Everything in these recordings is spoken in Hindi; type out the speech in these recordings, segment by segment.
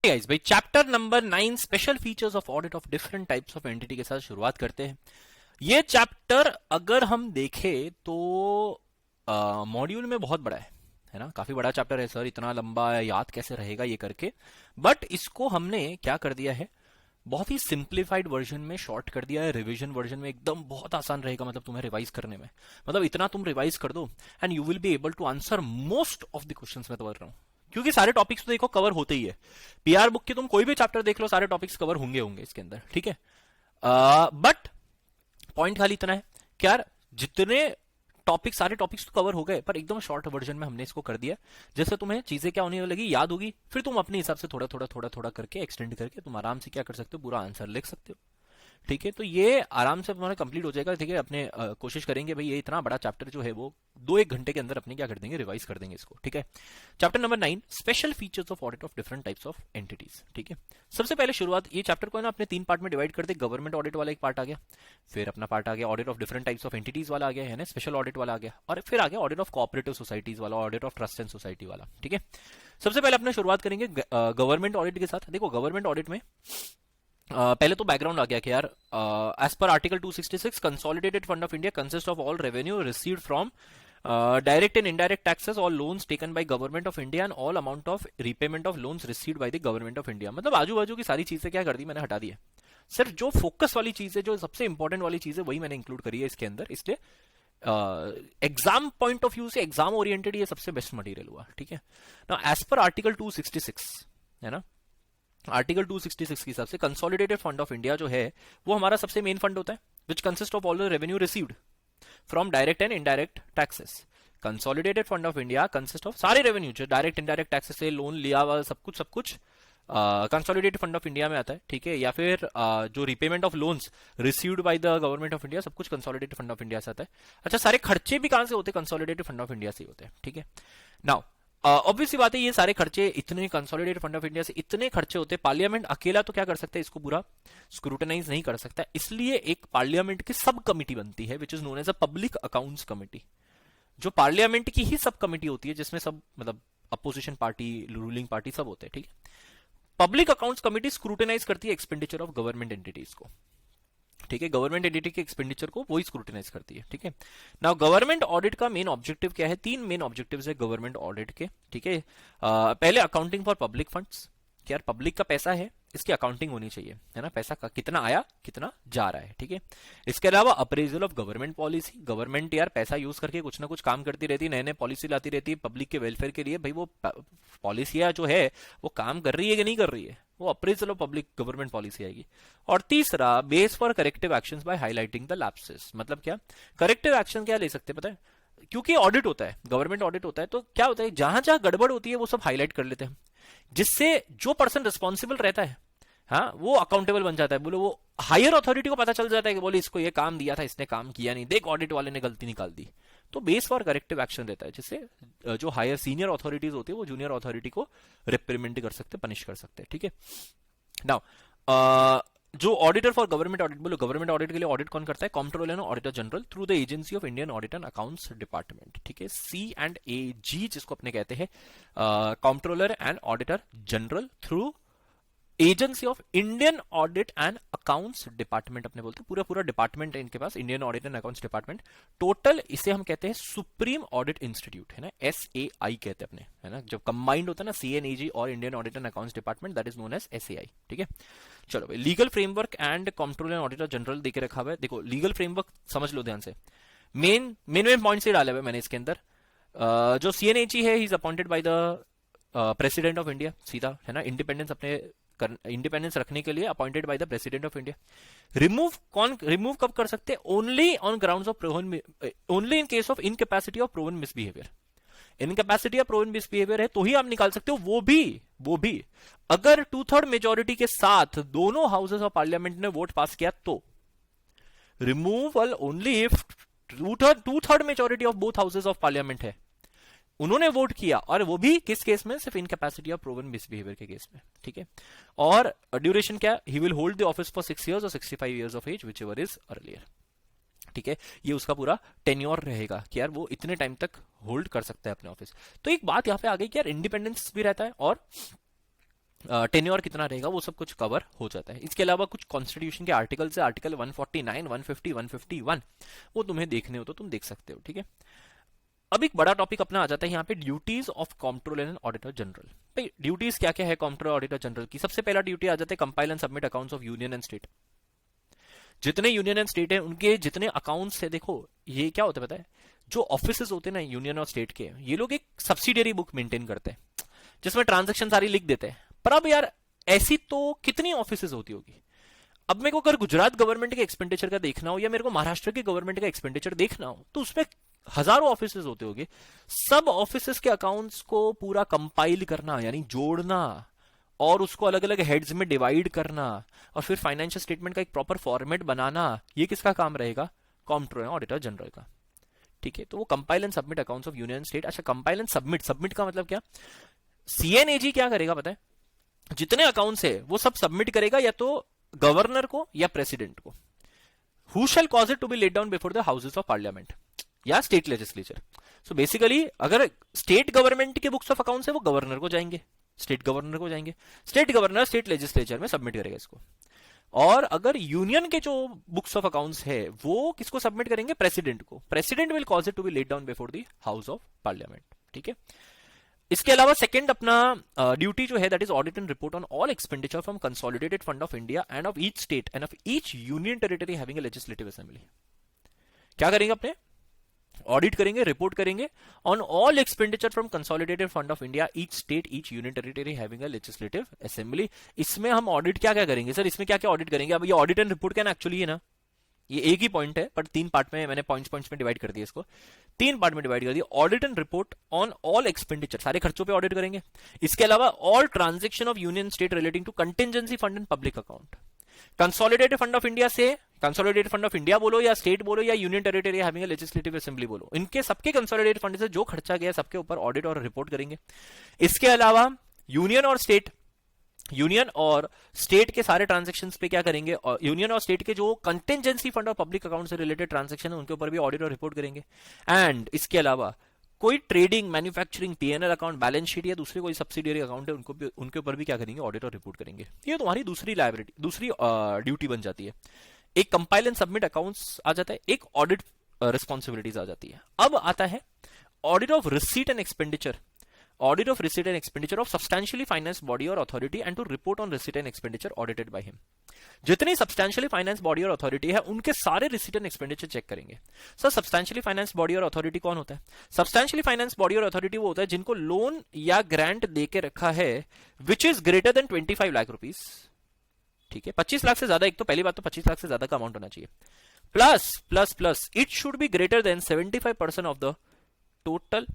गाइस भाई chapter number 9 special features of audit of different types of entity के साथ शुरुआत करते हैं। ये चैप्टर अगर हम देखें तो मॉड्यूल में बहुत बड़ा है ना, काफी बड़ा चैप्टर है सर, इतना लंबा याद कैसे रहेगा ये करके। बट इसको हमने क्या कर दिया है, बहुत ही सिंप्लीफाइड वर्जन में शॉर्ट कर दिया है। रिवीजन वर्जन में एकदम बहुत आसान रहेगा, मतलब तुम्हें रिवाइज करने में, मतलब इतना तुम रिवाइज कर दो and you will be able to answer most of the questions. मैं तो बोल रहा हूँ क्योंकि सारे टॉपिक्स तो देखो कवर होते ही है। पीआर बुक के तुम कोई भी चैप्टर देख लो, सारे टॉपिक्स कवर होंगे इसके अंदर, ठीक है। बट पॉइंट खाली इतना है कि यार जितने टॉपिक, सारे टॉपिक्स तो कवर हो गए, पर एकदम शॉर्ट वर्जन में हमने इसको कर दिया, जैसे तुम्हें चीजें क्या होने लगी, याद होगी, फिर तुम अपने हिसाब से थोड़ा थोड़ा थोड़ा थोड़ा करके एक्सटेंड करके तुम आराम से क्या कर सकते हो, पूरा आंसर लिख सकते हो। ठीक है, तो ये आराम से तुम्हारा कंप्लीट हो जाएगा। ठीक है, अपने कोशिश करेंगे भाई ये इतना बड़ा चैप्टर जो है वो 2-1 घंटे के अंदर अपने क्या कर देंगे, रिवाइज कर देंगे इसको। ठीक है, chapter number 9 special features of audit of different types of entities. ठीक है, सबसे पहले शुरुआत, ये चैप्टर को है ना अपने 3 पार्ट में डिवाइड कर दे। गवर्नमेंट ऑडिट वाला एक पार्ट आ गया, फिर अपना पार्ट आ गया audit of different types of entities वाला आ गया है ना, स्पेशल ऑडिट वाला आ गया, और फिर आ गया ऑडिट ऑफ कोऑपरेटिव सोसाइटीज वाला, audit of trust and society वाला। ठीक है, सबसे पहले अपने शुरुआत करेंगे गवर्नमेंट ऑडिट के साथ। देखो गवर्नमेंट ऑडिट में पहले तो बैकग्राउंड आ गया कि यार as per article 266 consolidated fund of India consist of all revenue received from direct and indirect taxes और loans taken by government of India and all amount of repayment of loans received by the government of India. मतलब आजू बाजू की सारी चीजें क्या कर दी मैंने, हटा दी है। सिर्फ जो फोकस वाली चीज है, जो सबसे इंपॉर्टेंट वाली चीज है, वही मैंने इंक्लूड करी है इसके अंदर। इसलिए एग्जाम पॉइंट ऑफ व्यू से, एग्जाम ओरिएंटेड ये सबसे बेस्ट मटेरियल हुआ। ठीक है ना, एज पर आर्टिकल 266 है ना, आर्टिकल 266 के हिसाब से कंसोलिडेटेड फंड ऑफ इंडिया जो है वो हमारा सबसे मेन फंड होता है, which consist of all the revenue received from direct and indirect taxes. Consolidated fund of India consist of सारे रेवेन्यू जो डायरेक्ट इनडायरेक्ट टैक्सेस से लोन लिया हुआ सब कुछ कंसोलिडेटेड फंड ऑफ इंडिया में आता है। ठीक है, या फिर जो repayment of loans received by the government of India, सब कुछ कंसोलिडेटेड फंड ऑफ इंडिया से आता है। अच्छा, सारे खर्चे भी कहां से होते हैं, कंसोलिडेटेड फंड ऑफ इंडिया से ही होते हैं। ठीक है, नाउ ऑब्वियसली बात है, ये सारे खर्चे इतने कंसोलिडेटेड फंड ऑफ इंडिया से इतने खर्चे होते हैं, पार्लियामेंट अकेला तो क्या कर सकता है, इसको पूरा स्क्रूटनाइज नहीं कर सकता, इसलिए एक पार्लियामेंट की सब कमिटी बनती है which is known as a public accounts committee, जो पार्लियामेंट की ही सब कमिटी होती है, जिसमें सब मतलब अपोजिशन पार्टी, रूलिंग पार्टी सब होते हैं। ठीक है, पब्लिक अकाउंट्स कमिटी स्क्रूटनाइज करती है एक्सपेंडिचर ऑफ गवर्नमेंट एंटिटीज को। ठीक है, गवर्नमेंट एंटिटी के एक्सपेंडिचर को वही स्क्रूटिनाइज करती है। ठीक है, नाउ गवर्नमेंट ऑडिट का मेन ऑब्जेक्टिव क्या है, 3 मेन ऑब्जेक्टिव्स है गवर्नमेंट ऑडिट के। ठीक है, पहले अकाउंटिंग फॉर पब्लिक फंड्स, कि यार पब्लिक का पैसा है, इसकी अकाउंटिंग होनी चाहिए, है ना, पैसा का कितना आया कितना जा रहा है। ठीक है, इसके अलावा appraisal of government policy, government यार पैसा यूज करके कुछ ना कुछ काम करती रहती है, नए नए पॉलिसी लाती रहती है पब्लिक के वेलफेयर के लिए। भाई वो पॉलिसियां जो है वो काम कर रही है कि नहीं कर रही है, वो appraisal of public government policy आएगी। और तीसरा, base for corrective actions by highlighting the lapses. मतलब क्या, करेक्टिव एक्शन क्या ले सकते हैं पता है, क्योंकि ऑडिट होता है, गवर्नमेंट ऑडिट होता है, तो क्या होता है, जहां जहां गड़बड़ होती है वो सब हाईलाइट कर लेते हैं, जिससे जो पर्सन रिस्पॉन्सिबल रहता है, हाँ, वो अकाउंटेबल बन जाता है। बोलो वो हायर अथॉरिटी को पता चल जाता है कि बोले इसको ये काम दिया था, इसने काम किया नहीं, देख ऑडिट वाले ने गलती निकाल दी, तो बेस फॉर करेक्टिव एक्शन रहता है, जिससे जो हायर सीनियर अथॉरिटीज होती है वो जूनियर अथॉरिटी को रिप्रीमेंट कर सकते, पनिश कर सकते हैं। ठीक है, नाउ जो ऑडिटर फॉर गवर्नमेंट ऑडिट, बोलो गवर्नमेंट ऑडिट के लिए ऑडिट कौन करता है, controller and auditor general through the agency of Indian audit and accounts department. ठीक है, C&AG जिसको अपने कहते हैं, controller and auditor general through agency of Indian audit and accounts department अपने बोलते हैं, पूरा पूरा डिपार्टमेंट है इनके पास, Indian audit and accounts department. Total इसे हम कहते हैं सुप्रीम ऑडिट इंस्टीट्यूट, है ना, SAI कहते हैं अपने, है ना, जब कंबाइंड होता है ना C&AG और Indian audit and accounts department, that is known as SAI। ठीक है, चलो भाई, legal framework and controller and auditor general देके रखा हुआ है। देखो लीगल फ्रेमवर्क समझ लो ध्यान से, मेन पॉइंट से डाले हुए मैंने इसके अंदर। जो C&AG है, he is appointed by the president of India, सीधा, है ना, इंडिपेंडेंस अपने इंडिपेंडेंस रखने के लिए appointed by the president of India. Remove कब कर सकते हैं, only on grounds of proven, only in case of incapacity of proven misbehaviour. Incapacity of proven misbehaviour है तो ही आप निकाल सकते हो, वो भी अगर 2/3 मेजोरिटी के साथ दोनों हाउसेस ऑफ पार्लियामेंट ने वोट पास किया तो। Removal only if 2/3 majority of both houses of parliament है, उन्होंने वोट किया, और वो भी किस केस में, सिर्फ इनकैपेसिटी ऑफ प्रूवन मिसबिहेवियर के केस में। ठीक है, और ड्यूरेशन क्या, he will hold the office for 6 years और 65 years of age whichever is earlier. ठीक है, ये उसका पूरा टेन्योर रहेगा कि यार वो इतने टाइम तक होल्ड कर सकता है अपने ऑफिस। तो एक बात यहां पे आ गई कि यार इंडिपेंडेंस भी रहता है और टेन्योर कितना रहेगा, वो सब कुछ कवर हो जाता है। इसके अलावा कुछ कॉन्स्टिट्यूशन के आर्टिकल से आर्टिकल 149, 150, 151 वो तुम्हें देखने हो तो तुम देख सकते हो, ठीक है। अब एक बड़ा टॉपिक अपना आ जाता है यहाँ पे, duties of controller and auditor general. भाई ड्यूटीज क्या क्या है कंट्रोलर ऑडिटर जनरल की? सबसे पहला ड्यूटी आ जाता है compile and submit accounts of union and state. जितने यूनियन एंड स्टेट है उनके जितने अकाउंट्स है, देखो ये क्या होता है पता है, जो ऑफिसेज होते हैं ना यूनियन और स्टेट के, ये लोग एक सब्सिडियरी बुक मेंटेन करते हैं जिसमें ट्रांजेक्शन सारी लिख देते हैं। पर अब यार ऐसी तो कितनी ऑफिसेज होती होगी। अब मेरे को अगर गुजरात गवर्नमेंट के एक्सपेंडिचर का देखना हो या मेरे को महाराष्ट्र के गवर्नमेंट का एक्सपेंडिचर देखना हो तो उसमें हजारों ऑफिसेज होते होंगे। सब ऑफिसेज के अकाउंट्स को पूरा कंपाइल करना यानी जोड़ना और उसको अलग अलग हेड्स में डिवाइड करना और फिर फाइनेंशियल स्टेटमेंट का एक प्रॉपर फॉर्मेट बनाना, ये किसका काम रहेगा? कंट्रोलर ऑडिटर जनरल का, ठीक है। तो वो compile and submit accounts of union state. अच्छा, कंपाइल एंड सबमिट, सबमिट का मतलब क्या? सीएनएजी क्या करेगा पता है? जितने अकाउंट्स है वो सब सबमिट करेगा या तो गवर्नर को या प्रेसिडेंट को। Who shall cause it to be laid down before the houses of parliament या स्टेट लेजिस्लेचर। सो बेसिकली अगर स्टेट गवर्नमेंट के बुक्स ऑफ अकाउंट्स है वो गवर्नर को जाएंगे, स्टेट गवर्नर को जाएंगे, स्टेट गवर्नर स्टेट लेजिस्लेचर में सबमिट करेगा इसको। और अगर यूनियन के जो बुक्स ऑफ अकाउंट्स है वो किसको सबमिट करेंगे? प्रेसिडेंट को। President will cause it to be laid down before the house of parliament, ठीक है। इसके अलावा सेकंड अपना ड्यूटी जो है that is audit and report on all expenditure from consolidated fund of India and of each state and of each union territory having a legislative assembly. क्या करेंगे अपने? ऑडिट करेंगे, रिपोर्ट करेंगे on all expenditure from consolidated fund of India, each state, each union territory having a legislative assembly. इसमें हम ऑडिट क्या क्या करेंगे सर? इसमें क्या क्या ऑडिट करेंगे? अब ये ऑडिट एंड रिपोर्ट क्या ना एक्चुअली है ना, ये एक ही पॉइंट है पर तीन पार्ट में मैंने पॉइंट्स में डिवाइड कर दिया इसको, तीन पार्ट में डिवाइड कर दिया। Audit and report on all expenditure, सारे खर्चों पे ऑडिट करेंगे। इसके अलावा all transaction of union state relating to contingency fund and public account. Consolidated fund of India से, कंसोलिडेटेड फंड ऑफ इंडिया बोलो या स्टेट बोलो या union territory having a legislative assembly बोलो, इनके सबके कंसोलिडेटेड फंड से जो खर्चा गया सबके ऊपर ऑडिट और रिपोर्ट करेंगे। इसके अलावा यूनियन और स्टेट, यूनियन और स्टेट के सारे ट्रांजैक्शंस पे क्या करेंगे? और यूनियन और स्टेट के जो कंटिजेंसी फंड और पब्लिक अकाउंट से रिलेटेड ट्रांजैक्शन है उनके ऊपर भी ऑडिट और रिपोर्ट करेंगे। एंड इसके अलावा कोई trading, manufacturing, PNL account, balance sheet या दूसरे कोई सब्सिडियरी अकाउंट है उनके ऊपर भी क्या करेंगे? ऑडिट और रिपोर्ट करेंगे। ये तुम्हारी दूसरी लायबिलिटी, दूसरी ड्यूटी बन जाती है। एक कंपाइल एंड सबमिट अकाउंट्स आ जाता है, एक ऑडिट रिस्पॉन्सिबिलिटीज आ जाती है। अब आता है audit of receipt and expenditure, audit of receipt and expenditure of substantially finance body और authority and to report on receipt and expenditure audited by him. जितनी सब्सटैंशियली फाइनेंस बॉडी और अथॉरिटी है उनके सारे रिसीट एंड एक्सपेंडिचर चेक करेंगे। सर सब्सटैंशियली फाइनेंस बॉडी और अथॉरिटी कौन होता है? सब्सटैंशियली फाइनेंस बॉडी और अथॉरिटी वो होता है जिनको लोन या ग्रांट देके रखा है which is greater than 25 lakh rupees, ठीक है। 25 लाख से ज्यादा, एक तो पहली बात तो 25 लाख से ज्यादा का अमाउंट होना चाहिए, plus plus plus it should be greater than 75% of the total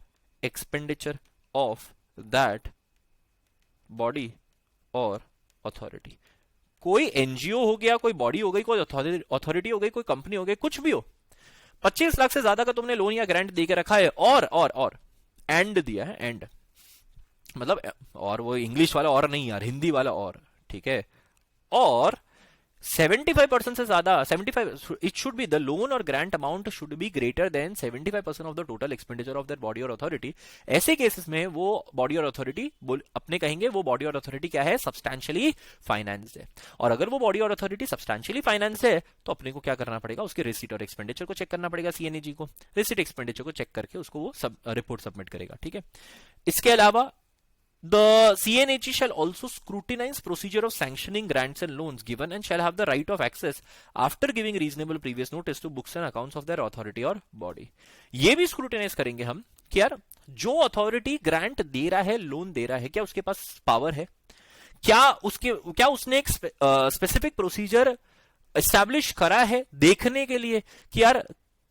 expenditure of that body और अथॉरिटी। कोई एनजीओ हो गया, कोई बॉडी हो गई, कोई अथॉरिटी हो गई, कोई कंपनी हो गई, कुछ भी हो, 25 लाख से ज्यादा का तुमने लोन या ग्रांट देके रखा है और एंड दिया है, एंड मतलब और वो इंग्लिश वाला और नहीं यार, हिंदी वाला और, ठीक है। और 75% से ज्यादा, 75 it should be the loan और grant amount should be greater than 75% of the total expenditure of that body और अथॉरिटी। ऐसे केसेस में वो बॉडी और अथॉरिटी अपने कहेंगे वो बॉडी और अथॉरिटी क्या है? सब्सटैंशियली फाइनेंस्ड है। और अगर वो बॉडी और अथॉरिटी सब्सटैंशियली फाइनेंस है तो अपने को क्या करना पड़ेगा? उसके रिसीट और एक्सपेंडिचर को चेक करना पड़ेगा, सीएनएजी को। रिसीट एक्सपेंडिचर को चेक करके उसको वो रिपोर्ट सबमिट करेगा, ठीक है। इसके अलावा the CNHE shall also scrutinize procedure of sanctioning grants and loans given and shall have the right of access after giving reasonable previous notice to books and accounts of their authority or body। ये भी scrutinize करेंगे हम कि यार जो अथॉरिटी ग्रांट दे रहा है, लोन दे रहा है, क्या उसके पास पावर है? क्या उसने एक स्पेसिफिक प्रोसीजर एस्टैब्लिश करा है देखने के लिए कि यार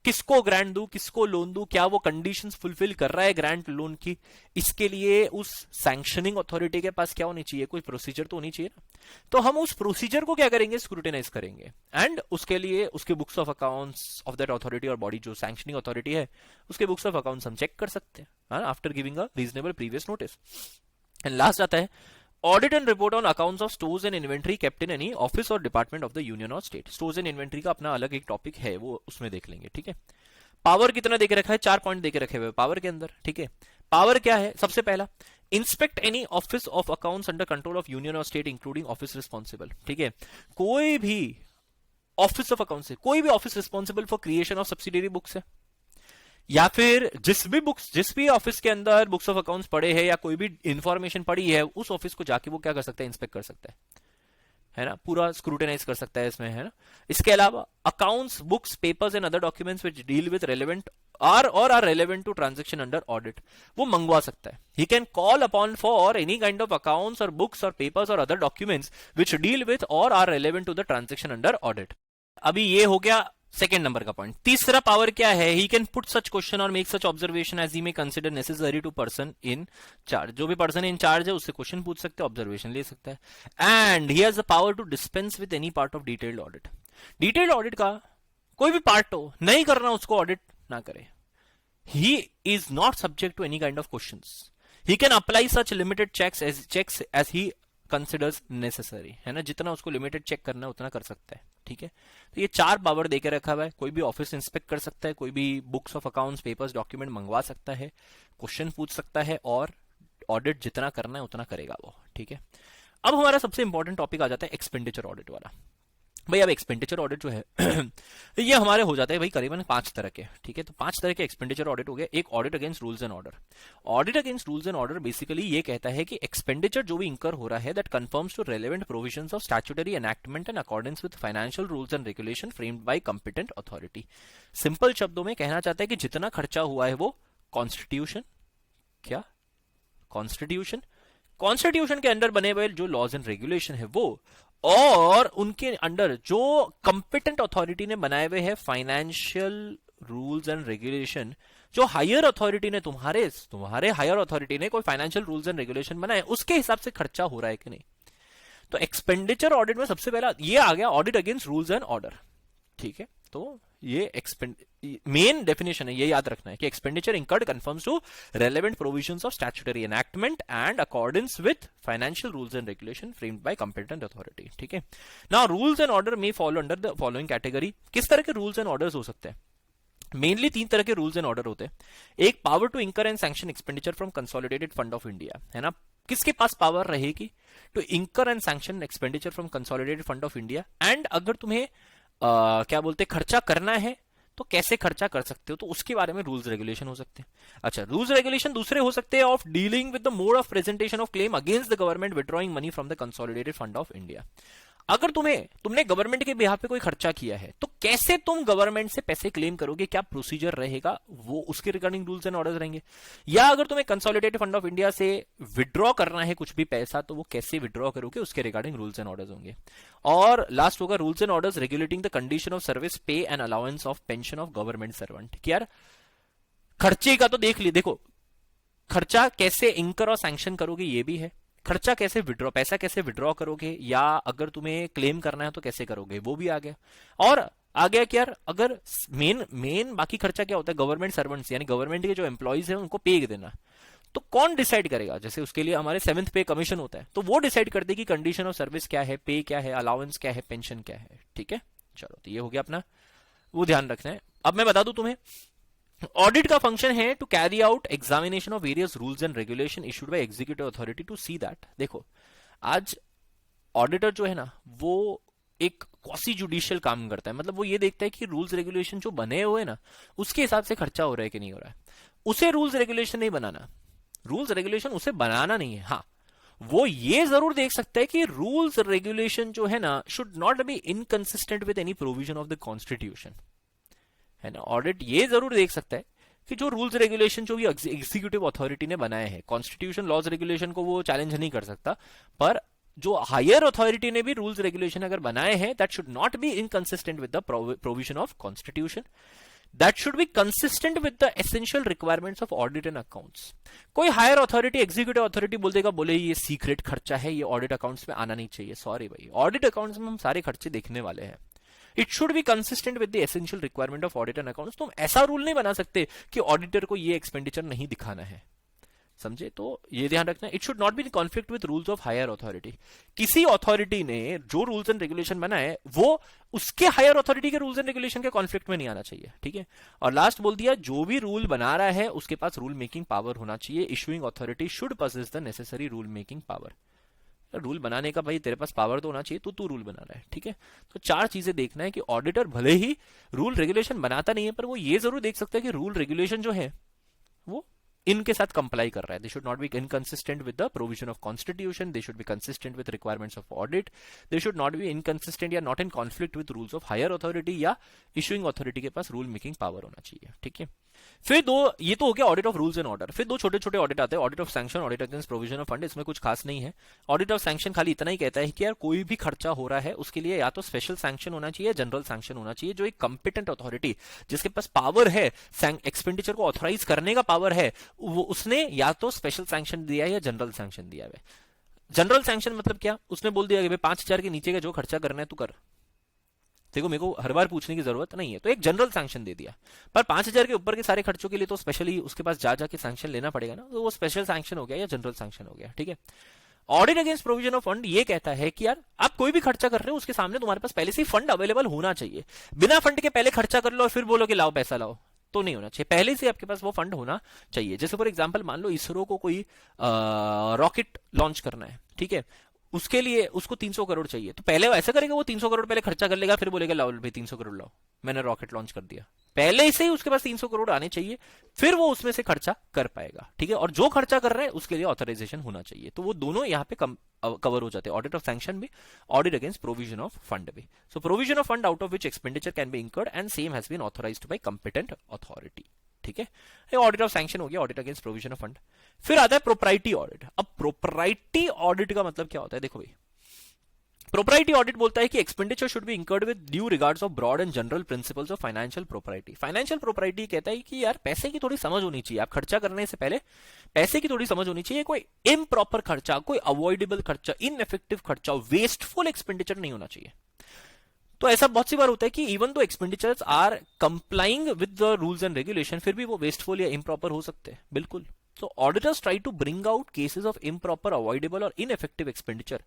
किसको ग्रांट दूं, किसको लोन दूं, क्या वो कंडीशंस फुलफिल कर रहा है ग्रांट लोन की? इसके लिए उस सैंक्शनिंग अथॉरिटी के पास क्या होनी चाहिए? कोई प्रोसीजर तो होनी चाहिए ना। तो हम उस प्रोसीजर को क्या करेंगे? स्क्रूटिनाइज करेंगे। एंड उसके लिए उसके books of accounts of that authority और बॉडी, जो सैंक्शनिंग अथॉरिटी है, उसके बुक्स ऑफ अकाउंट्स हम चेक कर सकते हैं after giving a reasonable previous notice. And last आता है audit and report on accounts of stores and inventory kept in any office और डिपार्टमेंट ऑफ द यूनियन और स्टेट। स्टोर्स एंड इन्वेंट्री का अपना अलग एक टॉपिक है, वो उसमें देख लेंगे, ठीक है। पावर कितना देके रखा है? 4 पॉइंट देके रखे हुए पावर के अंदर, ठीक है। पावर क्या है? सबसे पहला inspect any office of accounts under control of union और स्टेट इंक्लूडिंग ऑफिस रिस्पॉन्सिबल, ठीक है, कोई भी ऑफिस ऑफ अकाउंट से कोई भी office responsible for creation of subsidiary books है, या फिर जिस भी ऑफिस के अंदर बुक्स ऑफ अकाउंट्स पड़े हैं या कोई भी इंफॉर्मेशन पड़ी है, उस ऑफिस को जाके वो क्या कर सकता है, इंस्पेक्ट कर सकता है ना, पूरा स्क्रूटिनाइज कर सकता है इसमें, है ना। इसके अलावा accounts, books, papers and other documents which deal with relevant are relevant to transaction under audit, वो मंगवा सकता है। He can call upon for any kind of accounts और बुक्स और पेपर्स और other documents which deal with और are relevant to the transaction under audit. अभी ये हो गया सेकेंड नंबर का पॉइंट। तीसरा पावर क्या है, he can put such question और make such observation as he may consider necessary to person in charge, जो भी पर्सन इन चार्ज है उससे क्वेश्चन पूछ सकते हैं, ऑब्जर्वेशन ले सकता है। And he has the power to dispense with any part of detailed audit, detailed audit का कोई भी पार्ट हो, नहीं करना उसको ऑडिट ना करे। he is not subject to any kind of questions, he can apply such limited checks as he considers necessary, है ना, जितना उसको लिमिटेड चेक करना है उतना कर सकता है, ठीक है। तो ये 4 पावर देके रखा हुआ है, कोई भी ऑफिस इंस्पेक्ट कर सकता है, कोई भी books of accounts, papers, document मंगवा सकता है, क्वेश्चन पूछ सकता है और ऑडिट जितना करना है उतना करेगा वो, ठीक है। अब हमारा सबसे इंपॉर्टेंट टॉपिक आ जाता है एक्सपेंडिचर ऑडिट वाला। भाई अब एक्सपेंडिचर ऑडिट जो है ये हमारे हो जाते हैं भाई करीबन 5 तरह के, ठीक है। तो 5 तरह के एक्सपेंडिचर ऑडिट हो गए। एक audit against rules and order. Audit against rules and order basically ये कहता है कि एक्सपेंडिचर जो भी इंकर हो रहा है that conforms to relevant provisions of statutory enactment in accordance with financial rules and regulation framed by competent authority. Simple शब्दों में कहना चाहता है कि जितना खर्चा हुआ है वो कॉन्स्टिट्यूशन कॉन्स्टिट्यूशन के अंडर बने हुए जो लॉज एंड रेगुलेशन है वो, और उनके अंडर जो कंपिटेंट अथॉरिटी ने बनाए हुए हैं फाइनेंशियल रूल्स एंड रेगुलेशन, जो हायर अथॉरिटी ने तुम्हारे हायर अथॉरिटी ने कोई फाइनेंशियल रूल्स एंड रेगुलेशन बनाए, उसके हिसाब से खर्चा हो रहा है कि नहीं। तो एक्सपेंडिचर ऑडिट में सबसे पहला ये आ गया audit against rules and order, ठीक है। तो ये मेन डेफिनेशन है, ये याद रखना है कि expenditure incurred conforms to relevant provisions of statutory enactment and accordance with financial rules and regulation framed by competent authority, ठीक है। Now rules and order may follow under the following category. किस तरह के रूल्स एंड ऑर्डर्स हो सकते हैं? मेनली 3 तरह के रूल्स एंड ऑर्डर होते हैं। एक पावर टू इंकर and sanction expenditure from consolidated fund of India, है ना। किसके पास पावर रहेगी टू इंकर and sanction expenditure from consolidated fund of India, and अगर तुम्हें क्या बोलते खर्चा करना है तो कैसे खर्चा कर सकते हो, तो उसके बारे में रूल्स रेगुलेशन हो सकते हैं। अच्छा, रूल्स रेगुलेशन दूसरे हो सकते हैं of dealing with the mode of presentation of claim against the government withdrawing money from the consolidated fund of India. अगर तुमने गवर्नमेंट के बिहाफ पे कोई खर्चा किया है तो कैसे तुम गवर्नमेंट से पैसे क्लेम करोगे, क्या प्रोसीजर रहेगा, वो उसके रिगार्डिंग रूल्स एंड ऑर्डर्स रहेंगे। या अगर तुम्हें कंसोलिडेटेड फंड ऑफ इंडिया से विड्रॉ करना है कुछ भी पैसा, तो वो कैसे विड्रॉ करोगे, उसके रिगार्डिंग रूल्स एंड ऑर्डर्स होंगे। और लास्ट होगा rules and orders regulating the condition of service, pay and allowance of pension of government servant. यार खर्चे का तो देखो खर्चा कैसे इंकर और सैंक्शन करोगे ये भी है, खर्चा कैसे पैसा कैसे विड्रॉ करोगे, या अगर तुम्हें क्लेम करना है तो कैसे करोगे, वो भी आ गया। और आ गया कि यार अगर मेन बाकी खर्चा क्या होता है, गवर्नमेंट सर्वेंट्स यानी गवर्नमेंट के जो एम्प्लॉइज हैं उनको पे देना, तो कौन डिसाइड करेगा। जैसे उसके लिए हमारे 7th पे कमीशन होता है, तो वो डिसाइड कर दे कि कंडीशन ऑफ सर्विस क्या है, पे क्या है, अलाउंस क्या है, पेंशन क्या है, ठीक है। चलो, तो ये हो गया अपना, वो ध्यान रखना है। अब मैं बता दूं तुम्हें, ऑडिट का फंक्शन है to carry out examination of various rules and regulation issued by executive authority to see that. देखो आज ऑडिटर जो है ना वो एक क्वासी जुडिशियल काम करता है, मतलब वो ये देखता है कि रूल्स रेगुलेशन जो बने हुए हैं ना उसके हिसाब से खर्चा हो रहा है कि नहीं हो रहा है। उसे रूल्स रेगुलेशन नहीं बनाना, रूल्स रेगुलेशन उसे बनाना नहीं है। हाँ, वो ये जरूर देख सकता है कि रूल्स रेगुलेशन जो है ना should not be inconsistent with any provision of the constitution, है ना। ऑडिट ये जरूर देख सकता है कि जो रूल्स रेगुलेशन जो भी एग्जीक्यूटिव अथॉरिटी ने बनाए हैं, कॉन्स्टिट्यूशन लॉज रेगुलेशन को वो चैलेंज नहीं कर सकता, पर जो हायर अथॉरिटी ने भी रूल्स रेगुलेशन अगर बनाए हैं that should not be inconsistent with the provision of constitution, that should be consistent with the essential requirements of audit and accounts. कोई हायर अथॉरिटी एग्जीक्यूटिव अथॉरिटी बोल देगा, बोले ये सीक्रेट खर्चा है, ये ऑडिट अकाउंट्स में आना नहीं चाहिए। सॉरी भाई, ऑडिट अकाउंट्स में हम सारे खर्चे देखने वाले हैं। It should be consistent with the essential requirement of audit and accounts. तुम ऐसा रूल नहीं बना सकते कि ऑडिटर को ये एक्सपेंडिचर नहीं दिखाना है। समझे? तो ये ध्यान रखना, it should not be in conflict with rules of higher authority. किसी अथॉरिटी ने जो रूल्स एंड रेगुलेशन बनाए वो उसके हायर अथॉरिटी के रूल्स एंड रेगुलेशन के कॉन्फ्लिक्ट में नहीं आना चाहिए, ठीक है। और लास्ट बोल दिया, जो भी रूल बना रहा है उसके पास रूल मेकिंग पावर होना चाहिए। Issuing authority should possess the necessary rule making power. Rule बनाने का भाई तेरे पास पावर तो होना चाहिए, तो तू रूल बना रहा है, ठीक है। तो चार चीजें देखना है कि ऑडिटर भले ही रूल रेगुलेशन बनाता नहीं है, पर वो ये जरूर देख सकता है कि रूल रेगुलेशन जो है वो इनके साथ कंप्लाई कर रहा है। They should not be inconsistent with the provision of constitution, they should be consistent with requirements of audit, they should not be inconsistent या not in conflict with rules of higher authority, या इशुइंग अथॉरिटी के पास रूल मेकिंग पावर होना चाहिए, ठीक है। फिर दो, ये तो हो गया audit of rules and order. फिर दो छोटे छोटे ऑडिट आते हैं, audit of sanction, audit against provision of fund. इसमें कुछ खास नहीं है। ऑडिट ऑफ सैंक्शन खाली इतना ही कहता है कि यार कोई भी खर्चा हो रहा है उसके लिए या तो स्पेशल सैंक्शन होना चाहिए, जनरल सैंक्शन होना चाहिए। जो एक कंपिटेंट अथॉरिटी जिसके पास पावर है एक्सपेंडिचर को ऑथराइज करने का पावर है, वो उसने या तो स्पेशल सैंक्शन दिया है या जनरल सैंक्शन दिया है। जनरल सैंक्शन मतलब क्या? उसने बोल दिया कि भाई 5,000 के नीचे का जो खर्चा करना है तू कर, देखो मेरे को हर बार पूछने की जरूरत नहीं है, तो एक जनरल सैंक्शन दे दिया। पर 5,000 के ऊपर के सारे खर्चों के लिए तो स्पेशली उसके पास जा जाके सैंक्शन लेना पड़ेगा ना, तो वो स्पेशल सैंक्शन हो गया या जनरल सैंक्शन हो गया, ठीक है। Audit against provision of fund ये कहता है कि यार आप कोई भी खर्चा कर रहे हो उसके सामने तुम्हारे पास पहले से ही फंड अवेलेबल होना चाहिए। बिना फंड के पहले खर्चा कर लो और फिर बोलो कि लाओ पैसा लाओ, तो नहीं होना चाहिए। पहले से आपके पास वो फंड होना चाहिए। जैसे फॉर एग्जांपल मान लो इसरो को कोई रॉकेट लॉन्च करना है, ठीक है, उसके लिए उसको 300 करोड़ चाहिए, तो पहले वो ऐसा करेगा, वो 300 करोड़ पहले खर्चा कर लेगा, फिर बोलेगा लाओ भाई 300 करोड़ लाओ, मैंने रॉकेट लॉन्च कर दिया। पहले से ही उसके पास 300 करोड़ आने चाहिए, फिर वो उसमें से खर्चा कर पाएगा, ठीक है। और जो खर्चा कर रहा है उसके लिए ऑथराइजेशन होना चाहिए। तो वो दोनों यहाँ पे कवर हो जाते हैं, ऑडिट ऑफ सैंक्शन भी, audit against provision of fund भी। So provision of fund out of which expenditure can be incurred and same has been authorised by competent authority, ठीक है। ये ऑडिट ऑफ सैंक्शन हो गया, audit against provision of fund. फिर आता है प्रोप्राइटी ऑडिट। अब प्रोप्राइटी ऑडिट का मतलब क्या होता है? देखो भाई, प्रोप्राइटी ऑडिट बोलता है कि expenditure should be incurred with due regards of broad and general principles of financial propriety. Financial propriety कहता है कि यार पैसे की थोड़ी समझ होनी चाहिए, आप खर्चा करने से पहले पैसे की थोड़ी समझ होनी चाहिए। कोई इम्प्रॉपर खर्चा, कोई अवॉइडेबल खर्चा, इनएफेक्टिव खर्चा, वेस्टफुल एक्सपेंडिचर नहीं होना चाहिए। तो ऐसा बहुत सी बार होता है कि even though expenditures are complying with the rules and regulation, फिर भी वो वेस्टफुल या इम्प्रॉपर हो सकते हैं, बिल्कुल। So auditors try to bring out cases of improper, avoidable or ineffective expenditure,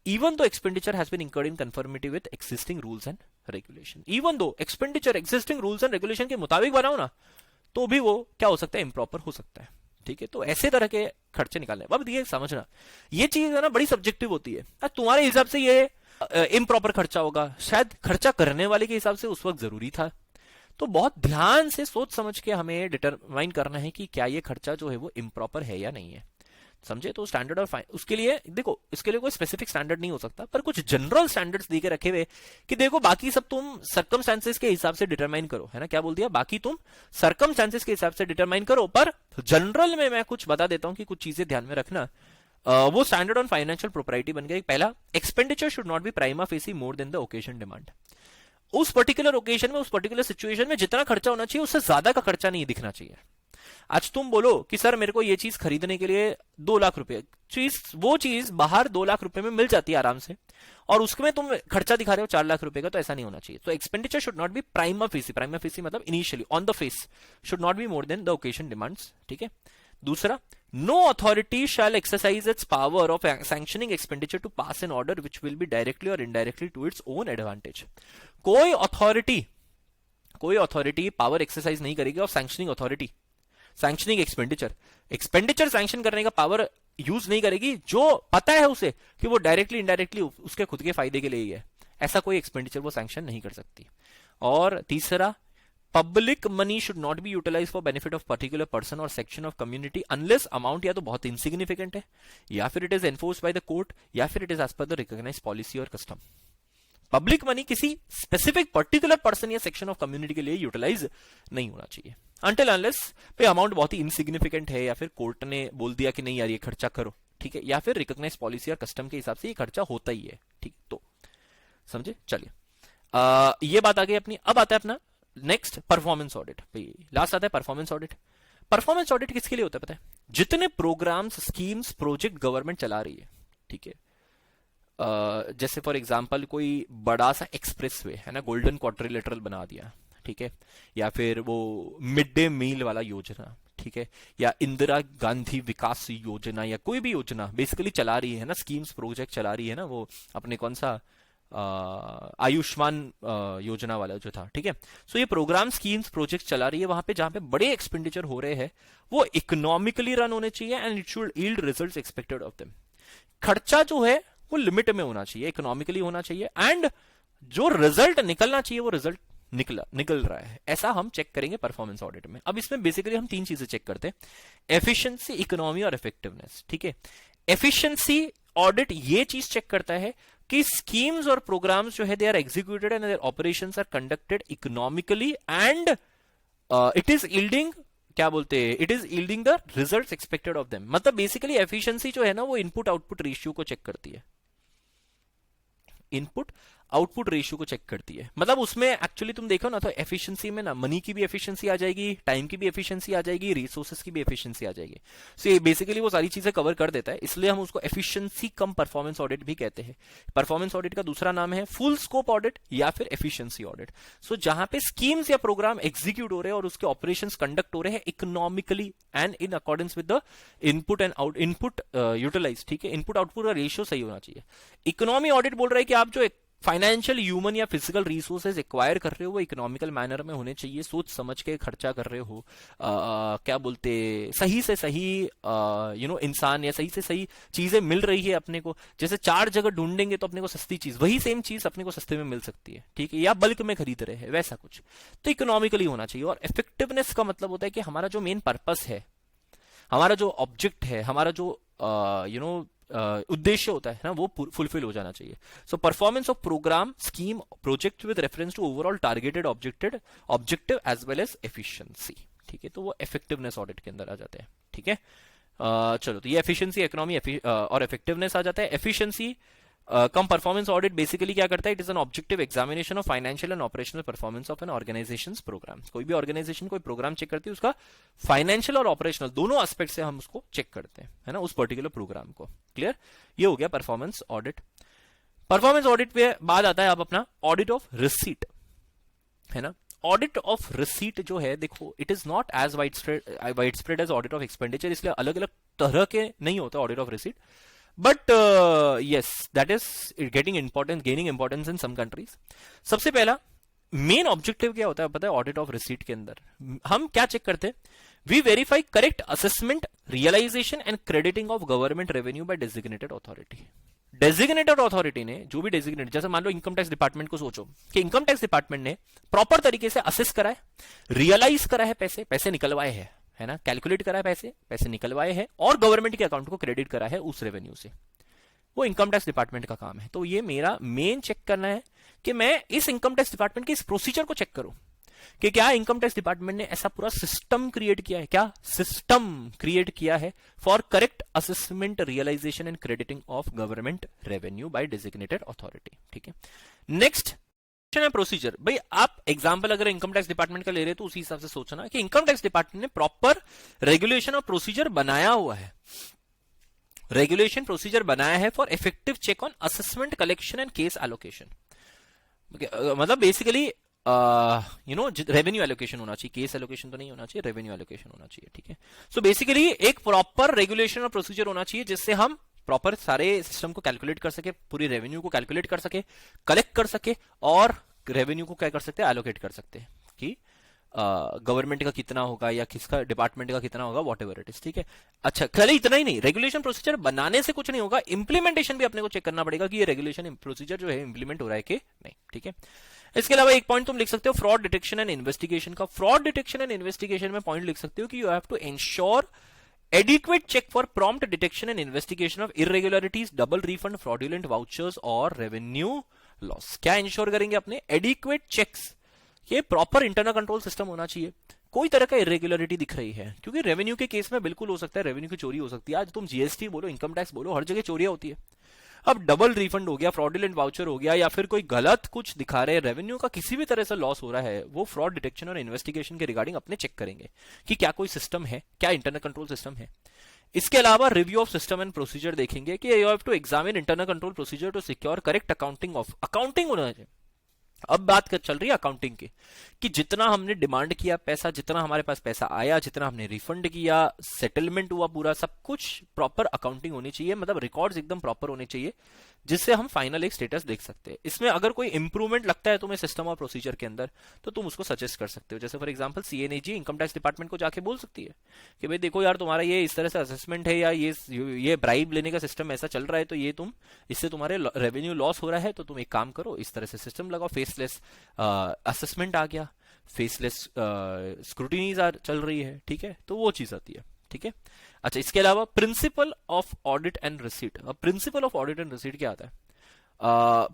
even though expenditure has been incurred in conformity with existing rules and regulation. Even though expenditure existing rules and regulation के मुताबिक बनाओ ना, तो भी वो क्या हो सकता है? इम्प्रॉपर हो सकता है, ठीक है। तो ऐसे तरह के खर्चे निकालने। अब ये समझना, ये चीज है ना बड़ी सब्जेक्टिव होती है। तुम्हारे हिसाब से ये इम्प्रॉपर खर्चा होगा, शायद खर्चा करने वाले के हिसाब से उस वक्त जरूरी था। तो बहुत ध्यान से सोच समझ के हमें डिटरमाइन करना है कि क्या ये खर्चा जो है वो इम्प्रॉपर है या नहीं है, समझे। तो स्टैंडर्ड और फाइन, उसके लिए देखो, इसके लिए कोई स्पेसिफिक स्टैंडर्ड नहीं हो सकता, पर कुछ जनरल स्टैंडर्ड्स देके रखे हुए कि देखो बाकी सब तुम सर्कमस्टांसेस के हिसाब से डिटरमाइन करो, है ना। क्या बोल दिया? बाकी तुम सर्कमस्टांसेस के हिसाब से डिटरमाइन करो, पर जनरल में मैं कुछ बता देता हूं कि कुछ चीजें ध्यान में रखना। वो स्टैंडर्ड ऑन फाइनेंशियल प्रोप्राइटी बन गया। पहला, expenditure should not be prima facie more than the occasion demand. उस पर्टिकुलर ओकेजन में, उस पर्टिकुलर सिचुएशन में जितना खर्चा होना चाहिए उससे ज्यादा का खर्चा नहीं दिखना चाहिए। आज तुम बोलो कि सर मेरे को ये चीज खरीदने के लिए 2 लाख रुपए, वो चीज बाहर 2 लाख रुपए में मिल जाती है आराम से, और उसमें तुम खर्चा दिखा रहे हो 4 लाख रुपए का, तो ऐसा नहीं होना चाहिए। तो expenditure should not be prima facie मतलब initially on the face should not be more than the occasion demands, ठीक है। दूसरा, no authority shall exercise its power of sanctioning expenditure to pass an order which will be directly or indirectly to its own advantage. कोई अथॉरिटी पावर एक्सरसाइज नहीं करेगी of sanctioning authority, sanctioning expenditure sanction करने का पावर यूज नहीं करेगी जो पता है उसे कि वो डायरेक्टली इनडायरेक्टली उसके खुद के फायदे के लिए ही है। ऐसा कोई एक्सपेंडिचर वो सैंक्शन नहीं कर सकती। और तीसरा, public money should not be utilise for benefit of particular person और section of community unless amount या तो बहुत इनसिग्निफिकेंट है, या फिर it is enforce by the court, या फिर it is as per the recognise policy और कस्टम। पब्लिक मनी किसी स्पेसिफिक पर्टिकुलर पर्सन या सेक्शन ऑफ कम्युनिटी के लिए यूटिलाइज नहीं होना चाहिए अनटिल अनलेस भाई अमाउंट बहुत ही इनसिग्निफिकेंट है, या फिर कोर्ट ने बोल दिया कि नहीं यार ये खर्चा करो, ठीक है, या फिर रिकॉग्नाइज पॉलिसी और कस्टम के हिसाब से ये खर्चा होता ही है, ठीक। तो समझे? चलिए, ये बात आ गई अपनी। अब आता है अपना नेक्स्ट परफॉर्मेंस ऑडिट। लास्ट आता है परफॉर्मेंस ऑडिट। परफॉर्मेंस ऑडिट किसके लिए होता है पता है? जितने प्रोग्राम्स, स्कीम्स, प्रोजेक्ट गवर्नमेंट चला रही है, ठीक है, जैसे फॉर एग्जांपल कोई बड़ा सा एक्सप्रेसवे है ना, गोल्डन क्वाड्रिलेटरल बना दिया, ठीक है, या फिर वो मिड डे मील वाला योजना, ठीक है, या इंदिरा गांधी विकास योजना या कोई भी योजना बेसिकली चला रही है ना, स्कीम्स प्रोजेक्ट चला रही है ना, वो अपने कौन सा आयुष्मान योजना वाला जो था, ठीक है। सो ये प्रोग्राम स्कीम्स प्रोजेक्ट चला रही है वहां पे जहां पे बड़े एक्सपेंडिचर हो रहे हैं, वो इकोनॉमिकली रन होने चाहिए and it should yield results expected of them. खर्चा जो है वो लिमिट में होना चाहिए, इकोनॉमिकली होना चाहिए, एंड जो रिजल्ट निकलना चाहिए वो रिजल्ट निकल रहा है, ऐसा हम चेक करेंगे परफॉर्मेंस ऑडिट में। अब इसमें बेसिकली हम 3 चीजें चेक करते हैं, एफिशिएंसी, इकोनॉमी और इफेक्टिवनेस, ठीक है। एफिशिएंसी ऑडिट ये चीज चेक करता है कि स्कीम्स और प्रोग्राम्स जो है they are executed and their operations are conducted economically and it is yielding, क्या बोलते हैं, it is yielding the results expected of them. मतलब बेसिकली एफिशिएंसी जो है ना वो इनपुट आउटपुट रेशियो को चेक करती है, इनपुट आउटपुट रेशियो को चेक करती है। मतलब उसमें एक्चुअली तुम देखो ना तो एफिशिएंसी में ना मनी की भी एफिशिएंसी आ जाएगी, टाइम की भी एफिशिएंसी आ जाएगी, रिसोर्सेज की भी एफिशिएंसी आ जाएगी। सो ये बेसिकली वो सारी चीजें कवर कर देता है, इसलिए हम उसको एफिशिएंसी कम परफॉर्मेंस ऑडिट भी कहते हैं। परफॉर्मेंस ऑडिट का दूसरा नाम है फुल स्कोप ऑडिट या फिर एफिशिएंसी ऑडिट। सो जहां पे स्कीम्स या प्रोग्राम एग्जीक्यूट हो रहे हैं और उसके ऑपरेशंस कंडक्ट हो रहे हैं economically and in accordance with the input and input utilise, ठीक है। इनपुट आउटपुट का रेशियो सही होना चाहिए। इकोनॉमी ऑडिट बोल रहा है कि आप जो फाइनेंशियल, ह्यूमन या फिजिकल रिसोर्सेज एक्वायर कर रहे हो वो इकोनॉमिकल मैनर में होने चाहिए, सोच समझ के खर्चा कर रहे हो, क्या बोलते, सही से सही इंसान या सही से सही चीजें मिल रही है अपने को। जैसे 4 जगह ढूंढेंगे तो अपने को सस्ती चीज, वही सेम चीज अपने को सस्ते में मिल सकती है, ठीक है, या बल्क में खरीद रहे हैं, वैसा कुछ। तो इकोनॉमिकली होना चाहिए। और इफेक्टिवनेस का मतलब होता है कि हमारा जो मेन पर्पस है, हमारा जो ऑब्जेक्ट है, हमारा जो उद्देश्य होता है ना वो फुलफिल हो जाना चाहिए। So performance of programme, scheme, project with reference to overall targeted objective as well as efficiency, ठीक है। तो वो इफेक्टिवनेस ऑडिट के अंदर आ जाते हैं, ठीक है। चलो, तो ये एफिशिएंसी, इकोनॉमी और इफेक्टिवनेस आ जाता है। Efficiency cum performance audit basically क्या करता है, it is an objective examination of financial and operational performance of an organisation programme. कोई भी ऑर्गेनाइजेशन कोई प्रोग्राम चेक करती है, उसका फाइनेंशियल और ऑपरेशनल दोनों एस्पेक्ट से हम उसको चेक करते हैं, है ना, उस पर्टिकुलर प्रोग्राम को। क्लियर, ये हो गया परफॉर्मेंस ऑडिट। परफॉर्मेंस ऑडिट पे बाद आता है अब अपना ऑडिट ऑफ रिसीट, है ना। ऑडिट ऑफ रिसीट जो है, देखो, it is not as widespread as audit of expenditure, इसलिए अलग अलग तरह के नहीं होता audit of receipt, but yes, that is getting importance, gaining importance in some countries. सबसे पहला मेन ऑब्जेक्टिव क्या होता है पता है ऑडिट ऑफ रिसीट के अंदर? हम क्या चेक करते हैं, we verify correct assessment, realisation and crediting of government revenue by designated authority. Designated authority ने जो भी डेजिग्नेट, जैसे मान लो इनकम टैक्स डिपार्टमेंट को सोचो कि इनकम टैक्स डिपार्टमेंट ने प्रॉपर तरीके से असेस करा है, रियलाइज करा है, पैसे निकलवाए हैं, है ना, कैलकुलेट करा है, पैसे निकलवाए हैं और गवर्नमेंट के अकाउंट को क्रेडिट करा है उस रेवेन्यू से, वो इनकम टैक्स डिपार्टमेंट का काम है। तो ये मेरा मेन चेक करना है कि मैं इस इनकम टैक्स डिपार्टमेंट के इस प्रोसीजर को चेक करूं कि क्या इनकम टैक्स डिपार्टमेंट ने ऐसा पूरा सिस्टम क्रिएट किया है, क्या सिस्टम क्रिएट किया है for correct assessment, realisation and crediting of government revenue by designated authority, ठीक है। नेक्स्ट प्रोसीजर, भाई आप एग्जांपल अगर इनकम टैक्स डिपार्टमेंट का ले रहे तो उसी हिसाब से सोचना कि इनकम टैक्स डिपार्टमेंट ने प्रॉपर रेगुलेशन और प्रोसीजर बनाया हुआ है, रेगुलेशन प्रोसीजर बनाया है for effective check on assessment, collection and case allocation. मतलब बेसिकली रेवेन्यू एलोकेशन होना चाहिए, केस एलोकेशन तो नहीं होना चाहिए, रेवेन्यू एलोकेशन होना चाहिए, ठीक है। सो बेसिकली एक प्रॉपर रेगुलेशन और प्रोसीजर होना चाहिए जिससे हम प्रॉपर सारे सिस्टम को कैलकुलेट कर सके, पूरी रेवेन्यू को कैलकुलेट कर सके, कलेक्ट कर सके और रेवेन्यू को क्या कर सकते हैं, एलोकेट कर सकते हैं कि गवर्नमेंट का कितना होगा या किसका डिपार्टमेंट का कितना होगा, वॉट एवर इट इज, ठीक है। अच्छा, खाली इतना ही नहीं, रेगुलेशन प्रोसीजर बनाने से कुछ नहीं होगा, इंप्लीमेंटेशन भी अपने को चेक करना पड़ेगा कि ये रेगुलेशन प्रोसीजर जो है इंप्लीमेंट हो रहा है कि नहीं, ठीक है। इसके अलावा एक पॉइंट तुम लिख सकते हो फ्रॉड डिटेक्शन एंड इन्वेस्टिगेशन का। फ्रॉड डिटेक्शन एंड इन्वेस्टिगेशन में पॉइंट लिख सकते हो कि you have to ensure adequate check for prompt detection and investigation of irregularities, double refund, fraudulent vouchers और revenue loss। क्या इंश्योर करेंगे अपने adequate checks, ये प्रॉपर इंटरनल कंट्रोल सिस्टम होना चाहिए। कोई तरह का इरेगुलरिटी दिख रही है, क्योंकि रेवेन्यू के केस में बिल्कुल हो सकता है रेवेन्यू की चोरी हो सकती है। आज तुम जीएसटी बोलो, इनकम टैक्स बोलो, हर जगह चोरियां होती है। अब डबल रिफंड हो गया, फ्रॉडुलेंट वाउचर हो गया, या फिर कोई गलत कुछ दिखा रहे, रेवेन्यू का किसी भी तरह से लॉस हो रहा है, वो फ्रॉड डिटेक्शन और इन्वेस्टिगेशन के रिगार्डिंग अपने चेक करेंगे कि क्या कोई सिस्टम है, क्या इंटरनल कंट्रोल सिस्टम है। इसके अलावा review of system and procedure देखेंगे कि you have to examine internal control procedure to secure correct accounting होना चाहिए। अब बात कर चल रही है अकाउंटिंग की, कि जितना हमने डिमांड किया पैसा, जितना हमारे पास पैसा आया, जितना हमने रिफंड किया, सेटलमेंट हुआ, पूरा सब कुछ प्रॉपर अकाउंटिंग होनी चाहिए, मतलब रिकॉर्ड्स एकदम प्रॉपर होने चाहिए, जिससे हम फाइनल एक स्टेटस देख सकते हैं। इसमें अगर कोई इंप्रूवमेंट लगता है तुम्हें सिस्टम और प्रोसीजर के अंदर, तो तुम उसको सजेस्ट कर सकते हो। जैसे for example CNAG income tax department को जाके बोल सकती है कि भाई देखो यार, तुम्हारा ये इस तरह से असेसमेंट है, या ये ब्राइब लेने का सिस्टम ऐसा चल रहा है, तो ये तुम इससे तुम्हारे रेवेन्यू लॉस हो रहा है, तो तुम एक काम करो, इस तरह से सिस्टम लगाओ। फेसलेस असेसमेंट आ गया, फेसलेस स्क्रूटिनीज चल रही है, ठीक है, तो वो चीज आती है, ठीक है। अच्छा, इसके अलावा principle of audit and receipt. अब principle of audit and receipt क्या आता है?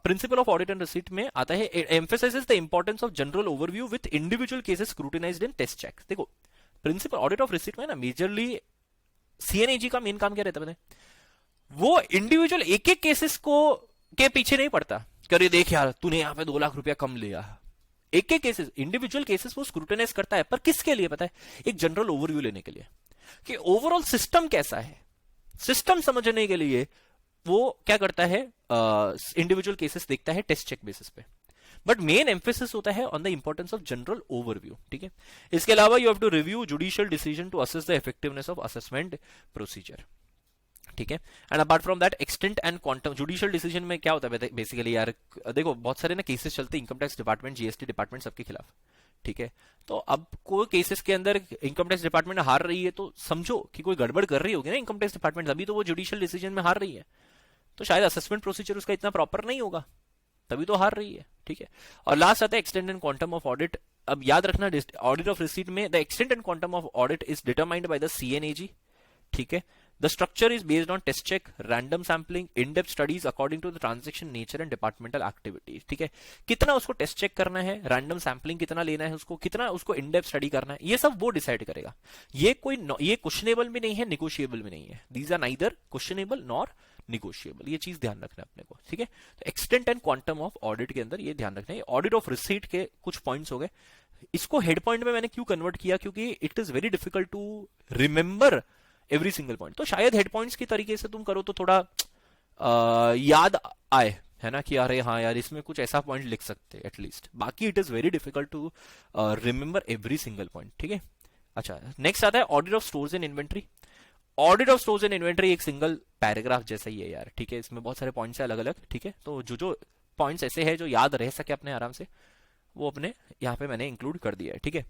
Principle of audit and receipt में आता है emphasises the importance of general overview with individual cases scrutinised in test check. देखो, प्रिंसिपल ऑडिट ऑफ रिसीट में ना मेजरली सीएनएजी का मेन काम क्या रहता है? वो इंडिविजुअल एक एक केसेस को के पीछे नहीं पड़ता, करे देख यार तूने यहां पे 2 लाख रुपया कम लिया। एक एक केसेस, इंडिविजुअल केसेस वो स्क्रूटिनाइज करता है, पर किसके लिए पता है? एक जनरल ओवरव्यू लेने के लिए, कि ओवरऑल सिस्टम कैसा है, सिस्टम समझने के लिए वो क्या करता है, इंडिविजुअल केसेस देखता है टेस्ट चेक बेसिस पे, बट मेन एम्फेसिस होता है on the importance of general overview, ठीक है। इसके अलावा you have to review judicial decision to assess the effectiveness of assessment procedure, ठीक है। And apart from that extent and quantum, judicial decision में क्या होता है बेसिकली यार, देखो बहुत सारे ना केसेस चलते हैं income tax department, GST department सबके खिलाफ, ठीक है। तो अब कोई केसेस के अंदर इनकम टैक्स डिपार्टमेंट हार रही है, तो समझो कि कोई गड़बड़ कर रही होगी ना इनकम टैक्स डिपार्टमेंट, अभी तो वो जुडिशियल डिसीजन में हार रही है, तो शायद असेसमेंट प्रोसीजर उसका इतना प्रॉपर नहीं होगा, तभी तो हार रही है, ठीक है। और लास्ट आता है extent and quantum of audit. अब याद रखना, ऑडिट ऑफ रिसीट में the extent and quantum of audit is determined by the CNAG, ठीक है। The structure is based on test check, random sampling, in depth studies according to the transaction nature and departmental activities, ठीक है। कितना उसको टेस्ट चेक करना है, रैंडम सैम्पलिंग कितना लेना है उसको, कितना उसको इन डेप्थ स्टडी करना है, ये सब वो डिसाइड करेगा। ये क्वेश्चनेबल भी नहीं है, निगोशिएबल भी नहीं है। These are neither questionable nor negotiable, ये चीज ध्यान रखना है अपने को, ठीक है। तो extent and quantum of audit के अंदर ये ध्यान रखना है। ऑडिट ऑफ रिसीट के कुछ पॉइंट्स हो गए। इसको हेड पॉइंट में मैंने क्यों कन्वर्ट किया? क्योंकि it is very difficult to remember every single point. तो शायद हेड पॉइंट्स की तरीके से तुम करो तो थोड़ा याद आए, है ना, कि अरे हाँ यार इसमें कुछ ऐसा पॉइंट लिख सकते हैं एटलीस्ट। बाकी it is very difficult to remember every single point, ठीक है। अच्छा, नेक्स्ट आता है audit of stores and inventory. Audit of stores and inventory एक सिंगल पैराग्राफ जैसा ही है यार, ठीक है। इसमें बहुत सारे पॉइंट्स है अलग अलग, ठीक है। तो जो जो पॉइंट्स ऐसे हैं जो याद रह सके अपने आराम से, वो अपने यहाँ पे मैंने इंक्लूड कर दिया है, ठीक है।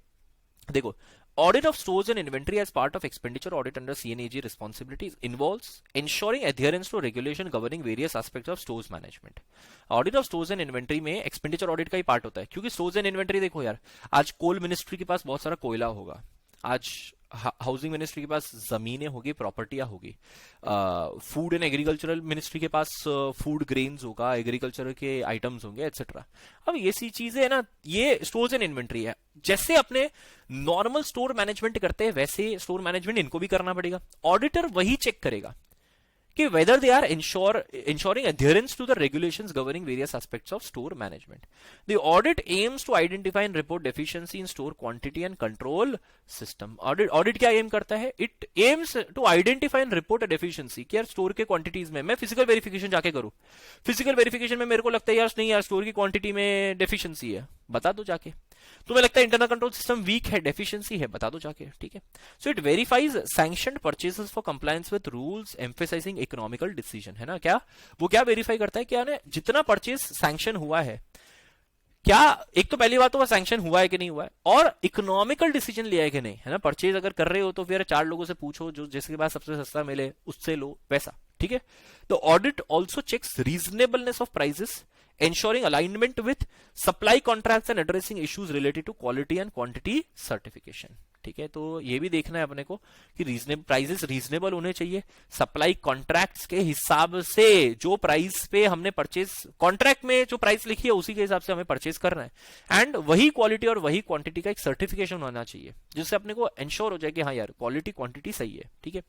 देखो, audit of stores and inventory as part of expenditure audit under CNAG responsibilities involves ensuring adherence to regulation governing various aspects of stores management। Audit of stores and inventory में एक्सपेंडिचर ऑडिट का ही पार्ट होता है, क्योंकि स्टोर्स एंड इन्वेंट्री देखो यार, आज कोल मिनिस्ट्री के पास बहुत सारा कोयला होगा, आज हाउसिंग मिनिस्ट्री के पास जमीनें होगी, प्रॉपर्टियां होगी, फूड एंड एग्रीकल्चरल मिनिस्ट्री के पास फूड ग्रेन्स होगा, एग्रीकल्चर के आइटम्स होंगे, एक्सेट्रा। अब ये सी चीजें है ना, ये स्टोर्स एंड इन्वेंट्री है। जैसे अपने नॉर्मल स्टोर मैनेजमेंट करते हैं, वैसे स्टोर मैनेजमेंट इनको भी करना पड़ेगा। ऑडिटर वही चेक करेगा कि whether they are ensuring adherence to the regulations governing various aspects of store management. The audit aims to identify and report deficiency in store quantity and control system. Audit क्या aim करता है? It aims to identify and report a deficiency कि यार स्टोर के क्वांटिटीज में मैं फिजिकल वेरिफिकेशन जाके करूं, फिजिकल वेरिफिकेशन में मेरे को लगता है यार नहीं यार स्टोर की क्वांटिटी में डेफिशिएंसी है, बता दो जाके। तुम्हें लगता है इंटरनल कंट्रोल सिस्टम वीक है, डेफिशिएंसी है, बता दो जाके, ठीक है। So it verifies sanctioned purchases for compliance with rules emphasizing economical decision, है ना। क्या वो क्या वेरीफाई करता है? क्या ने जितना परचेस सैंक्शन हुआ है, क्या एक तो पहली बात तो वह सैंक्शन हुआ है कि नहीं हुआ है, और इकोनॉमिकल डिसीजन लिया है कि नहीं, है ना। परचेज अगर कर रहे हो तो फिर 4 लोगों से पूछो, जो जिसके पास सबसे सस्ता मिले उससे लो, वैसा, ठीक है। तो audit also checks reasonableness of prices, ensuring alignment with supply contracts and addressing issues related to quality and quantity certification, ठीक है। तो ये भी देखना है अपने को कि प्राइसेस रीजनेबल होने चाहिए, सप्लाई कॉन्ट्रैक्ट्स के हिसाब से जो प्राइस पे हमने परचेज, कॉन्ट्रैक्ट में जो प्राइस लिखी है उसी के हिसाब से हमें परचेज करना है, एंड वही क्वालिटी और वही क्वांटिटी का एक सर्टिफिकेशन होना चाहिए, जिससे अपने को इंश्योर हो जाए कि हाँ यार क्वालिटी क्वांटिटी सही है, ठीक है।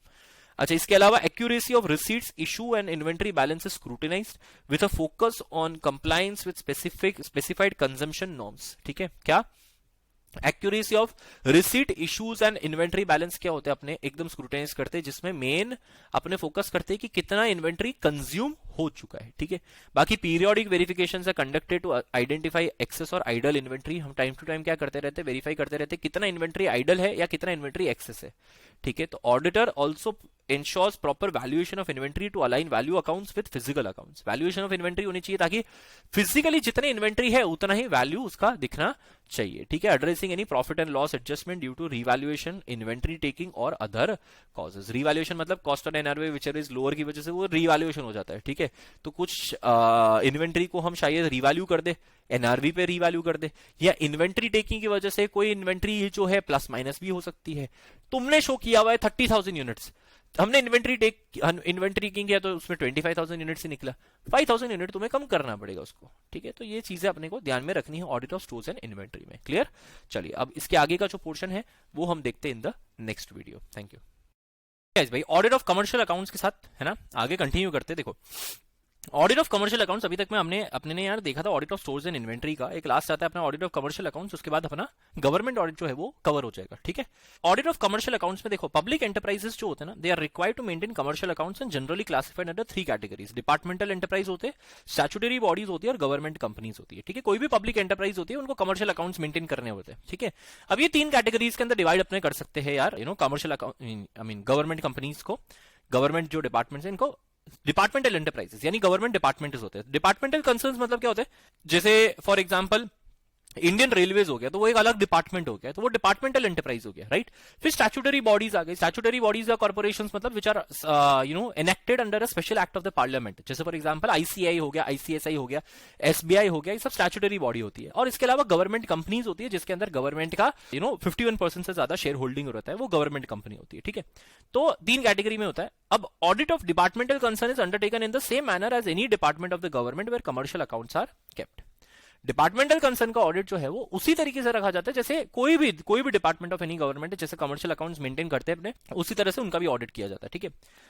अच्छा, इसके अलावा accuracy of receipts, issue and inventory balance is scrutinised with a focus on compliance with specified consumption norms, ठीक है। क्या accuracy of receipt, issues and inventory balance क्या होते हैं अपने एकदम स्क्रूटाइज करते हैं, जिसमें मेन अपने फोकस करते हैं कि कितना इन्वेंटरी कंज्यूम हो चुका है, ठीक है। बाकी पीरियोडिक वेरिफिकेशन है कंडक्टेड टू आइडेंटिफाई एक्सेस और आइडल इन्वेंट्री। हम टाइम टू टाइम क्या करते रहते हैं, वेरीफाई करते रहते हैं कितना इन्वेंट्री आइडल है या कितना इन्वेंट्री एक्सेस है, ठीक है। तो auditor also ensures proper valuation of inventory to align value accounts with physical accounts। valuation of inventory होनी चाहिए ताकि फिजिकली जितने इन्वेंट्री है उतना ही वैल्यू उसका दिखना चाहिए, ठीक है। Addressing any profit and loss adjustment due to revaluation, inventory taking और अदर कॉजेज। रीवैल्यूएशन मतलब cost on NRV whichever is lower की वजह से वो रीवैल्यूएशन हो जाता है, ठीक है। तो कुछ इन्वेंट्री को हम शायद रीवैल्यू कर दे, एनआरवी पे रीवैल्यू कर दे, या इन्वेंट्री टेकिंग की वजह से कोई इन्वेंट्री जो है प्लस माइनस भी हो सकती है। तुमने शो किया हुआ है 30,000 यूनिट्स, हमने इन्वेंट्री किया तो उसमें 25,000 यूनिट से निकला, 5,000 यूनिट तुम्हें कम करना पड़ेगा उसको, ठीक है। तो ये चीजें अपने को ध्यान में रखनी है audit of stores and inventory में। क्लियर? चलिए अब इसके आगे का जो पोर्शन है वो हम देखते हैं in the next video. Thank you भाई। ऑडिट ऑफ कमर्शियल अकाउंट्स के साथ है ना आगे कंटिन्यू करते। देखो ऑडिट ऑफ कमर्शियल अकाउंट्स अभी तक में अपने ने यार देखा था audit of stores and inventory का, एक लास्ट आता है अपना ऑडिट ऑफ कमर्शियल अकाउंट्स, उसके बाद अपना गवर्नमेंट ऑडिट जो है वो कवर हो जाएगा, ठीक है। ऑडिट ऑफ कमर्शियल अकाउंट्स में देखो पब्लिक एंटरप्राइजेस जो होते हैं ना, they are required to maintain commercial accounts and generally classified under 3 categories. Departmental enterprise होते हैं, स्टैट्यूटरी बॉडीज होती है और गवर्नमेंट कंपनीज होती है, ठीक है। कोई भी पब्लिक एंटरप्राइज होती है उनको कमर्शियल अकाउंट्स मेंटेन करने होते हैं, ठीक है। अब ये 3 कैटेगरीज के अंदर डिवाइड अपने कर सकते हैं यार, commercial account I mean government companies को, गवर्नमेंट जो डिपार्टमेंट्स है इनको डिपार्टमेंटल एंटरप्राइजेस यानी गवर्नमेंट डिपार्टमेंट्स होते हैं। डिपार्टमेंटल कंसर्न्स मतलब क्या होते हैं, जैसे फॉर एग्जांपल इंडियन रेलवेज हो गया तो वो एक अलग डिपार्टमेंट हो गया, तो वो डिपार्टमेंटल एंटरप्राइज हो गया, राइट। फिर स्टैट्यूटरी बॉडीज आ गई, स्टैट्यूटरी बॉडीज या कॉर्पोरेशंस मतलब which are enacted under a special act of the parliament, जैसे फॉर एग्जांपल आईसीआई हो गया, आईसीएसआई हो गया, एसबीआई हो गया, ये सब स्टैट्यूटरी बॉडी होती है। और इसके अलावा गवर्नमेंट कंपनीज होती है जिसके अंदर गवर्नमेंट का 51% से ज्यादा शेयर होल्डिंग रहता है, वो गवर्नमेंट कंपनी होती है, ठीक है। तो 3 कैटेगरी में होता है। अब audit of departmental concern is undertaken in the same manner as any department of the government where commercial accounts are kept. Departmental concern का ऑडिट जो है वो उसी तरीके से रखा जाता है जैसे कोई भी डिपार्टमेंट ऑफ एनी गवर्नमेंट है, जैसे कमर्शियल अकाउंट्स मेंटेन करते हैं अपने, उसी तरह से उनका भी ऑडिट किया जाता है, ठीक है।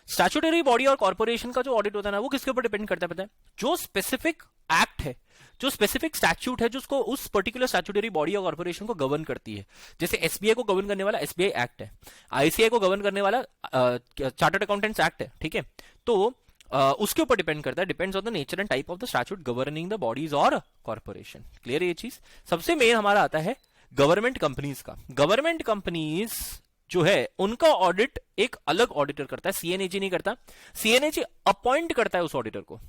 स्टैट्यूटरी बॉडी और कॉर्पोरेशन का जो ऑडिट होता है ना वो किसके ऊपर डिपेंड करता है पता है, जो स्पेसिफिक एक्ट है, जो स्पेसिफिक स्टैट्यूट है जो उसको उस पर्टिकुलर स्टैट्यूटरी बॉडी या कॉर्पोरेशन को गवर्न करती है। जैसे एसबीआई को गवर्न करने वाला एसबीआई एक्ट है, आईसीआई को गवर्न करने वाला चार्टर्ड अकाउंटेंट्स एक्ट है, ठीक है। तो उसके ऊपर डिपेंड करता है, depends on the nature and type of the statute governing the bodies और कॉर्पोरेशन। क्लियर है ये चीज। सबसे मेन हमारा आता है गवर्नमेंट कंपनीज का। गवर्नमेंट कंपनीज जो है उनका ऑडिट एक अलग ऑडिटर करता है, सीएनएजी नहीं करता। सीएनएजी अपॉइंट करता है उस ऑडिटर को,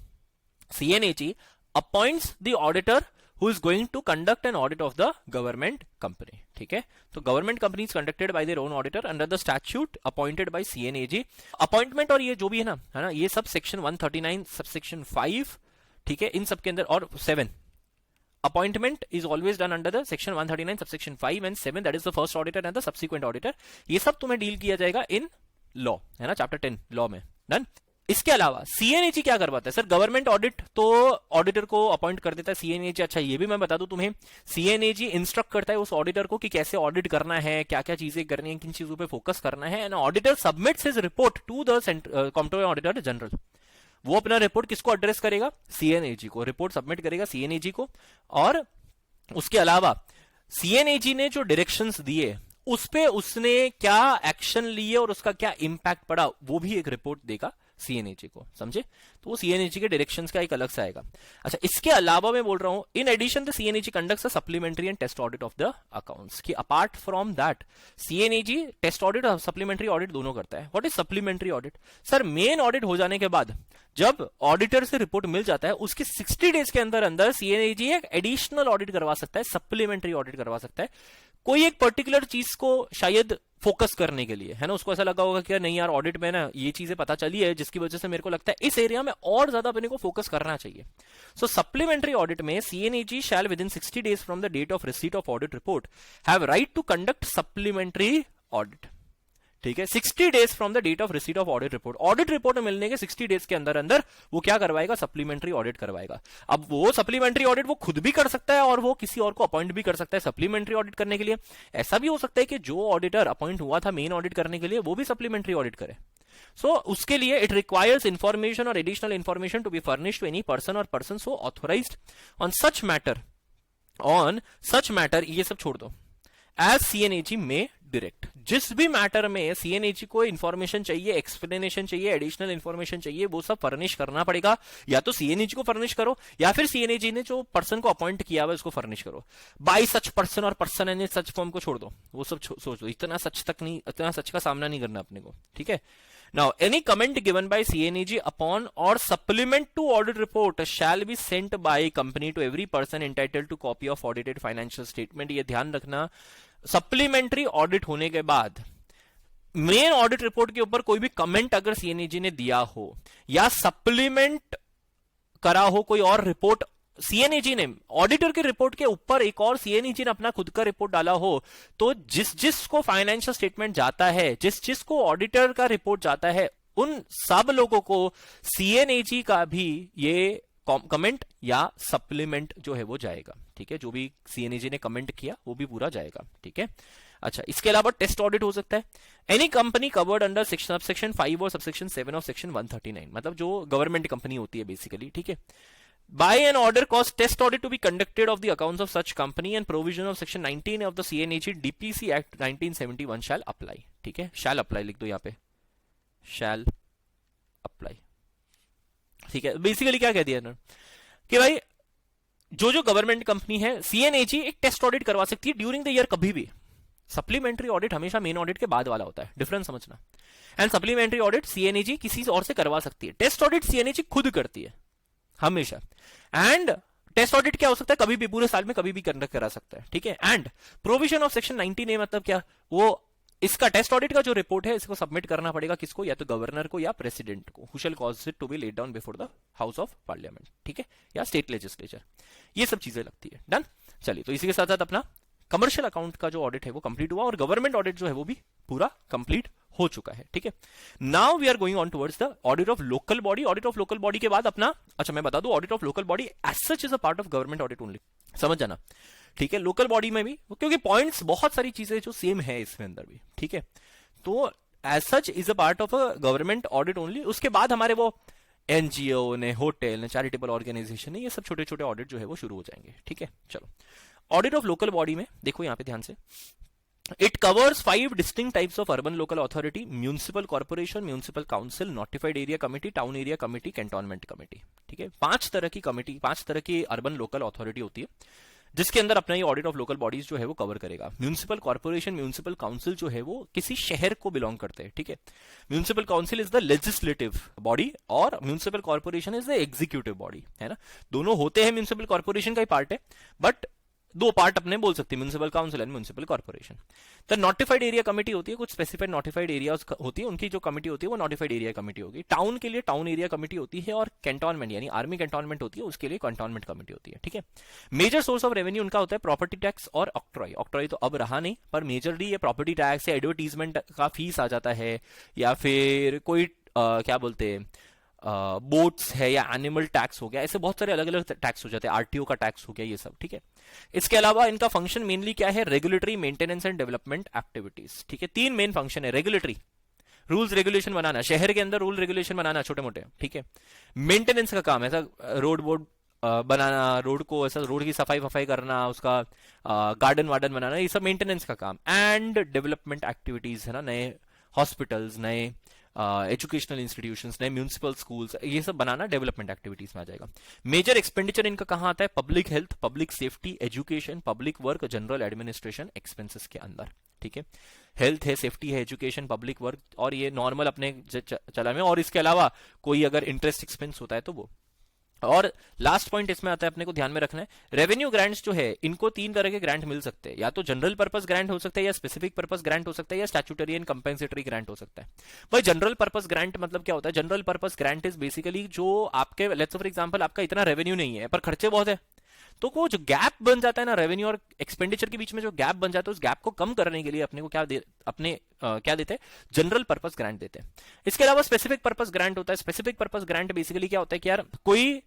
CNAG appoints the auditor who is going to conduct an audit of the government company, ठीक है। तो government company is conducted by their own auditor under the statute appointed by CNAG. Appointment और ये जो भी है ना ये सब सेक्शन 139 सबसेक्शन 5, ठीक है, इन सब के अंदर, और 7 appointment is always done under the section 139 subsection 5 and 7, that is the first auditor and the subsequent auditor. ये सब तुम्हें डील किया जाएगा इन लॉ, है ना, चैप्टर 10 लॉ में। डन। इसके अलावा सीएनएजी क्या करवाता है सर, गवर्नमेंट ऑडिट तो ऑडिटर को अपॉइंट कर देता है सीएनएजी। अच्छा ये भी मैं बता दूं तुम्हें, सीएनएजी इंस्ट्रक्ट करता है उस ऑडिटर को कि कैसे ऑडिट करना है, क्या क्या चीजें करनी है, किन चीजों पे फोकस करना है, and auditor submits his report to the comptroller auditor general. वो अपना रिपोर्ट किसको एड्रेस करेगा, सीएनएजी को, रिपोर्ट सबमिट करेगा सीएनएजी को। और उसके अलावा सीएनएजी ने जो डायरेक्शंस दिए उस पे उसने क्या एक्शन लिए और उसका क्या इंपैक्ट पड़ा वो भी एक रिपोर्ट देगा सीएनएजी को, समझे। तो वो सीएनएजी के डायरेक्शंस का एक अलग से आएगा। अच्छा इसके अलावा मैं बोल रहा हूं in addition the CNAG conducts a supplementary and test audit of the accounts, कि apart from that CNAG test audit और सप्लीमेंट्री ऑडिट दोनों करता है। What is supplementary audit sir, main audit हो जाने के बाद जब ऑडिटर से रिपोर्ट मिल जाता है उसके 60 डेज के अंदर अंदर सीएनएजी एक एडिशनल ऑडिट करवा सकता है, सप्लीमेंट्री ऑडिट करवा सकता है, कोई एक पर्टिकुलर चीज को शायद फोकस करने के लिए, है ना। उसको ऐसा लगा होगा कि नहीं यार ऑडिट में ना ये चीजें पता चली है जिसकी वजह से मेरे को लगता है इस एरिया में और ज्यादा अपने को फोकस करना चाहिए। सो सप्लीमेंट्री ऑडिट में CNAG shall within 60 days from the date of receipt of audit report have right to conduct supplementary audit, ठीक है। 60 days from the date of receipt of audit report, audit report मिलने के 60 डेज के अंदर अंदर वो क्या करवाएगा, सप्लीमेंट्री ऑडिट करवाएगा। अब वो सप्लीमेंट्री ऑडिट वो खुद भी कर सकता है और वो किसी और को अपॉइंट भी कर सकता है सप्लीमेंट्री ऑडिट करने के लिए। ऐसा भी हो सकता है कि जो ऑडिटर अपॉइंट हुआ था मेन ऑडिट करने के लिए वो भी सप्लीमेंट्री ऑडिट करे। सो उसके लिए इट रिक्वायर्स इंफॉर्मेशन और additional information to be furnished to any person और person so authorised on such matter, ये सब छोड़ दो, as CNAG may डायरेक्ट। जिस भी मैटर में सीएनएजी को इन्फॉर्मेशन चाहिए, एक्सप्लेनेशन चाहिए, एडिशनल इन्फॉर्मेशन चाहिए, वो सब फर्निश करना पड़ेगा। या तो सीएनएजी को फर्निश करो या फिर सीएनएजी ने जो पर्सन को अपॉइंट किया हुआ उसको फर्निश करो। बाय सच पर्सन और पर्सन एंड सच फॉर्म को छोड़ दो, वो सब सोच लो, इतना सच का सामना नहीं करना अपने को, ठीक है। Now, any comment given by CNAG upon or supplement to audit report shall be sent by company to every person entitled to copy of audited financial statement। ये ध्यान रखना, सप्लीमेंट्री ऑडिट होने के बाद मेन ऑडिट रिपोर्ट के ऊपर कोई भी कमेंट अगर सीएनएजी ने दिया हो या सप्लीमेंट करा हो कोई और रिपोर्ट, सीएनएजी ने ऑडिटर के रिपोर्ट के ऊपर एक और सीएनएजी ने अपना खुद का रिपोर्ट डाला हो, तो जिस को फाइनेंशियल स्टेटमेंट जाता है, जिस को ऑडिटर का रिपोर्ट जाता है, उन सब लोगों को सीएनएजी का भी ये कमेंट या सप्लीमेंट जो है वो जाएगा, ठीक है। जो भी सीएनएजी ने कमेंट किया वो भी पूरा जाएगा, ठीक है। अच्छा, इसके अलावा टेस्ट ऑडिट हो सकता है। Any company covered under section 5 और सबसेक्शन 7 ऑफ सेक्शन 139, मतलब जो गवर्नमेंट कंपनी होती है बेसिकली, ठीक है। By an order cause test audit to be conducted of the accounts of such company and provision of section 19 of the CNAG DPC Act 1971 shall apply, ठीक है। shall apply लिख दो यहाँ पे, shall apply, ठीक है। बेसिकली क्या कह दिया ना कि भाई जो गवर्नमेंट कंपनी है, सीएनएजी एक टेस्ट ऑडिट करवा सकती है ड्यूरिंग द ईयर कभी भी। सप्लीमेंट्री ऑडिट हमेशा मेन ऑडिट के बाद वाला होता है, डिफरेंस समझना। एंड सप्लीमेंट्री ऑडिट सीएनएजी किसी और से करवा सकती है, टेस्ट ऑडिट सीएनएजी खुद करती है हमेशा। एंड टेस्ट ऑडिट क्या हो सकता है, कभी भी, पूरे साल में कभी भी कंडक्ट करा सकता है, ठीक है। And provision of section 19A मतलब क्या, वो इसका टेस्ट ऑडिट का जो रिपोर्ट है इसको सबमिट करना पड़ेगा किसको, या तो गवर्नर को या प्रेसिडेंट को, who shall cause it to be laid down before the house of parliament, ठीक है, या स्टेट लेजिस्लेचर। ये सब चीजें लगती है। डन। चलिए, तो इसी के साथ साथ अपना कमर्शियल अकाउंट का जो ऑडिट है वो कंप्लीट हुआ और गवर्नमेंट ऑडिट जो है वो भी पूरा कंप्लीट हो चुका है, ठीक है। Now we are going on towards the audit of local body. Audit of local body के बाद अपना, अच्छा मैं बता दूं, audit of local body as such is a part of government audit only, समझ जाना, ठीक है। लोकल बॉडी में भी, क्योंकि पॉइंट्स बहुत सारी चीजें जो सेम है इसमें अंदर भी, ठीक है, तो as such is a part of a government audit only. उसके बाद हमारे वो एनजीओ ने, होटल ने, चैरिटेबल ऑर्गेनाइजेशन ने, ये सब छोटे छोटे ऑडिट जो है वो शुरू हो जाएंगे, ठीक है। चलो, ऑडिट ऑफ लोकल बॉडी में देखो यहां पे ध्यान से, it covers 5 distinct types of urban local authority, municipal corporation, municipal council, notified area committee, town area committee, cantonment committee, ठीक है। 5 तरह की कमिटी, 5 तरह की अर्बन लोकल अथॉरिटी होती है, जिसके अंदर अपना ये ऑडिट ऑफ लोकल बॉडीज जो है वो कवर करेगा। म्यूनिसिपल कॉर्पोरेशन, म्यूनिसिपल काउंसिल जो है वो किसी शहर को बिलोंग करते हैं, ठीक है। Municipal council is the legislative body और municipal corporation is the executive body, है ना। दोनों होते हैं, म्यूनिसिपल कॉर्पोरेशन का ही पार्ट है, बट दो पार्ट अपने बोल सकते हैं, municipal council and municipal corporation. तो नोटिफाइड एरिया कमेटी होती है, कुछ स्पेसिफाइड नोटिफाइड एरियाज होती है, उनकी जो कमेटी होती है वो नोटिफाइड एरिया कमेटी होगी। टाउन के लिए टाउन एरिया कमेटी होती है और कैंटोनमेंट यानी आर्मी कैंटोनमेंट होती है, उसके लिए कैंटोनमेंट कमेटी होती है, ठीक है। मेजर सोर्स ऑफ रेवेन्यू उनका होता है प्रॉपर्टी टैक्स और ऑक्ट्रॉय। ऑक्ट्रॉय तो अब रहा नहीं, पर मेजरली ये प्रॉपर्टी टैक्स या एडवर्टीजमेंट का फीस आ जाता है, या फिर कोई क्या बोलते हैं बोट्स है या एनिमल टैक्स हो गया, ऐसे बहुत सारे अलग अलग टैक्स हो जाते हैं, आरटीओ का टैक्स हो गया, ये सब, ठीक है। इसके अलावा इनका फंक्शन मेनली क्या है, regulatory, maintenance and development activities, ठीक है। 3 मेन फंक्शन है, रेगुलेटरी, रूल्स रेगुलेशन बनाना, शहर के अंदर रूल रेगुलेशन बनाना छोटे मोटे, ठीक है। मेंटेनेंस का काम, ऐसा रोड बोर्ड बनाना, रोड को ऐसा रोड की सफाई वफाई करना, उसका गार्डन वार्डन बनाना, ये सब मेंटेनेंस का काम। एंड डेवलपमेंट एक्टिविटीज है ना, नए हॉस्पिटल्स, नए एजुकेशनल इंस्टीट्यूशंस, नए म्यूनिसिपल स्कूल्स, ये सब बनाना डेवलपमेंट एक्टिविटीज में आ जाएगा। मेजर एक्सपेंडिचर इनका कहां आता है, public health, public safety, education, public work, general administration expenses के अंदर, ठीक है। हेल्थ है, सेफ्टी है, एजुकेशन, पब्लिक वर्क, और ये नॉर्मल अपने चला में, और इसके अलावा कोई अगर इंटरेस्ट एक्सपेंस होता है तो वो। और लास्ट पॉइंट इसमें आता है अपने को ध्यान में रखना है, रेवेन्यू ग्रांट्स जो है इनको 3 तरह के ग्रांट मिल सकते हैं, या तो जनरल पर्पस ग्रांट हो सकता है, या स्पेसिफिक पर्पस ग्रांट हो सकता है, या स्टैट्यूटरी एंड कंपेंसेटरी ग्रांट हो सकता है। भाई जनरल पर्पस ग्रांट मतलब क्या होता है, general purpose grant is basically जो आपके, लेट्स फॉर एग्जांपल आपका इतना रेवेन्यू नहीं है पर खर्चे बहुत है, तो वो जो गैप बन जाता है ना रेवेन्यू और एक्सपेंडिचर के बीच में, जो गैप बन जाता है उस गैप को कम करने के लिए अपने को क्या देते हैं, जनरल पर्पस ग्रांट देते हैं। इसके अलावा स्पेसिफिक पर्पस ग्रांट होता है। स्पेसिफिक पर्पस ग्रांट बेसिकली क्या होता है कि यार कोई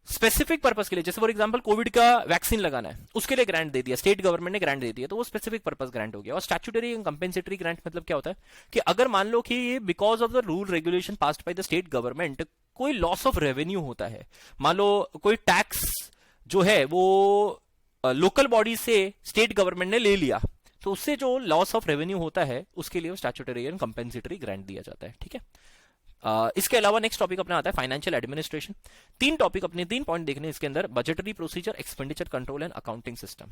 स्पेसिफिक पर्पस के लिए, जैसे फॉर एग्जांपल कोविड का वैक्सीन लगाना है, उसके लिए ग्रांट दे दिया, स्टेट गवर्नमेंट ने ग्रांट दे दिया, तो वो स्पेसिफिक पर्पस ग्रांट हो गया। और स्टैट्यूटरी एंड कंपेंसेटरी ग्रांट मतलब क्या होता है कि अगर मान लो कि ये because of the rule regulation passed by the state government कोई लॉस ऑफ रेवेन्यू होता है, मान लो कोई टैक्स जो है वो लोकल बॉडी से स्टेट गवर्नमेंट ने ले लिया, तो उससे जो लॉस ऑफ रेवेन्यू होता है उसके लिए स्टैट्यूटरी एंड कंपेंसेटरी ग्रांट दिया जाता है, ठीक है। इसके अलावा नेक्स्ट टॉपिक अपना आता है फाइनेंशियल एडमिनिस्ट्रेशन। तीन टॉपिक अपने, तीन पॉइंट देखने इसके अंदर, budgetary procedure, expenditure control and accounting system.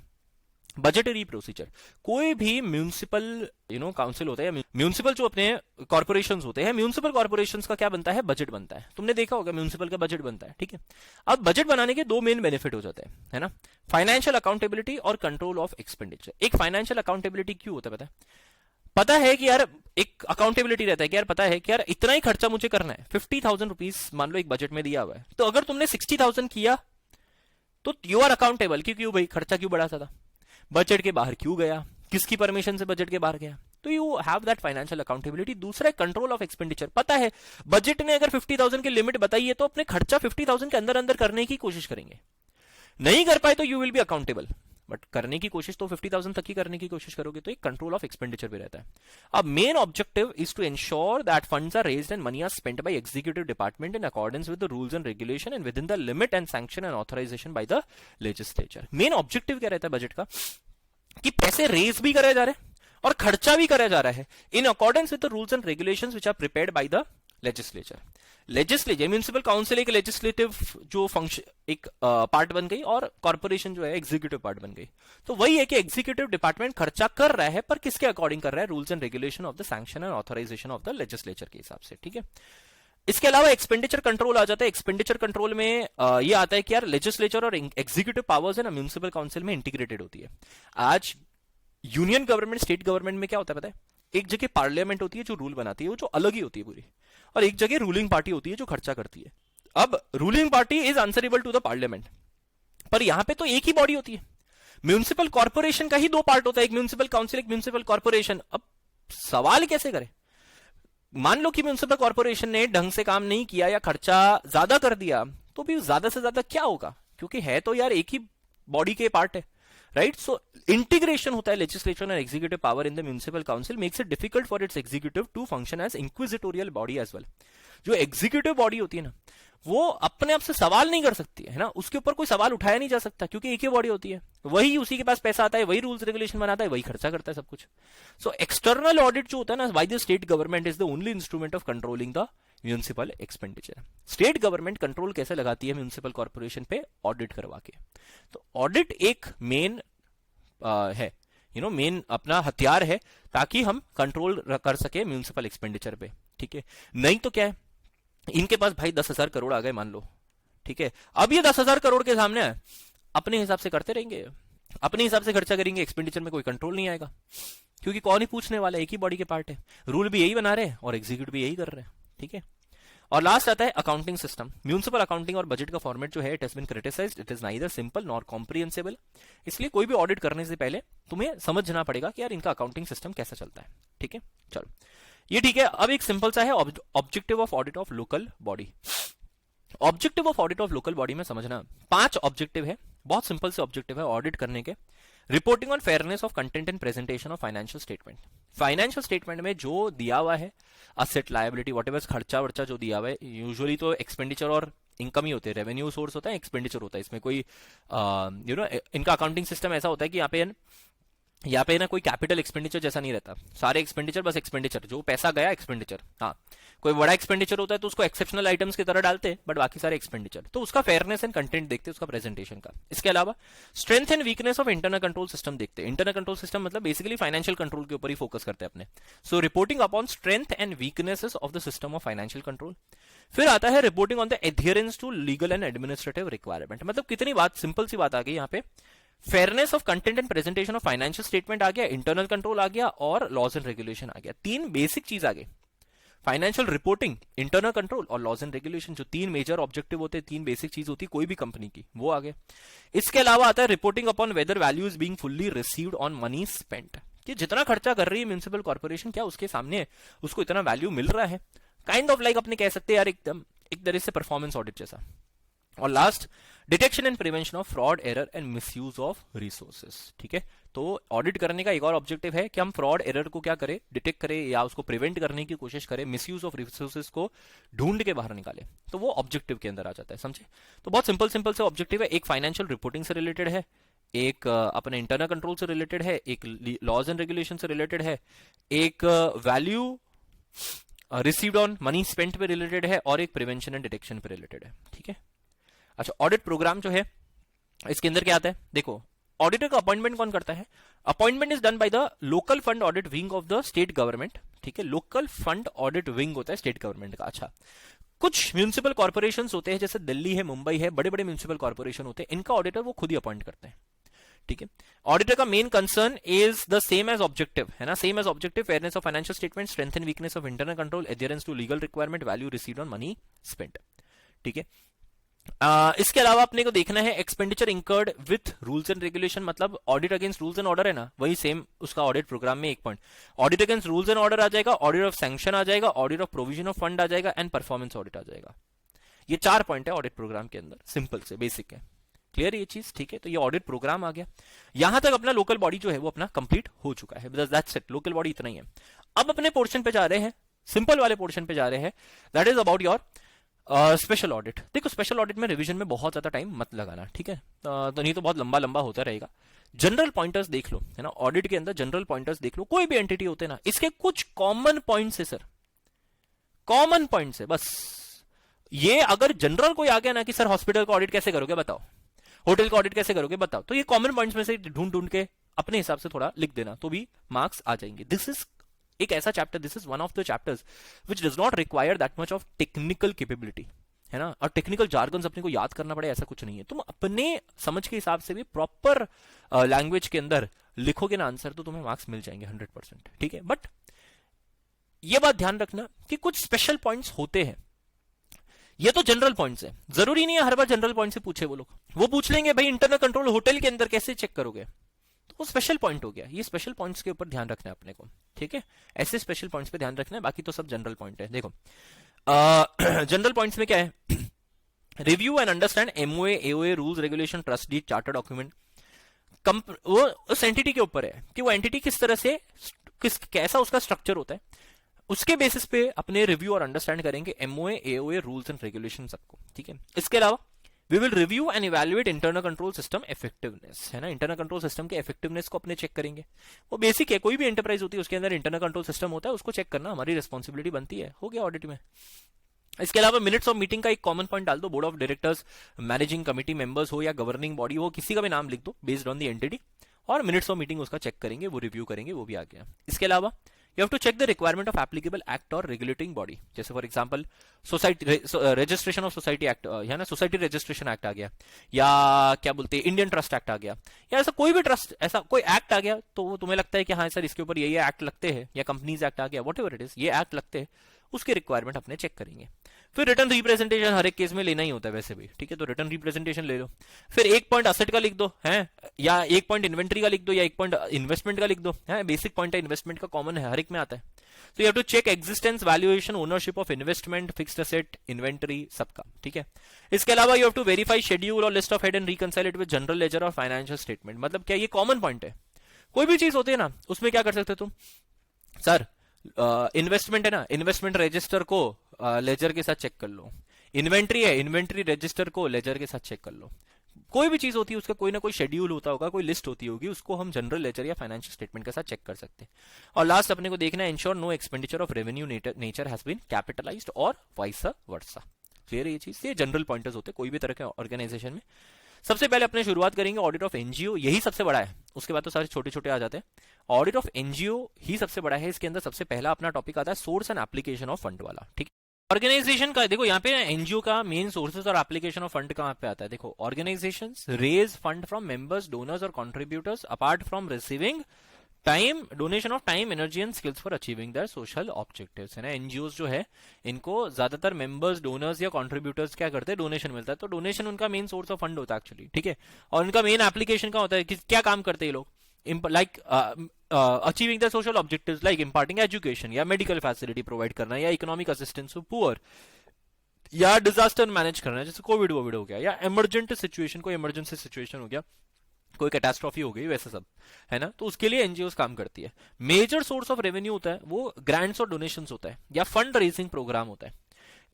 Budgetary procedure, कोई भी म्यूनिसिपल काउंसिल होता है, म्यूनिसिपल जो अपने कॉर्पोरेशंस होते हैं, म्यूनिसिपल कॉर्पोरेशंस का क्या बनता है, बजट बनता है। तुमने देखा होगा म्यूनिसिपल का बजट बनता है, ठीक है। अब बजट बनाने के दो मेन बेनिफिट हो जाते हैं, है ना, फाइनेंशियल अकाउंटेबिलिटी और कंट्रोल ऑफ एक्सपेंडिचर। एक फाइनेंशियल अकाउंटेबिलिटी क्यों होता है पता है कि यार एक अकाउंटेबिलिटी रहता है कि यार पता है कि यार इतना ही खर्चा मुझे करना है, 50,000 रुपीज मान लो एक बजट में दिया हुआ है, तो अगर तुमने 60,000 किया तो यू आर अकाउंटेबल कि क्यों भाई खर्चा क्यों बढ़ा था, बजट के बाहर क्यों गया, किसकी परमिशन से बजट के बाहर गया, तो you have that financial accountability. दूसरा है कंट्रोल ऑफ एक्सपेंडिचर, पता है बजट ने अगर 50,000 की लिमिट बताई है तो अपने खर्चा 50,000 के अंदर अंदर करने की कोशिश करेंगे, नहीं कर पाए तो you will be accountable, but करने की कोशिश तो 50,000 तक ही करने की कोशिश करोगे, तो एक कंट्रोल ऑफ एक्सपेंडिचर भी रहता है। अब main objective is to ensure that funds are raised and money are spent by executive department in accordance with the rules and regulation and within the limit and sanction and authorisation by the legislature. Main objective क्या रहता है बजट का, कि पैसे रेज भी करे जा रहे हैं और खर्चा भी करा जा रहा है in accordance with the rules and regulations which are prepared by the legislature. Legislature, municipal council एक लेजिस्लेटिव जो फंक्शन एक पार्ट बन गई और कॉर्पोरेशन जो है एग्जीक्यूटिव पार्ट बन गई। तो वही है कि एग्जीक्यूटिव डिपार्टमेंट खर्चा कर रहा है, पर किसके अकॉर्डिंग कर रहा है, rules and regulation of the sanction and authorisation of the legislature के हिसाब से, ठीक है। इसके अलावा एक्सपेंडिचर कंट्रोल आ जाता है। एक्सपेंडिचर कंट्रोल में ये आता है कि यार लेजिस्लेचर और एग्जीक्यूटिव पावर्स है ना म्यूनिसिपल काउंसिल में इंटीग्रेटेड होती है। आज यूनियन गवर्नमेंट, स्टेट गवर्नमेंट में क्या होता है पता है, एक जगह पार्लियामेंट होती है जो रूल बनाती है, वो जो अलग ही होती है पूरी, और एक जगह रूलिंग पार्टी होती है जो खर्चा करती है। अब ruling party is answerable to the parliament, पर यहां पे तो एक ही बॉडी होती है। म्यूनिसिपल कॉर्पोरेशन का ही दो पार्ट होता है, एक म्यूनिसिपल काउंसिल, एक म्यूनिसिपल कॉर्पोरेशन। अब सवाल कैसे करें, मान लो कि म्यूनिसिपल कॉर्पोरेशन ने ढंग से काम नहीं किया या खर्चा ज्यादा कर दिया, तो भी ज्यादा से ज्यादा क्या होगा, क्योंकि है तो यार एक ही बॉडी के पार्ट है, राइट। सो इंटीग्रेशन होता है legislature and executive power in the municipal council makes it difficult for its executive to function as inquisitorial body as well. जो एग्जीक्यूटिव बॉडी होती है ना, वो अपने आप से सवाल नहीं कर सकती है ना, उसके ऊपर कोई सवाल उठाया नहीं जा सकता, क्योंकि एक ही बॉडी होती है, वही उसी के पास पैसा आता है, वही रूल्स रेगुलेशन बनाता है, वही खर्चा करता है सब कुछ। सो एक्सटर्नल ऑडिट जो होता है ना, by the state government is the only instrument of controlling the municipal expenditure. State government control कैसे लगाती है म्यूनिसिपल कॉर्पोरेशन पे, ऑडिट करवा के। तो ऑडिट एक मेन है, मेन अपना हथियार है, ताकि हम कंट्रोल कर सके म्यूनिसिपल एक्सपेंडिचर पे, ठीक है। नहीं तो क्या है, इनके पास भाई 10,000 करोड़ आ गए मान लो, ठीक है। अब ये 10,000 करोड़ के सामने अपने हिसाब से करते रहेंगे, अपने हिसाब से खर्चा करेंगे, एक्सपेंडिचर में कोई कंट्रोल नहीं आएगा, क्योंकि कौन ही पूछने वाला है, एक ही बॉडी के पार्ट है, रूल भी यही बना रहे हैं और एग्जीक्यूट भी यही कर रहे हैं, ठीक है। और लास्ट आता है अकाउंटिंग सिस्टम। म्यूनिसिपल अकाउंटिंग और बजट का फॉर्मेट जो है, it has been criticised, it is neither simple nor comprehensible. इसलिए कोई भी ऑडिट करने से पहले तुम्हें समझना पड़ेगा कि यार इनका अकाउंटिंग सिस्टम कैसा चलता है, ठीक है। चलो ये ठीक है। अब एक सिंपल सा है objective of audit of local body. Objective of audit of local body में समझना 5 ऑब्जेक्टिव है, बहुत सिंपल से ऑब्जेक्टिव है ऑडिट करने के। Reporting on fairness of content and presentation of financial statement. Financial statement में जो दिया हुआ है, असेट लायबिलिटी वॉटेवर खर्चा वर्चा जो दिया हुआ है, यूजुअली तो एक्सपेंडिचर और इनकम ही होते हैं, रेवेन्यू सोर्स होता है, एक्सपेंडिचर होता है, इसमें कोई इनका अकाउंटिंग सिस्टम ऐसा होता है कि यहाँ पे ना कोई कैपिटल एक्सपेंडिचर जैसा नहीं रहता, सारे एक्सपेंडिचर बस एक्सपेंडिचर, जो पैसा गया एक्सपेंडिचर। हाँ, कोई बड़ा एक्सपेंडिचर होता है तो उसको एक्सेप्शनल आइटम्स की तरह डालते हैं, बट बाकी सारे एक्सपेंडिचर। तो उसका फेयरनेस एंड कंटेंट देखते हैं, उसका प्रेजेंटेशन का। इसके अलावा strength and weakness of internal control system देखते हैं। इंटरनल कंट्रोल सिस्टम मतलब बेसिकली फाइनेंशियल कंट्रोल के ऊपर ही फोकस करते हैं अपने। So reporting upon strength and weaknesses of the system of financial control. फिर आता है reporting on the adherence to legal and administrative requirement. मतलब कितनी बात, सिंपल सी बात आ गई यहाँ पे, fairness of content and presentation of financial statement आ गया, इंटरनल कंट्रोल आ गया और लॉज एंड रेगुलेशन आ गया। 3 बेसिक चीज आ गई, फाइनेंशियल रिपोर्टिंग, इंटरनल कंट्रोल और लॉज एंड रेगुलेशन। जो 3 मेजर ऑब्जेक्टिव होते हैं, 3 बेसिक चीज होती है कोई भी कंपनी की, वो आ गए। इसके अलावा आता है reporting upon weather value is being fully received on money spent, कि जितना खर्चा कर रही है म्यूनिसिपल कॉर्पोरेशन, क्या उसके सामने उसको इतना वैल्यू मिल रहा है। काइंड ऑफ लाइक अपने कह सकते हैं यार एकदम एक तरह से परफॉर्मेंस ऑडिट जैसा। और last detection and prevention of fraud, error and misuse of resources, ठीक है। तो ऑडिट करने का एक और ऑब्जेक्टिव है कि हम फ्रॉड एरर को क्या करें, डिटेक्ट करें या उसको प्रिवेंट करने की कोशिश करें, मिसयूज ऑफ रिसोर्सेज को ढूंढ के बाहर निकाले, तो वो ऑब्जेक्टिव के अंदर आ जाता है, समझे। तो बहुत सिंपल से ऑब्जेक्टिव है। एक फाइनेंशियल रिपोर्टिंग से रिलेटेड है, एक अपने इंटरनल कंट्रोल से रिलेटेड है, एक लॉज एंड रेगुलेशन से रिलेटेड है, एक value received on money spent पे रिलेटेड है, और एक प्रिवेंशन एंड डिटेक्शन पे रिलेटेड है। ठीक है, अच्छा ऑडिट प्रोग्राम जो है इसके अंदर क्या आता है, देखो ऑडिटर का अपॉइंटमेंट कौन करता है, appointment is done by the local fund audit wing of the state government. ठीक है, लोकल फंड ऑडिट विंग होता है स्टेट गवर्नमेंट का। अच्छा, कुछ म्यूनिसिपल कॉर्पोरेशंस होते हैं, जैसे दिल्ली है, मुंबई है, बड़े बड़े म्यूनिसिपल कॉर्पोरेशन होते हैं, इनका ऑडिटर वो खुद ही अपॉइंट करते हैं। ठीक है, ऑडिटर का main concern is the same as objective, है ना, same as objective, fairness of financial statement, strength and weakness of internal control, adherence to legal requirement, value received on money spent. ठीक है, इसके अलावा अपने को देखना है expenditure incurred with rules and regulation, मतलब audit against rules and order है ना, वही सेम उसका ऑडिट प्रोग्राम में एक point audit against rules and order आ जाएगा, ऑडिट ऑफ सैंक्शन आ जाएगा, audit of provision of fund आ जाएगा, एंड परफॉर्मेंस ऑडिट आ जाएगा। ये 4 पॉइंट है ऑडिट प्रोग्राम के अंदर, सिंपल से बेसिक है, क्लियर ये चीज। ठीक है, तो ये ऑडिट प्रोग्राम आ गया, यहां तक अपना लोकल बॉडी जो है वो अपना कंप्लीट हो चुका है, दैट्स इट, लोकल बॉडी इतना ही है। अब अपने पोर्शन पे जा रहे हैं, सिंपल वाले पोर्शन पे जा रहे हैं, that is about your special audit. देखो स्पेशल ऑडिट में रिवीजन में बहुत ज्यादा टाइम मत लगाना, ठीक है, तो नहीं तो बहुत लंबा लंबा होता रहेगा। जनरल पॉइंटर्स देख लो, है ना, ऑडिट के अंदर जनरल पॉइंटर्स देख लो, कोई भी एंटिटी होते हैं ना, इसके कुछ कॉमन पॉइंट्स है सर, कॉमन पॉइंट्स है बस। ये अगर जनरल कोई आ गया ना कि सर हॉस्पिटल का ऑडिट कैसे करोगे बताओ, होटल का ऑडिट कैसे करोगे बताओ, तो ये कॉमन पॉइंट्स में से ढूंढ ढूंढ के अपने हिसाब से थोड़ा लिख देना, तो भी मार्क्स आ जाएंगे। दिस इज एक ऐसा chapter, this is one of the chapters which does not require that much of technical capability, है ना, और टेक्निकल जार्गन्स अपने को याद करना पड़े ऐसा कुछ नहीं है। तुम अपने समझ के हिसाब से भी प्रॉपर लैंग्वेज के अंदर लिखोगे ना आंसर, तो तुम्हें मार्क्स मिल जाएंगे 100%। ठीक है, बट ये बात ध्यान रखना कि कुछ स्पेशल पॉइंट्स होते हैं, ये तो जनरल पॉइंट्स है, जरूरी नहीं है हर बार जनरल पॉइंट से पूछे वो लोग, वो पूछ लेंगे भाई इंटरनल कंट्रोल होटल के अंदर कैसे चेक करोगे, तो वो स्पेशल पॉइंट हो गया। ये स्पेशल पॉइंट्स के ऊपर ध्यान रखना है अपने को, ठीक है, ऐसे स्पेशल पॉइंट्स पे ध्यान रखना है, बाकी तो सब जनरल पॉइंट है। देखो जनरल पॉइंट्स में क्या है, review and understand MOA AOA rules regulation trust deed chartered document, वो उस एंटिटी के ऊपर है कि वो एंटिटी किस तरह से कैसा उसका स्ट्रक्चर होता है, उसके बेसिस पे अपने रिव्यू और अंडरस्टैंड करेंगे MOA AOA rules and regulation सबको। ठीक है, इसके अलावा we will review and evaluate internal control system effectiveness, है ना, इंटरनल कंट्रोल सिस्टम के इफेक्टिवनेस को अपने चेक करेंगे। वो बेसिक है, कोई भी एंटरप्राइज होती है उसके अंदर इंटरनल कंट्रोल सिस्टम होता है, उसको चेक करना हमारी रिस्पॉन्सिबिलिटी बनती है, हो गया ऑडिट में। इसके अलावा मिनट्स ऑफ मीटिंग का एक कॉमन पॉइंट डाल दो, board of directors, managing committee members हो या गवर्निंग बॉडी हो, किसी का भी नाम लिख दो बेस्ड ऑन द एंटिटी, और मिनट्स ऑफ मीटिंग उसका चेक करेंगे, वो रिव्यू करेंगे, वो भी आ गया। इसके अलावा you have to check the requirement of applicable act or regulating body, जैसे for example society registration of society act, है ना, सोसाइटी रजिस्ट्रेशन एक्ट आ गया, या क्या बोलते हैं इंडियन ट्रस्ट एक्ट आ गया, या ऐसा कोई भी ट्रस्ट, ऐसा कोई एक्ट आ गया, तो वो तुम्हें लगता है कि हाँ सर इसके ऊपर ये एक्ट लगते हैं, या कंपनीज एक्ट आ गया, वॉट एवर इट इज, ये एक्ट लगते हैं, उसके रिक्वायरमेंट अपने चेक करेंगे। फिर रिटर्न रिप्रेजेंटेशन हर एक केस में लेना ही होता है वैसे भी, ठीक है, तो रिटर्न रिप्रेजेंटेशन ले लो। फिर एक पॉइंट असेट का लिख दो, है, या एक पॉइंट इन्वेंट्री का लिख दो, या एक पॉइंट इन्वेस्टमेंट का लिख दो, है, बेसिक पॉइंट है इन्वेस्टमेंट का, कॉमन है, हर एक में आता है। तो you have to check existence, valuation, ownership of investment, fixed asset, inventory, सबका। ठीक है, इसके अलावा you have to verify schedule और list of head and reconcile it with general ledger और फाइनेंशियल स्टेटमेंट। मतलब क्या, ये कॉमन पॉइंट है, कोई भी चीज होती है ना उसमें क्या कर सकते हो तुम, सर इन्वेस्टमेंट है ना, इन्वेस्टमेंट रजिस्टर को लेजर के साथ चेक कर लो, इन्वेंट्री है, इन्वेंट्री रजिस्टर को लेजर के साथ चेक कर लो। कोई भी चीज होती है उसका कोई ना कोई शेड्यूल होता होगा, कोई लिस्ट होती होगी, उसको हम जनरल लेजर या फाइनेंशियल स्टेटमेंट के साथ चेक कर सकते हैं। और लास्ट अपने को देखना है, ensure no expenditure of revenue nature has been capitalised और वाइस वर्सा। क्लियर है ये चीज, ये जनरल पॉइंटर्स होते हैं कोई भी तरह के ऑर्गेनाइजेशन में। सबसे पहले अपने शुरुआत करेंगे ऑडिट ऑफ एनजीओ, यही सबसे बड़ा है, उसके बाद तो सारे छोटे छोटे आ जाते हैं। ऑडिट ऑफ एनजीओ ही सबसे बड़ा है, इसके अंदर सबसे पहला अपना टॉपिक आता है source and application of fund वाला। ठीक है, ऑर्गेनाइजेशन का देखो यहाँ पे एनजीओ का मेन सोर्सेज और एप्लीकेशन ऑफ फंड कहाँ पे आता है, देखो organisations raise fund from members, donors और contributors apart from receiving time, donation of time, energy and skills for achieving their social objectives, है ना। एनजीओ जो है इनको ज्यादातर मेंबर्स, डोनर्स या कंट्रीब्यूटर्स क्या करते हैं, डोनेशन मिलता है, तो डोनेशन उनका मेन सोर्स ऑफ फंड होता है एक्चुअली। ठीक है, और उनका मेन एप्लीकेशन का होता है कि क्या काम करते हैं ये लोग, like achieving the social objectives like imparting education या medical facility provide करना, या economic assistance to poor, या डिजास्टर मैनेज करना, जैसे कोविड वोविड हो गया, या इमरजेंट सिचुएशन, कोई इमरजेंसी सिचुएशन हो गया, कोई कैटास्ट्रॉफी हो गई, वैसे सब, है ना, तो उसके लिए एनजीओ काम करती है। मेजर सोर्स ऑफ रेवेन्यू होता है वो ग्रांट्स और डोनेशंस होता है, या फंड रेजिंग प्रोग्राम होता है।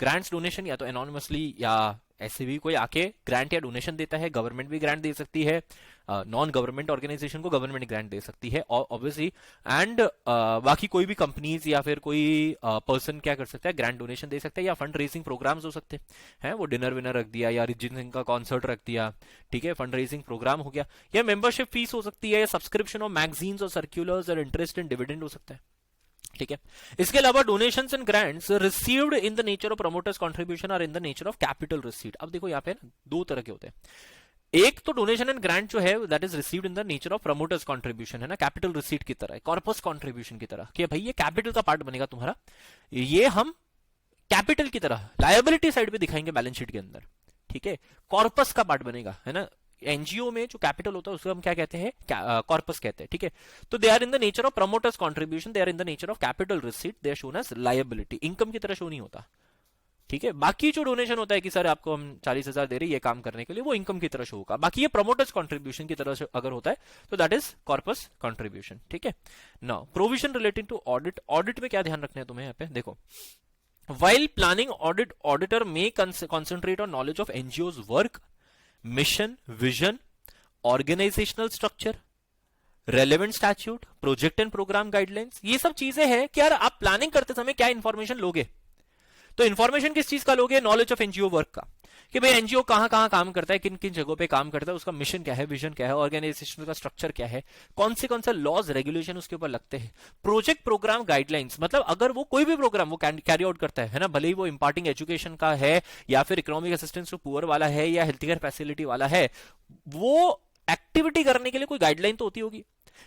ग्रांट्स डोनेशन या तो एनोनिमसली या ऐसे भी कोई आके ग्रांट या डोनेशन देता है, गवर्नमेंट भी ग्रांट दे सकती है, नॉन गवर्नमेंट ऑर्गेनाइजेशन को गवर्नमेंट ग्रांट दे सकती है ऑब्वियसली, एंड बाकी कोई भी कंपनीज या फिर कोई पर्सन क्या कर सकता है, ग्रांट डोनेशन दे सकता है, या फंड रेजिंग प्रोग्राम्स हो सकते हैं, वो डिनर विनर रख दिया या अरिजीत सिंह का कॉन्सर्ट रख दिया, ठीक है, फंड रेजिंग प्रोग्राम हो गया, या मेंबरशिप फीस हो सकती है, या सब्सक्रिप्शन ऑफ मैगजीन्स और सर्क्यूलर्स और इंटरेस्ट इन डिविडेंड हो सकता है, ठीक है। इसके अलावा donations and grants received in the nature of promoters contribution और in the nature of capital receipt. अब देखो यहाँ पे ना दो तरह के होते हैं, एक तो डोनेशन एंड ग्रांट जो है that is received in the nature of promoters contribution, है ना, कैपिटल रिसीट की तरह, कॉर्पस कंट्रीब्यूशन की तरह, कि भाई ये कैपिटल का पार्ट बनेगा तुम्हारा, ये हम कैपिटल की तरह लायबिलिटी साइड पे दिखाएंगे बैलेंस शीट के अंदर, ठीक है, कॉर्पस का पार्ट बनेगा, है ना। एनजीओ में जो कैपिटल होता है उसको हम क्या कहते हैं, कॉर्पस कहते हैं, ठीक है। तो they are in the nature of promoters contribution, they are in the nature of capital receipt, they are shown as liability, income की तरह शो नहीं होता, ठीक है। बाकी जो डोनेशन होता है कि सर आपको हम 40,000 दे रहे हैं ये काम करने के लिए, वो इनकम की तरह शो होगा। बाकी ये प्रमोटर्स कंट्रीब्यूशन की तरह अगर होता है तो दैट इज कॉर्पस कंट्रीब्यूशन, ठीक है। Now provision relating to audit, audit में क्या ध्यान रखना है तुम्हें यहाँ पे, देखो, while planning audit, auditor may concentrate on knowledge of NGO's work, mission, vision, organizational structure, relevant statute, project and program guidelines। ये सब चीजें हैं कि यार आप प्लानिंग करते समय क्या इंफॉर्मेशन लोगे, तो इंफॉर्मेशन किस चीज का लोगे, नॉलेज ऑफ एनजीओ वर्क का, कि भाई एनजीओ कहां कहां काम करता है, किन किन जगहों पे काम करता है, उसका मिशन क्या है, विजन क्या है, ऑर्गेनाइजेशन का स्ट्रक्चर क्या है, कौन से लॉज रेगुलेशन उसके ऊपर लगते हैं, प्रोजेक्ट प्रोग्राम गाइडलाइंस, मतलब अगर वो कोई भी प्रोग्राम वो कैरी आउट करता है ना, भले ही वो इंपार्टिंग एजुकेशन का है या फिर इकोनॉमिक असिस्टेंस टू पुअर वाला है या हेल्थ केयर फैसिलिटी वाला है, वो एक्टिविटी करने के लिए कोई गाइडलाइन तो होती होगी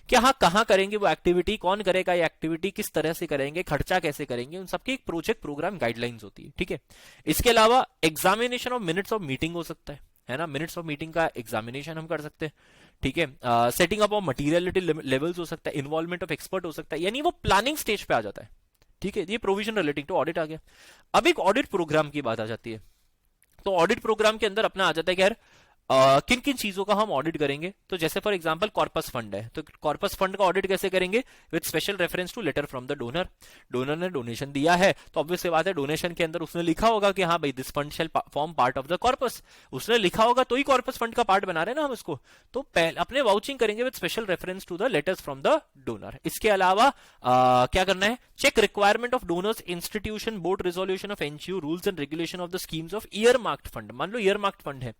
कि हाँ कहां करेंगे वो एक्टिविटी, कौन करेगा ये एक्टिविटी, किस तरह से करेंगे, खर्चा कैसे करेंगे, उन सबकी एक प्रोजेक्ट प्रोग्राम गाइडलाइंस होती है, ठीक है। इसके अलावा examination of minutes of meeting हो सकता है ना, मिनट्स ऑफ मीटिंग का एग्जामिनेशन हम कर सकते हैं, ठीक है। Setting up of materiality levels हो सकता है, इन्वॉल्वमेंट ऑफ एक्सपर्ट हो सकता है, यानी वो प्लानिंग स्टेज पे आ जाता है, ठीक है। ये प्रोविजन रिलेटिंग टू ऑडिट आ गया। अब एक ऑडिट प्रोग्राम की बात आ जाती है, तो ऑडिट प्रोग्राम के अंदर अपना आ जाता है कि यार किन किन चीजों का हम ऑडिट करेंगे, तो जैसे फॉर एग्जांपल कॉर्पस फंड है, तो कॉर्पस फंड का ऑडिट कैसे करेंगे, with special reference to letter from the donor, donor ने डोनेशन दिया है तो ऑब्वियस बात है डोनेशन के अंदर उसने लिखा होगा कि हाँ भाई this fund shall form part of the corpus, उसने लिखा होगा तो ही कॉर्पस फंड का पार्ट बना रहे हैं ना हम इसको, तो अपने वाउचिंग करेंगे with special reference to the letters from the donor. इसके अलावा क्या करना है, check requirement of donors institution, board resolution of NGO, rules and regulation of the schemes of earmarked fund. मान लो ईयर मार्क्ड फंड है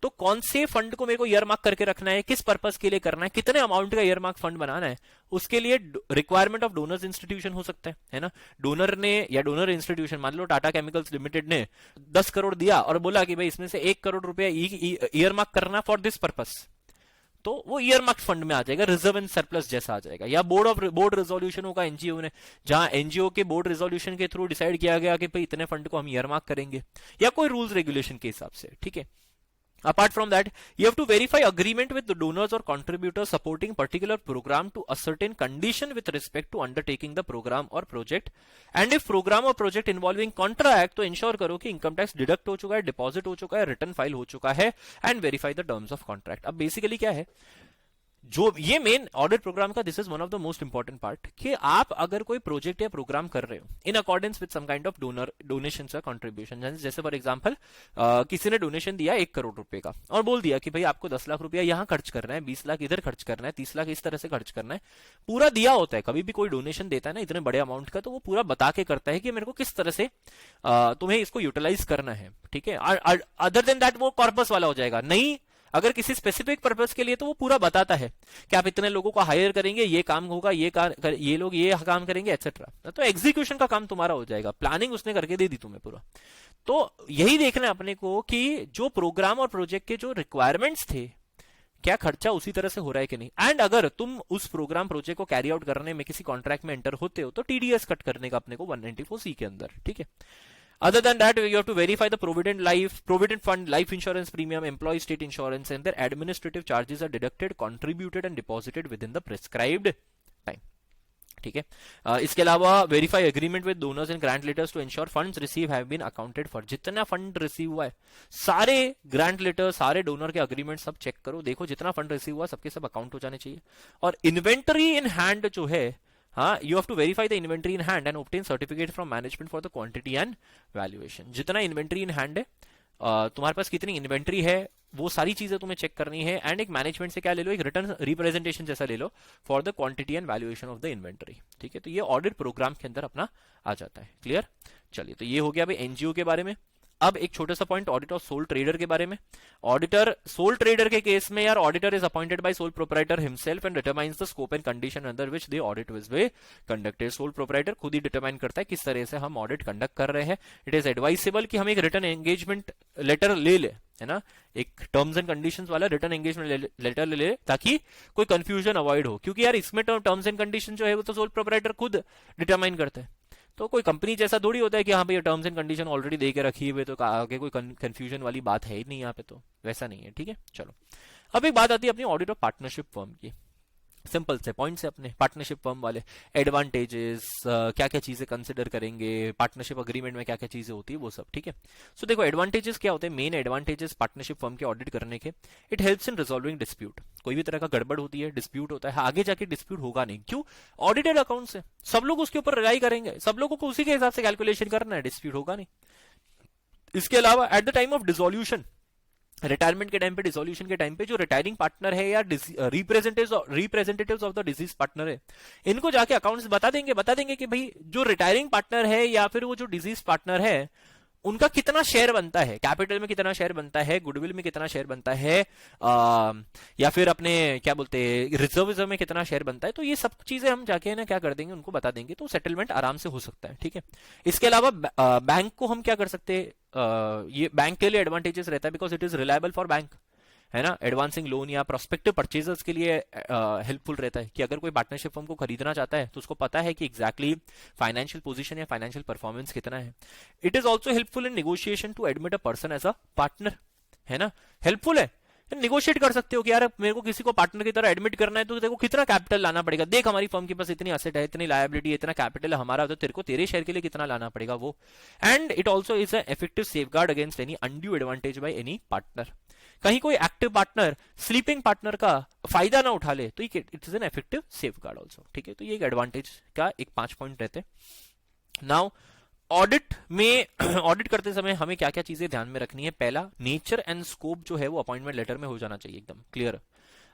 तो कौन से फंड को मेरे को ईयर मार्क करके रखना है, किस पर्पस के लिए करना है, कितने अमाउंट का ईयर मार्क फंड बनाना है, उसके लिए रिक्वायरमेंट ऑफ डोनर्स इंस्टीट्यूशन हो सकता है ना। डोनर ने या डोनर इंस्टीट्यूशन, मान लो टाटा केमिकल्स लिमिटेड ने 10 करोड़ दिया और बोला कि भाई इसमें से 1 करोड़ रुपया ईयर मार्क करना फॉर दिस पर्पस, तो वो ईयर मार्क फंड में आ जाएगा, रिजर्व एंड सरप्लस जैसा आ जाएगा। या बोर्ड रेजोल्यूशन होगा एनजीओ ने, जहां एनजीओ के बोर्ड रेजोल्यूशन के थ्रू डिसाइड किया गया कि भाई इतने फंड को हम ईयर मार्क करेंगे, या कोई रूल्स रेगुलेशन के हिसाब से, ठीक है। Apart from that, you have to verify agreement with the donors or contributors supporting particular program to a certain condition with respect to undertaking the program or project. And if program or project involving contract, तो ensure करो कि income tax deduct हो चुका है, deposit हो चुका है, return file हो चुका है, and verify the terms of contract. अब basically क्या है, जो ये मेन ऑडिट प्रोग्राम का, this is one of the most important part, कि आप अगर कोई प्रोजेक्ट या प्रोग्राम कर रहे हो in accordance with some kind of donation का कंट्रीब्यूशन, जैसे फॉर एग्जांपल किसी ने डोनेशन दिया 1 करोड़ रुपए का और बोल दिया कि भाई आपको 10 लाख रुपया यहां खर्च करना है, 20 लाख इधर खर्च करना है, 30 लाख इस तरह से खर्च करना है, पूरा दिया होता है। कभी भी कोई डोनेशन देता है ना इतने बड़े अमाउंट का, तो वो पूरा बता के करता है कि मेरे को किस तरह से तुम्हें इसको यूटिलाइज करना है, ठीक है। अदर देन दैट वो कॉर्पस वाला हो जाएगा नहीं, अगर किसी स्पेसिफिक पर्पस के लिए तो वो पूरा बताता है कि आप इतने लोगों को हायर करेंगे, ये काम होगा, ये लोग ये काम करेंगे एक्सेट्रा, तो एग्जीक्यूशन का काम तुम्हारा हो जाएगा, प्लानिंग उसने करके दे दी तुम्हें पूरा। तो यही देखना है अपने को कि जो प्रोग्राम और प्रोजेक्ट के जो रिक्वायरमेंट्स थे, क्या खर्चा उसी तरह से हो रहा है कि नहीं। एंड अगर तुम उस प्रोग्राम प्रोजेक्ट को कैरी आउट करने में किसी कॉन्ट्रैक्ट में एंटर होते हो तो टीडीएस कट करने का अपने को 194C के अंदर, ठीक है। Other than that, you have to verify the provident fund, life insurance premium, employee state insurance, and their administrative charges are deducted, contributed, and deposited within the prescribed time. ठीक है। इसके अलावा verify agreement with donors and grant letters to ensure funds received have been accounted for. जितना फंड रिसीव हुआ है, सारे ग्रांट लेटर, सारे डोनर के अग्रीमेंट सब चेक करो, देखो जितना फंड रिसीव हुआ सबके सब अकाउंट हो जाने चाहिए। और इन्वेंटरी इन हैंड जो है, हाँ, you have to verify the inventory in hand and obtain certificate from management for the quantity and valuation. जितना इन्वेंट्री इन हैंड है तुम्हारे पास कितनी इन्वेंट्री है, वो सारी चीजें तुम्हें चेक करनी है। एंड एक मैनेजमेंट से क्या ले लो, एक रिटर्न रिप्रेजेंटेशन जैसा ले लो for the quantity and valuation of the inventory. ठीक है, तो ये ऑडिट प्रोग्राम के अंदर अपना आ जाता है। क्लियर? चलिए, तो ये हो गया भाई एनजीओ के बारे में। अब एक छोटा सा point audit of soul trader के बारे में। ऑडिटर सोल ट्रेडर के केस में यार, auditor is appointed by sole proprietor himself and determines the scope and condition under which the audit will be conducted. Sole proprietor खुद ही डिटरमाइन करता है किस तरह से हम ऑडिट कंडक्ट कर रहे हैं। इट इज एडवाइसेबल कि हम एक रिटर्न एंगेजमेंट लेटर ले ले, है ना, एक टर्म्स एंड कंडीशंस वाला रिटर्न एंगेजमेंट लेटर ले ताकि कोई कंफ्यूजन अवॉइड हो, क्योंकि यार इसमें टर्म्स एंड कंडीशन जो है वो तो सोल प्रोप्राइटर खुद डिटरमाइन करते हैं। तो कोई कंपनी जैसा थोड़ी होता है कि हाँ भाई टर्म्स एंड कंडीशन ऑलरेडी दे के रखी हुई, तो आगे कोई कंफ्यूजन वाली बात है ही नहीं यहाँ पे, तो वैसा नहीं है। ठीक है, चलो अब एक बात आती है अपनी ऑडिट ऑफ पार्टनरशिप फर्म की। सिंपल से पॉइंट से अपने पार्टनरशिप फर्म वाले एडवांटेजेस, क्या क्या चीजें कंसिडर करेंगे, पार्टनरशिप अग्रीमेंट में क्या क्या चीजें होती है, वो सब। ठीक है, सो देखो एडवांटेजेस क्या होते हैं, मेन एडवांटेजेस पार्टनरशिप फर्म के ऑडिट करने के। It helps in resolving dispute. कोई भी तरह का गड़बड़ होती है, डिस्प्यूट होता है, आगे जाके डिस्प्यूट होगा नहीं। क्यों? ऑडिटेड अकाउंट से सब लोग उसके ऊपर रिलाई करेंगे, सब लोगों को उसी के हिसाब से कैलकुलेशन करना है, डिस्प्यूट होगा नहीं। इसके अलावा at the time of dissolution, retirement के टाइम पे, डिसोल्यूशन के टाइम पे, जो रिटायरिंग पार्टनर है या representatives of the disease partner है, इनको जाके अकाउंट्स बता देंगे कि भाई जो रिटायरिंग पार्टनर है या फिर वो जो डिजीज पार्टनर है, उनका कितना शेयर बनता है, कैपिटल में कितना शेयर बनता है, गुडविल में कितना शेयर बनता है, या फिर अपने क्या बोलते हैं रिजर्व में कितना शेयर बनता है। तो ये सब चीजें हम जाके ना क्या कर देंगे, उनको बता देंगे, तो सेटलमेंट आराम से हो सकता है। ठीक है, इसके अलावा बैंक को हम क्या कर सकते हैं, ये बैंक के लिए एडवांटेजेस रहता है because it is reliable for bank, है ना। एडवांसिंग लोन या प्रोस्पेक्टिव परचेजर्स के लिए हेल्पफुल रहता है कि अगर कोई पार्टनरशिप फर्म को खरीदना चाहता है तो उसको पता है कि एग्जैक्टली फाइनेंशियल पोजीशन या फाइनेंशियल परफॉर्मेंस कितना है। It is also helpful in negotiation to admit a person as a partner, है ना, हेल्पफुल है। निगोशिएट कर सकते हो कि यार मेरे को किसी को पार्टनर की तरह एडमिट करना है, तो देखो कितना कैपिटल लाना पड़ेगा, देख हमारी फर्म के पास इतनी असेट है, इतनी लायबिलिटी है, इतना कैपिटल है हमारा, तो तेरे को तेरे शेयर के लिए कितना लाना पड़ेगा वो। And it also is an effective safeguard against any undue advantage by any partner. कहीं कोई एक्टिव पार्टनर स्लीपिंग पार्टनर का फायदा ना उठा ले, तो it is an effective safeguard also. ठीक है, तो ये एक एडवांटेज का एक 5 पॉइंट रहते हैं। नाउ ऑडिट में ऑडिट करते समय हमें क्या क्या चीजें ध्यान में रखनी है। पहला, नेचर एंड स्कोप जो है वो अपॉइंटमेंट लेटर में हो जाना चाहिए एकदम क्लियर।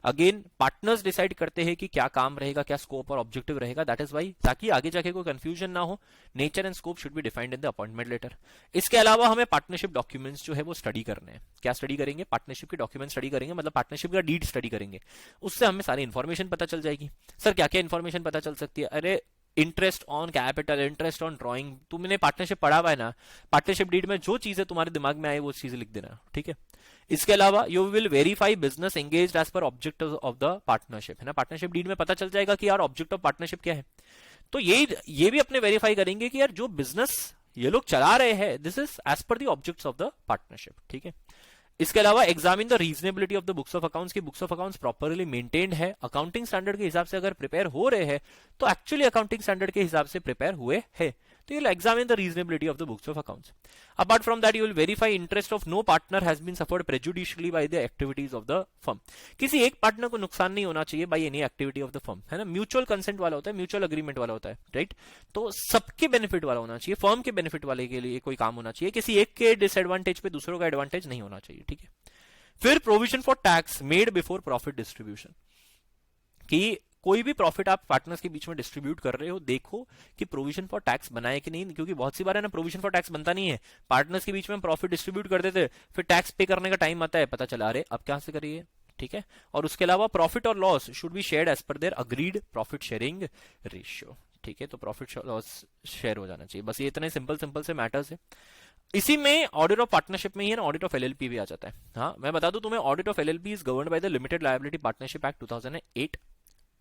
अगेन पार्टनर्स डिसाइड करते हैं कि क्या काम रहेगा, क्या स्कोप और ऑब्जेक्टिव रहेगा, दैट इज वाई, ताकि आगे जाके कोई कंफ्यूजन ना हो, nature and scope should be defined in the appointment letter. इसके अलावा हमें पार्टनरशिप डॉक्यूमेंट्स जो है वो स्टडी करने हैं। क्या स्टडी करेंगे? पार्टनरशिप के डॉक्यूमेंट स्टडी करेंगे, मतलब पार्टनरशिप का डीड स्टडी करेंगे। उससे हमें सारी इन्फॉर्मेशन पता चल जाएगी। सर क्या क्या इन्फॉर्मेशन पता चल सकती है? अरे interest on capital, interest on drawing, तुमने पार्टनरशिप पढ़ा हुआ है ना, पार्टनरशिप डीड में जो चीजें तुम्हारे दिमाग में आए वो चीजें लिख देना। ठीक है, इसके अलावा you will verify business engage as per object of the partnership, है ना। पार्टनरशिप डीड में पता चल जाएगा कि यार ऑब्जेक्ट ऑफ पार्टनरशिप क्या है, तो ये भी अपने वेरीफाई करेंगे कि यार जो बिजनेस ये लोग चला रहे हैं this is as per the objects of the partnership. ठीक है, इसके अलावा examine the reasonability of the books of accounts की books of accounts properly maintained है, अकाउंटिंग स्टैंडर्ड के हिसाब से अगर प्रिपेयर हो रहे हैं तो एक्चुअली अकाउंटिंग स्टैंडर्ड के हिसाब से प्रिपेयर हुए हैं, तो you will examine the reasonability of the books of accounts. Apart from that you will verify interest of no partner has been suffered prejudicially by the activities of the firm. किसी एक पार्टनर को नुकसान नहीं होना चाहिए by any activity of the firm, है ना। म्यूचुअल कंसेंट वाला होता है, म्यूचुअल अग्रीमेंट वाला होता है, राइट। तो सबके बेनिफिट वाला होना चाहिए, फर्म के बेनिफिट वाले के लिए कोई काम होना चाहिए, किसी एक के डिसएडवांटेज पे दूसरों का एडवांटेज नहीं होना चाहिए। ठीक है, फिर provision for tax made before profit distribution, कि कोई भी प्रॉफिट आप पार्टनर्स के बीच में डिस्ट्रीब्यूट कर रहे हो, देखो कि प्रोविजन फॉर टैक्स बनाए कि नहीं, क्योंकि बहुत सी बार है ना प्रोविजन फॉर टैक्स बनता नहीं है, पार्टनर्स के बीच में प्रॉफिट डिस्ट्रीब्यूट कर देते, फिर टैक्स पे करने का टाइम आता है, पता चला अरे अब क्या से करिए। ठीक है, और उसके अलावा प्रॉफिट और loss should be shared as per their agreed profit sharing ratio. ठीक है, तो प्रॉफिट लॉस शेयर हो जाना चाहिए। बस ये इतने सिंपल से मैटर्स है। इसी में ऑडिट ऑफ पार्टनरशिप में ही है ना ऑडिट ऑफ एलएलपी भी आ जाता है। हाँ, मैं बता दूं तुम्हें, audit of LLP is governed by the limited liability partnership act 2008।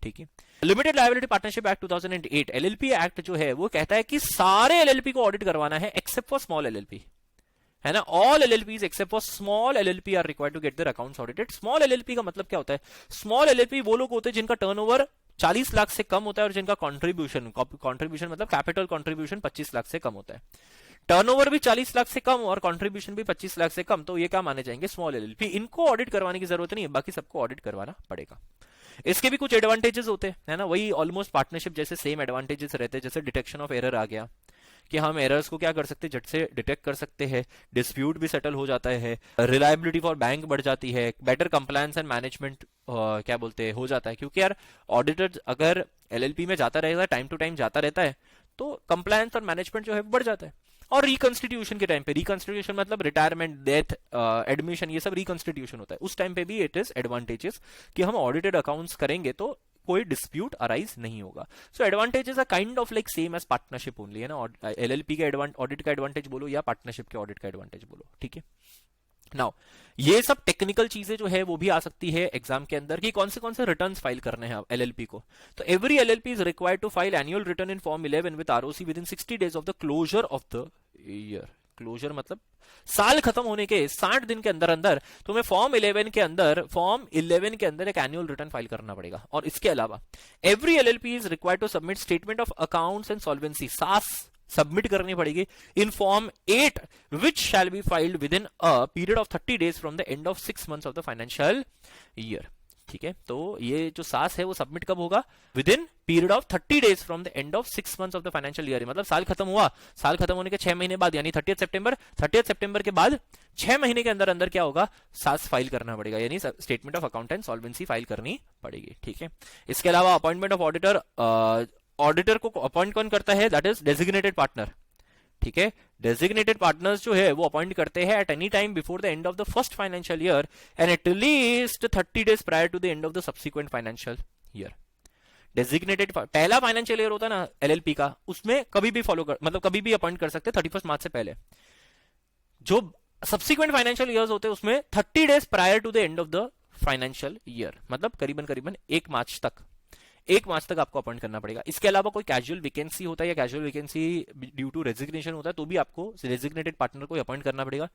ठीक है, limited liability partnership act 2008 LLP act जो है वो कहता है कि सारे एलएलपी को ऑडिट करवाना है एक्सेप्ट फॉर स्मॉल एलएलपी, है ना। All LLPs except for small LLP are required to get their accounts audited. Small LLP का मतलब क्या होता है? स्मॉल एलएलपी वो लोग होते हैं जिनका टर्नओवर 40 लाख से कम होता है और जिनका कंट्रीब्यूशन मतलब कैपिटल कंट्रीब्यूशन 25 लाख से कम होता है। टर्नओवर भी 40 लाख से कम और कंट्रीब्यूशन भी 25 लाख से कम, तो ये क्या माने जाएंगे? Small LLP. इनको ऑडिट करवाने की जरूरत नहीं है, बाकी सबको ऑडिट करवाना पड़ेगा। इसके भी कुछ एडवांटेजेस होते हैं, है ना, वही ऑलमोस्ट पार्टनरशिप जैसे सेम एडवांटेजेस रहते हैं, जैसे डिटेक्शन ऑफ एरर आ गया, कि हम एरर्स को क्या कर सकते हैं, झट से डिटेक्ट कर सकते हैं, डिस्प्यूट भी सेटल हो जाता है, रिलायबिलिटी फॉर बैंक बढ़ जाती है, बेटर कंप्लायंस एंड मैनेजमेंट क्या बोलते हैं हो जाता है, क्योंकि यार ऑडिटर अगर एलएलपी में जाता रहेगा, टाइम टू टाइम जाता रहता है, तो कंप्लायंस और मैनेजमेंट जो है बढ़ जाता है। और रिकंस्टिट्यूशन के टाइम पे, रिकंस्टिट्यूशन मतलब रिटायरमेंट, डेथ, एडमिशन, ये सब रिकंस्टिट्यूशन होता है, उस टाइम पे भी इट इज एडवांटेजेस कि हम ऑडिटेड अकाउंट्स करेंगे तो कोई डिस्प्यूट अराइज नहीं होगा। So advantages are kind of like same as partnership only, है ना। एलएलपी का ऑडिट का एडवांटेज बोलो या पार्टनरशिप के ऑडिट का एडवांटेज बोलो, ठीक है। नाउ ये सब टेक्निकल चीजें जो है वो भी आ सकती है एग्जाम के अंदर कि कौन से रिटर्न्स फाइल करने हैं एलएलपी को। तो every LLP is required to file annual return in form 11 with ROC within 60 days of the closure of the year. Closure मतलब साल खत्म होने के 60 दिन के अंदर अंदर तुम्हें फॉर्म 11 के अंदर एक एनुअल रिटर्न फाइल करना पड़ेगा। और इसके अलावा every LLP is required to submit statement of accounts and solvency, सास सबमिट करनी पड़ेगी in form 8 which shall be filed within a period of 30 days from the end of 6 months of the financial year, ठीक है। तो ये जो सास है वो सबमिट कब होगा, with in period of 30 days from the end of 6 months of the financial year, मतलब साल खत्म हुआ, साल खत्म होने के 6 महीने बाद यानी 30 सितंबर के बाद 6 महीने के अंदर अंदर क्या होगा, सास फाइल करना पड़ेगा, यानी statement of account and solvency file करनी पड़ेगी, ठीक है। इसके अलावा अपॉइंटमेंट ऑफ ऑडिटर, ऑडिटर को अपॉइंट कौन करता है, दैट इज डेजिग्नेटेड पार्टनर, ठीक है। डेजिग्नेटेड पार्टनर्स जो है वो अपॉइंट करते हैं at any time before the end of the first financial year and at least 30 days prior to the end of the subsequent financial year. Designated पहला फाइनेंशियल ईयर होता है ना एलएलपी का, उसमें कभी भी मतलब कभी भी अपॉइंट कर सकते हैं 31 मार्च से पहले। जो सब्सिक्वेंट फाइनेंशियल ईयर्स होते हैं उसमें 30 days prior to the end of the financial year, मतलब करीबन 1 मार्च तक आपको अपॉइंट करना पड़ेगा। इसके अलावा कोई कैजुअल वैकेंसी होता है या casual vacancy due to resignation होता है तो भी आपको डेजिग्नेटेड पार्टनर को अपॉइंट करना पड़ेगा।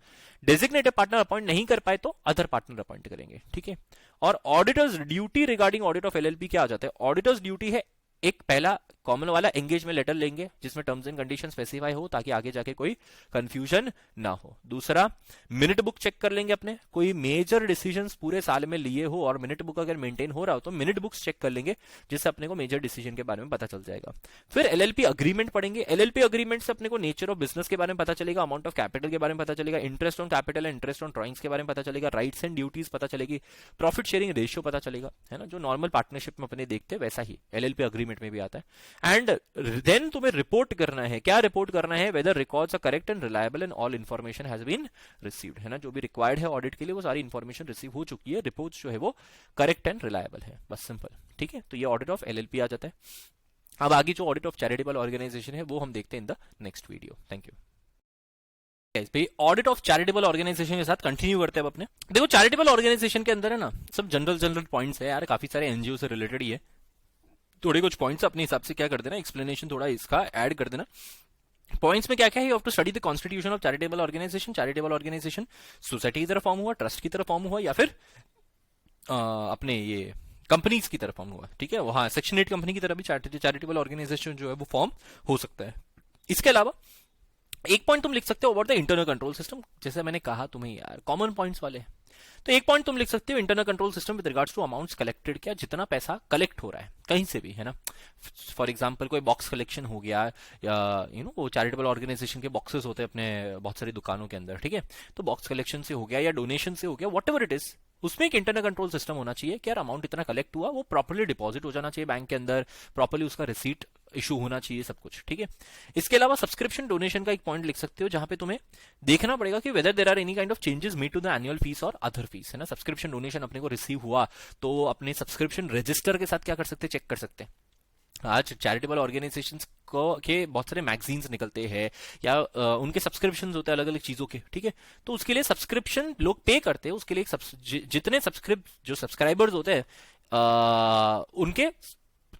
डेजिग्नेटेड पार्टनर अपॉइंट नहीं कर पाए तो अदर पार्टनर अपॉइंट करेंगे, ठीक है। और auditors duty regarding audit of LLP क्या आ जाता है, ऑडिटर्स ड्यूटी है, एक पहला कॉमन वाला एंगेजमेंट लेटर लेंगे जिसमें टर्म्स एंड कंडीशन स्पेसिफाई हो ताकि आगे जाके कोई कंफ्यूजन ना हो। दूसरा, मिनट बुक चेक कर लेंगे अपने, कोई मेजर डिसीजंस पूरे साल में लिए हो और मिनट बुक अगर मेंटेन हो रहा हो तो मिनट बुक्स चेक कर लेंगे जिससे अपने को मेजर डिसीजन के बारे में पता चल जाएगा। फिर एलएलपी अग्रीमेंट पढ़ेंगे, एलएलपी अग्रीमेंट से अपने को नेचर ऑफ बिजनेस के बारे में पता चलेगा, अमाउंट ऑफ कैपिटल के बारे में पता चलेगा, interest on capital and interest on drawings के बारे में पता चलेगा, राइट्स एंड ड्यूटीज पता चलेगी, प्रॉफिट शेयरिंग रेशियो पता चलेगा, है ना, जो नॉर्मल पार्टनरशिप में अपने देखते हैं वैसा ही एलएलपी अग्रीमेंट में भी आता है। एंड देन तुम्हें रिपोर्ट करना है, क्या रिपोर्ट करना है, whether records are correct and reliable and all information has been received, है ना, जो भी रिक्वायर्ड है ऑडिट के लिए वो सारी इन्फॉर्मेशन रिसीव हो चुकी है, रिपोर्ट्स जो है वो करेक्ट एंड रिलायबल है, बस सिंपल, ठीक है। तो ये ऑडिट ऑफ एलएलपी आ जाता है। अब आगे जो ऑडिट ऑफ चैरिटेबल ऑर्गेनाइजेशन है वो हम देखते हैं in the next video. Thank you. Audit of charitable organisation के साथ कंटिन्यू करते हैं अब अपने। देखो चैरिटेबल ऑर्गेनाइजेशन के अंदर है ना सब जनरल पॉइंट्स है यार, काफी सारे एनजीओ से रिलेटेड ही है, थोड़े कुछ पॉइंट्स अपने हिसाब से क्या कर देना, एक्सप्लेनेशन थोड़ा इसका ऐड कर देना। पॉइंट्स में क्या क्या है, you have to study the constitution of charitable organisation society की तरह फॉर्म हुआ, ट्रस्ट की तरह फॉर्म हुआ या फिर अपने ये कंपनीज की तरह फॉर्म हुआ, ठीक है। वहां सेक्शन 8 कंपनी की तरह भी चैरिटेबल ऑर्गेनाइजेशन जो है वो फॉर्म हो सकता है। इसके अलावा एक पॉइंट तुम लिख सकते हो about the internal control system, जैसे मैंने कहा तुम्हें यार कॉमन पॉइंट्स वाले, तो एक पॉइंट तुम लिख सकते हो internal control system with regards to amounts collected, क्या जितना पैसा कलेक्ट हो रहा है कहीं से भी, है ना। फॉर एग्जांपल कोई बॉक्स कलेक्शन हो गया या वो चैरिटेबल ऑर्गेनाइजेशन के बॉक्सेस होते हैं अपने बहुत सारी दुकानों के अंदर, ठीक है, तो बॉक्स कलेक्शन से हो गया या डोनेशन से हो गया, वट एवर इट इज, उसमें एक इंटरनल कंट्रोल सिस्टम होना चाहिए कि यार अमाउंट इतना कलेक्ट हुआ वो प्रॉपर्ली डिपॉजिट हो जाना चाहिए बैंक के अंदर, प्रॉपर्ली उसका रिसीट इशू होना चाहिए, सब कुछ, ठीक है। इसके अलावा सब्सक्रिप्शन डोनेशन का एक पॉइंट लिख सकते हो जहां पे तुम्हें देखना पड़ेगा कि whether there are any kind of changes made to the annual fees और अदर फीस, है ना। सब्सक्रिप्शन डोनेशन अपने को रिसीव हुआ तो अपने सब्सक्रिप्शन रजिस्टर के साथ क्या कर सकते हैं, चेक कर सकते हैं। आज चैरिटेबल ऑर्गेनाइजेशंस को के बहुत सारे मैगजीन्स निकलते हैं या उनके सब्सक्रिप्शंस होते हैं अलग अलग चीजों के, ठीक है, तो उसके लिए सब्सक्रिप्शन लोग पे करते हैं, उसके लिए जितने जो सब्सक्राइबर्स होते हैं उनके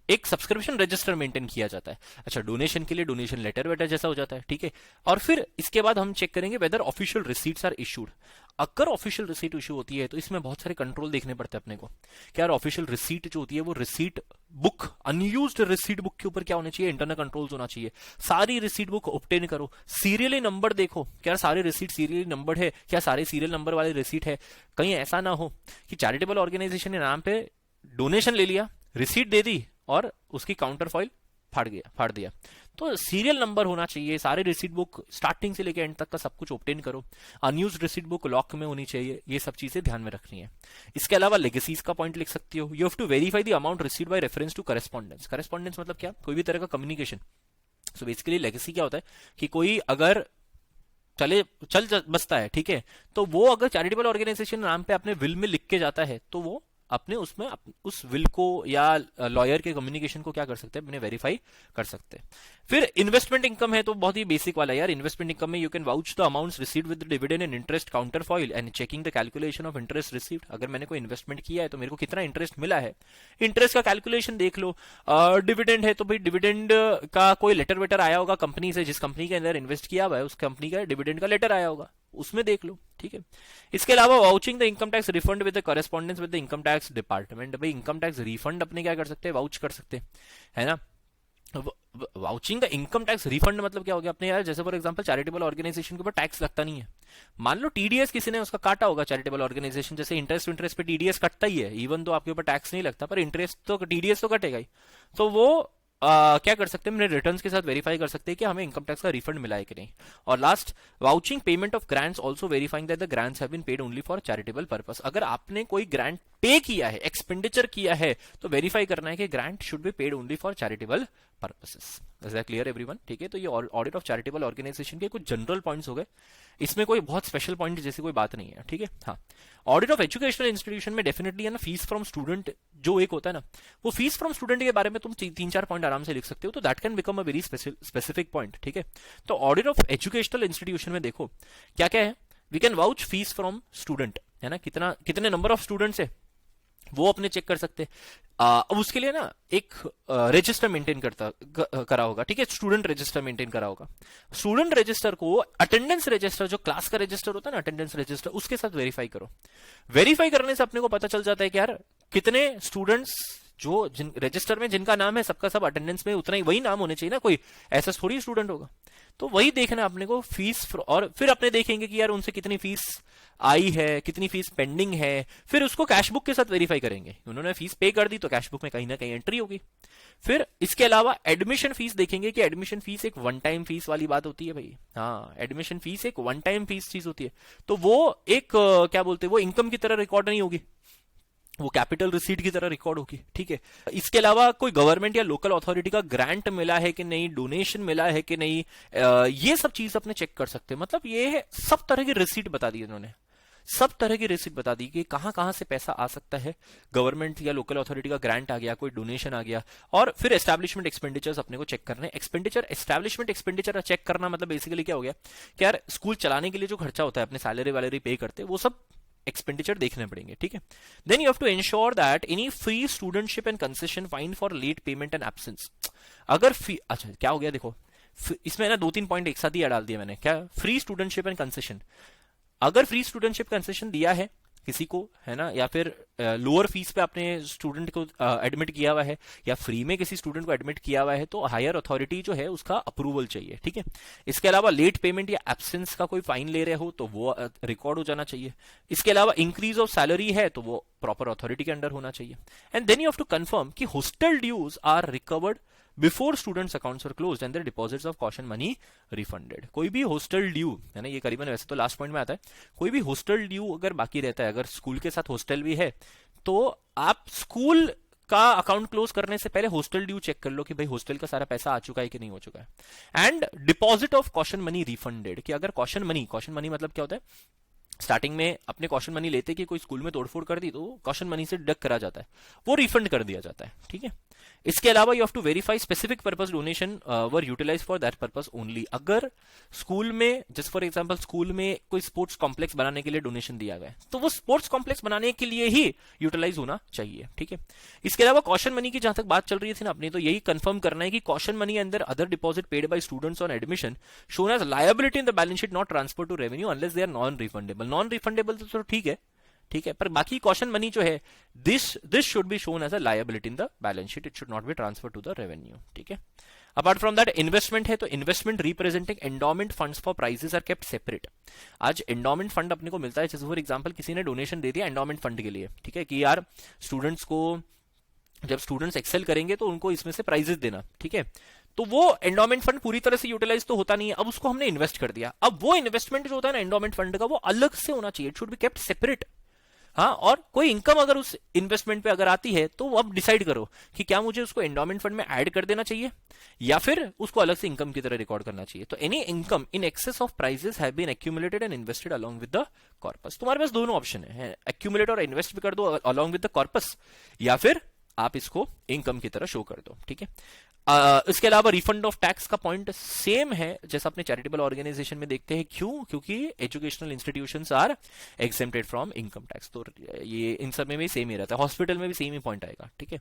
एक सब्सक्रिप्शन रजिस्टर मेंटेन किया जाता है। अच्छा, डोनेशन के लिए डोनेशन लेटर वेटर जैसा हो जाता है, ठीक है। और फिर इसके बाद हम चेक करेंगे whether official receipts are issued. अगर ऑफिशियल रिसीट इशू होती है तो इसमें बहुत सारे कंट्रोल देखने पड़ते हैं अपने को, क्या ऑफिशियल रिसीट जो होती है वो receipt book, unused receipt book के ऊपर क्या होना चाहिए, इंटरनल कंट्रोल्स होना चाहिए। सारी रिसीट बुक ऑब्टेन करो, सीरियली नंबर देखो, क्या सारे रिसीट सीरियली नंबर्ड है, क्या सारे सीरियल नंबर वाले रिसीट है। कहीं ऐसा ना हो कि चैरिटेबल ऑर्गेनाइजेशन के नाम पे डोनेशन ले लिया, रिसीट दे दी और उसकी काउंटर फॉइल फाड़ दिया, तो सीरियल नंबर होना चाहिए, सारे रिसीट बुक स्टार्टिंग से लेकर एंड तक का सब कुछ ऑब्टेन करो, अनयूज्ड रिसीट बुक लॉक में होनी चाहिए, ये सब चीजें ध्यान में रखनी है। इसके अलावा लेगेसीज का पॉइंट लिख सकती हो, you have to verify the amount received by reference to correspondence. Correspondence मतलब क्या, कोई भी तरह का कम्युनिकेशन। सो बेसिकली लेगेसी क्या होता है कि कोई अगर बसता है, ठीक है, तो वो अगर चैरिटेबल ऑर्गेनाइजेशन नाम पे अपने विल में लिख के जाता है तो वो अपने उसमें उस विल को या लॉयर के कम्युनिकेशन को क्या कर सकते हैं, अपने वेरीफाई कर सकते हैं। फिर इन्वेस्टमेंट इनकम है तो बहुत ही बेसिक वाला यार। इन्वेस्टमेंट इनकम में you can vouch the amounts received with dividend and interest counter foil and checking the calculation of interest received. अगर मैंने कोई इन्वेस्टमेंट किया है तो मेरे को कितना इंटरेस्ट मिला है, इंटरेस्ट का कैलकुलेशन देख लो। डिविडेंड है तो भाई डिविडेंड का कोई लेटर वेटर आया होगा कंपनी से, जिस कंपनी के अंदर इन्वेस्ट किया हुआ है उस कंपनी का डिविडेंड का लेटर आया होगा, उसमें देख लो, ठीक है। इसके अलावा vouching the income tax refund with the correspondence with the income tax department. भाई इनकम टैक्स रिफंड अपने क्या कर सकते हैं, वाउच कर सकते हैं, है ना। Vouching the income tax refund मतलब क्या हो गया अपने यार, जैसे फॉर एग्जांपल चैरिटेबल ऑर्गेनाइजेशन के ऊपर टैक्स लगता नहीं है, मान लो टीडीएस किसी ने उसका काटा होगा, चैरिटेबल ऑर्गेनाइजेशन जैसे इंटरेस्ट पे टीडीएस कटता ही है, इवन तो आपके ऊपर टैक्स नहीं लगता पर इंटरेस्ट तो टीडीएस तो कटेगा ही। तो वो क्या कर सकते हैं, अपने रिटर्न्स के साथ वेरीफाई कर सकते हैं कि हमें इनकम टैक्स का रिफंड मिला है कि नहीं। और last, vouching payment of grants also verifying that the grants have been paid only for charitable purpose. अगर आपने कोई ग्रांट पे किया है, एक्सपेंडिचर किया है, तो वेरीफाई करना है कि grant should be paid only for charitable purposes. Is that clear everyone? ठीक है, तो ये ऑडिट ऑफ चैरिटेबल ऑर्गेनाइजेशन के कुछ जनरल पॉइंट्स हो गए, इसमें कोई बहुत स्पेशल पॉइंट जैसी कोई बात नहीं है, ठीक है। हाँ, ऑडिट ऑफ एजुकेशनल इंस्टीट्यूशन में डेफिनेटली है ना, फीस फ्रॉम स्टूडेंट जो एक होता है ना, वो फीस फ्रॉम स्टूडेंट के बारे में तुम 3-4 पॉइंट आराम से लिख सकते हो, तो that can become a very specific point, ठीक है। तो ऑडिट ऑफ एजुकेशनल इंस्टीट्यूशन में देखो क्या क्या है, we can vouch fees from student, है ना, कितने नंबर ऑफ स्टूडेंट्स है वो अपने चेक कर सकते हैं। अब उसके लिए ना एक रजिस्टर मेंटेन करा होगा, ठीक है, स्टूडेंट रजिस्टर मेंटेन करा होगा। स्टूडेंट रजिस्टर को अटेंडेंस रजिस्टर, जो क्लास का रजिस्टर होता है ना, अटेंडेंस रजिस्टर, उसके साथ वेरीफाई करो। वेरीफाई करने से अपने को पता चल जाता है कि यार कितने स्टूडेंट्स जो रजिस्टर में जिनका नाम है सबका सब अटेंडेंस में उतना ही वही नाम होने चाहिए ना, कोई ऐसा थोड़ी स्टूडेंट होगा। तो वही देखना अपने को फीस, और फिर अपने देखेंगे कि यार उनसे कितनी फीस आई है, कितनी फीस पेंडिंग है, फिर उसको कैश बुक के साथ वेरीफाई करेंगे। उन्होंने फीस पे कर दी तो कैश बुक में कहीं ना कहीं एंट्री होगी। फिर इसके अलावा एडमिशन फीस देखेंगे कि एडमिशन फीस एक वन टाइम फीस वाली बात होती है भाई। हाँ, एडमिशन फीस एक वन टाइम फीस चीज होती है, तो वो एक क्या बोलते हैं, वो इनकम की तरह रिकॉर्ड नहीं होगी, वो कैपिटल रिसीट की तरह रिकॉर्ड होगी, ठीक है। इसके अलावा कोई गवर्नमेंट या लोकल अथॉरिटी का ग्रांट मिला है कि नहीं, डोनेशन मिला है कि नहीं, ये सब चीज अपने चेक कर सकते हैं। मतलब ये सब तरह की रिसीट बता दी इन्होंने, सब तरह की रिसीट बता दी कि कहां कहां से पैसा आ सकता है, गवर्नमेंट या लोकल अथॉरिटी का ग्रांट आ गया, कोई डोनेशन आ गया। और फिर एस्टैब्लिशमेंट एक्सपेंडिचर्स अपने को चेक करने। एस्टैब्लिशमेंट एक्सपेंडिचर चेक करना मतलब बेसिकली क्या हो गया कि यार स्कूल चलाने के लिए जो खर्चा होता है, अपने सैलरी वैलरी पे करते हैं, वो सब एक्सपेंडिचर देखने पड़ेंगे, ठीक है। Then you have to ensure that any free studentship and concession fine for late payment and absence. अगर अच्छा क्या हो गया देखो, इसमें ना 2-3 पॉइंट एक साथ ही डाल दिया मैंने। क्या, फ्री स्टूडेंटशिप एंड कंसेशन, अगर फ्री स्टूडेंटशिप कंसेशन दिया है किसी को, है ना, या फिर लोअर फीस पे आपने स्टूडेंट को एडमिट किया हुआ है, या फ्री में किसी स्टूडेंट को एडमिट किया हुआ है, तो हायर अथॉरिटी जो है उसका अप्रूवल चाहिए, ठीक है। इसके अलावा लेट पेमेंट या एब्सेंस का कोई फाइन ले रहे हो तो वो रिकॉर्ड हो जाना चाहिए। इसके अलावा इंक्रीज ऑफ सैलरी है तो वो प्रॉपर अथॉरिटी के अंडर होना चाहिए। And then you have to confirm कि hostel dues are recovered before students accounts are closed and their deposits of caution money refunded. कोई भी हॉस्टल ड्यू, है ना, ये करीबन वैसे तो लास्ट पॉइंट में आता है, कोई भी हॉस्टल ड्यू अगर बाकी रहता है, अगर स्कूल के साथ हॉस्टल भी है, तो आप स्कूल का अकाउंट क्लोज करने से पहले हॉस्टल ड्यू चेक कर लो कि भाई हॉस्टल का सारा पैसा आ चुका है कि नहीं हो चुका है। And deposit of caution money refunded, कि अगर कॉशन मनी मतलब क्या होता है, स्टार्टिंग में अपने कॉशन मनी लेते कि कोई स्कूल में तोड़फोड़ कर दी तो कॉशन मनी से डिडक्ट करा जाता है, वो रिफंड कर दिया जाता है, ठीक है। इसके अलावा you have to verify specific purpose donation were utilise for that purpose only. अगर स्कूल में, जस्ट फॉर एग्जांपल स्कूल में कोई स्पोर्ट्स कॉम्प्लेक्स बनाने के लिए डोनेशन दिया गया है, तो वो स्पोर्ट्स कॉम्प्लेक्स बनाने के लिए ही यूटिलाइज होना चाहिए, ठीक है। इसके अलावा कॉशन मनी की जहां तक बात चल रही थी ना अपनी, तो यही कंफर्म करना है कि कॉशन मनी अंदर other deposit paid by students on admission shown as liability in the balance sheet not transfer to revenue unless they are non refundable. Non refundable तो ठीक है, ठीक है, पर बाकी कॉशन मनी जो है, this should be shown as a liability in the balance sheet, it should not be transfer to the revenue, ठीक है। अपार्ट फ्रॉम दैट इन्वेस्टमेंट है, तो investment representing endowment funds for prizes are kept separate. आज एंडोमेंट फंड अपने को मिलता है, जैसे फॉर एग्जांपल किसी ने डोनेशन दे दिया एंडोमेंट फंड के लिए, ठीक है, कि यार स्टूडेंट्स को, जब स्टूडेंट्स एक्सेल करेंगे तो उनको इसमें से प्राइजेस देना, ठीक है। तो वो एंडोमेंट फंड पूरी तरह से यूटिलाइज तो होता नहीं है, अब उसको हमने इन्वेस्ट कर दिया, अब वो इन्वेस्टमेंट जो होता है ना एंडोमेंट फंड का, वो अलग से होना चाहिए, it should be kept separate. हाँ, और कोई इनकम अगर उस इन्वेस्टमेंट पे अगर आती है तो अब डिसाइड करो कि क्या मुझे उसको एंडोमेंट फंड में ऐड कर देना चाहिए या फिर उसको अलग से इनकम की तरह रिकॉर्ड करना चाहिए। तो any income in excess of prizes have been accumulated and invested along with the corpus. तुम्हारे पास दोनों ऑप्शन है, एक्यूमुलेट और इन्वेस्ट भी कर दो अलोंग विद द कॉर्पस, या फिर आप इसको इनकम की तरह शो कर दो, ठीक है। इसके अलावा रिफंड ऑफ टैक्स का पॉइंट सेम है जैसा अपने चैरिटेबल ऑर्गेनाइजेशन में देखते हैं। क्यों? क्योंकि educational institutions are exempted from income tax, तो ये इन सब में भी सेम ही रहता है, हॉस्पिटल में भी सेम ही पॉइंट आएगा, ठीक है।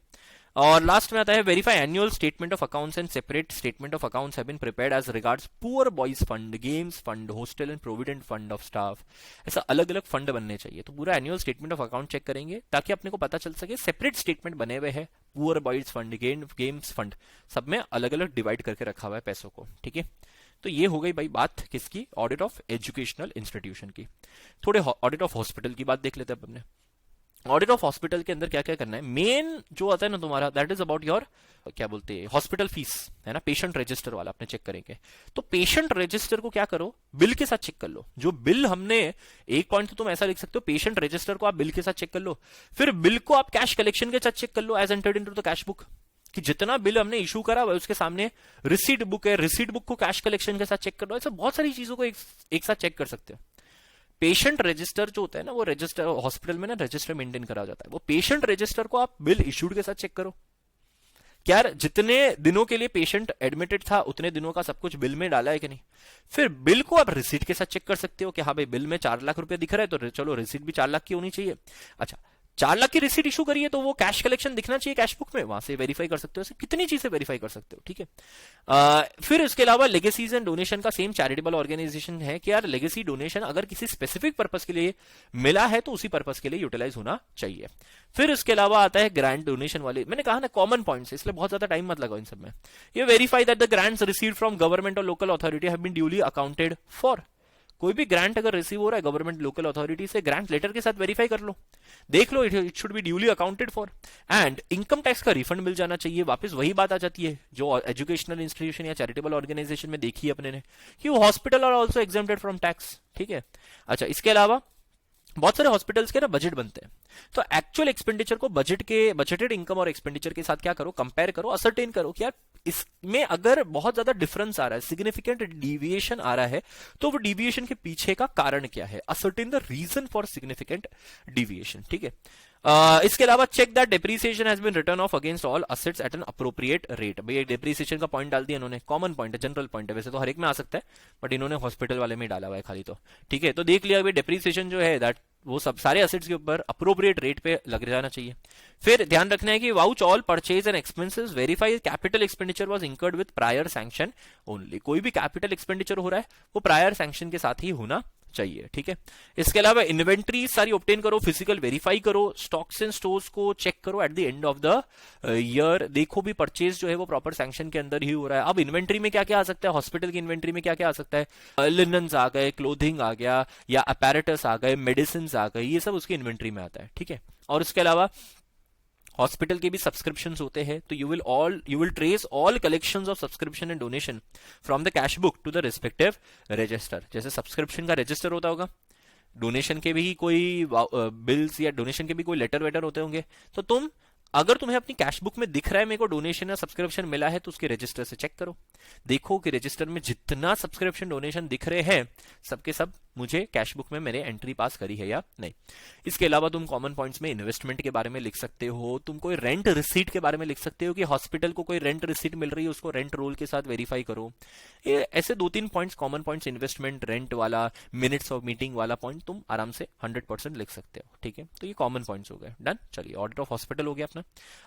और लास्ट में आता है verify annual statement of accounts and separate statement of accounts have been prepared as regards poor boys fund, games fund, hostel and provident fund of staff. ऐसा अलग अलग फंड बनने चाहिए, तो पूरा annual statement of account check करेंगे ताकि अपने को पता चल सके सेपरेट स्टेटमेंट बने हुए हैं, poor boys fund, games fund, सब में अलग अलग डिवाइड करके रखा हुआ है पैसों को, ठीक है। तो ये हो गई भाई बात किसकी, ऑडिट ऑफ एजुकेशनल इंस्टीट्यूशन की। थोड़े ऑडिट ऑफ हॉस्पिटल की बात देख लेते हैं अपने। ऑडिट ऑफ हॉस्पिटल के अंदर क्या क्या करना है, मेन जो आता है ना तुम्हारा, दैट इज अबाउट योर क्या बोलते हैं हॉस्पिटल फीस, है ना, पेशेंट रजिस्टर वाला अपने चेक करेंगे। तो पेशेंट रजिस्टर को क्या करो, बिल के साथ चेक कर लो। जो बिल हमने, एक पॉइंट तो तुम ऐसा लिख सकते हो, पेशेंट रजिस्टर को आप बिल के साथ चेक कर लो, फिर बिल को आप कैश कलेक्शन के साथ चेक कर लो as entered into the cash book, कि जितना बिल हमने इशू करा हुआ उसके सामने रिसीट बुक है, रिसीट बुक को कैश कलेक्शन के साथ चेक कर लो। ऐसा बहुत सारी चीजों को एक साथ चेक कर सकते हो। पेशेंट रजिस्टर जो होता है ना, वो रजिस्टर हॉस्पिटल में ना रजिस्टर मेंटेन करा जाता है, वो पेशेंट रजिस्टर को आप बिल इशूड के साथ चेक करो। क्या जितने दिनों के लिए पेशेंट एडमिटेड था उतने दिनों का सब कुछ बिल में डाला है कि नहीं। फिर बिल को आप रिसीट के साथ चेक कर सकते हो कि हाँ भाई बिल में 4 लाख रुपए दिख रहा है तो चलो रिसीट भी 4 लाख की होनी चाहिए। अच्छा, 4 लाख की रिसीट इशू करिए तो वो कैश कलेक्शन दिखना चाहिए कैश बुक में, वहां से वेरीफाई कर सकते हो। ऐसे कितनी चीजें वेरीफाई कर सकते हो, ठीक है। फिर इसके अलावा लेगेसीज एंड डोनेशन का सेम चैरिटेबल ऑर्गेनाइजेशन है कि यार लेगेसी डोनेशन अगर किसी स्पेसिफिक पर्पस के लिए मिला है तो उसी पर्पस के लिए यूटिलाइज होना चाहिए। फिर इसके अलावा आता है ग्रांट डोनेशन वाले, मैंने कहा ना कॉमन पॉइंट्स, इसलिए बहुत ज्यादा टाइम मत लगाओ इन सब में। ये verify that the grants received from government और local authority have been duly accounted for. कोई भी ग्रांट अगर रिसीव हो रहा है गवर्नमेंट लोकल अथॉरिटी से, ग्रांट लेटर के साथ वेरीफाई कर लो, देख लो it should be duly accounted for. And income tax का रिफंड मिल जाना चाहिए। वापस वही बात आ जाती है जो एजुकेशनल इंस्टीट्यूशन या चैरिटेबल ऑर्गेनाइजेशन में देखी है अपने ने, कि वो hospital are also exempted from tax, ठीक है। अच्छा, इसके अलावा बहुत सारे हॉस्पिटल्स के ना बजट बनते हैं, तो एक्चुअल एक्सपेंडिचर को बजट के, बजटेड इनकम और एक्सपेंडिचर के साथ क्या करो, कंपेयर करो, असरटेन करो कि यार इसमें अगर बहुत ज्यादा डिफरेंस आ रहा है, सिग्निफिकेंट डिविएशन आ रहा है, तो वो डिविएशन के पीछे का कारण क्या है, ascertain the reason for significant deviation, ठीक है। इसके अलावा check that depreciation has been written off against all assets at an appropriate rate. भाई डेप्रिसिएशन का पॉइंट डाल दिया इन्होंने, कॉमन पॉइंट है, जनरल पॉइंट है, वैसे तो हर एक में आ सकता है बट इन्होंने हॉस्पिटल वाले में डाला हुआ है खाली, तो ठीक है। तो देख लिया भाई डेप्रिसिएशन जो है दैट वो सब सारे असेट्स के ऊपर अप्रोप्रिएट रेट पे लग जाना चाहिए। फिर ध्यान रखना है कि vouch all purchase and expenses, verify capital expenditure was incurred with prior sanction only. कोई भी कैपिटल एक्सपेंडिचर हो रहा है वो प्रायर सैंक्शन के साथ ही होना चाहिए, ठीक है। इसके अलावा इन्वेंट्री सारी ऑब्टेन करो, फिजिकल वेरीफाई करो, स्टॉक्स एंड स्टोर्स को चेक करो at the end of the year, देखो भी परचेज जो है वो प्रॉपर सैंक्शन के अंदर ही हो रहा है। अब इन्वेंट्री में क्या क्या आ सकता है, हॉस्पिटल की इन्वेंट्री में क्या क्या आ सकता है, लिनन्स आ गए, क्लोथिंग आ गया, या अपैरेटस आ गए, मेडिसिन आ गए, ये सब उसकी इन्वेंट्री में आता है, ठीक है। और इसके अलावा हॉस्पिटल के भी सब्सक्रिप्शन होते हैं, तो you will trace all collections of subscription and donation from the cash book to the respective register. जैसे सब्सक्रिप्शन का रजिस्टर होता होगा, डोनेशन के भी कोई बिल्स या डोनेशन के भी कोई लेटर वेटर होते होंगे, तो तुम अगर तुम्हें अपनी कैश बुक में दिख रहा है मेरे को डोनेशन या सब्सक्रिप्शन मिला है तो उसके रजिस्टर से चेक करो, देखो कि रजिस्टर में जितना सब्सक्रिप्शन डोनेशन दिख रहे हैं सबके सब मुझे कैश बुक में मेरे एंट्री पास करी है या नहीं। इसके अलावा तुम कॉमन पॉइंट्स में इन्वेस्टमेंट के बारे में लिख सकते हो, तुम कोई रेंट रिसीट के बारे में लिख सकते हो कि हॉस्पिटल को कोई रेंट रिसीट मिल रही है उसको रेंट रोल के साथ वेरीफाई करो। ये ऐसे 2-3 points common points, investment, rent वाला, मिनट्स ऑफ मीटिंग वाला पॉइंट तुम आराम से 100% लिख सकते हो, ठीक है। तो ये कॉमन पॉइंट्स हो गए, डन। चलिए ऑडिट ऑफ हॉस्पिटल हो गया अपना।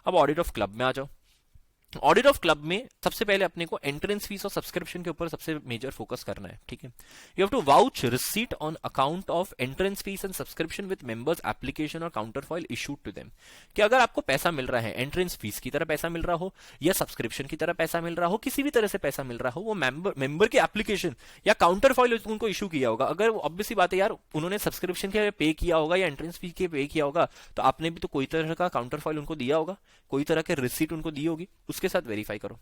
अब ऑडिट ऑफ क्लब में आ जाओ। ऑडिट ऑफ क्लब में सबसे पहले अपने को एंट्रेंस फीस और सब्सक्रिप्शन के ऊपर सबसे मेजर फोकस करना है, ठीक है। You have to vouch receipt on account of entrance fees and subscription with members application और counterfoil issued to them. कि अगर आपको पैसा मिल रहा है, एंट्रेंस फीस की तरह पैसा मिल रहा हो या सब्सक्रिप्शन की तरह पैसा मिल रहा हो, किसी भी तरह से पैसा मिल रहा हो, वो मेंबर के एप्लीकेशन या काउंटर फॉइल उनको इशू किया होगा। अगर ऑब्वियस सी बात है यार उन्होंने सब्सक्रिप्शन के पे किया होगा या एंट्रेंस फीस के पे किया होगा, तो आपने भी तो कोई तरह का काउंटर फॉइल उनको दिया होगा, कोई तरह के रिसीट उनको दी होगी, उसके उसके साथ वेरीफाई करो।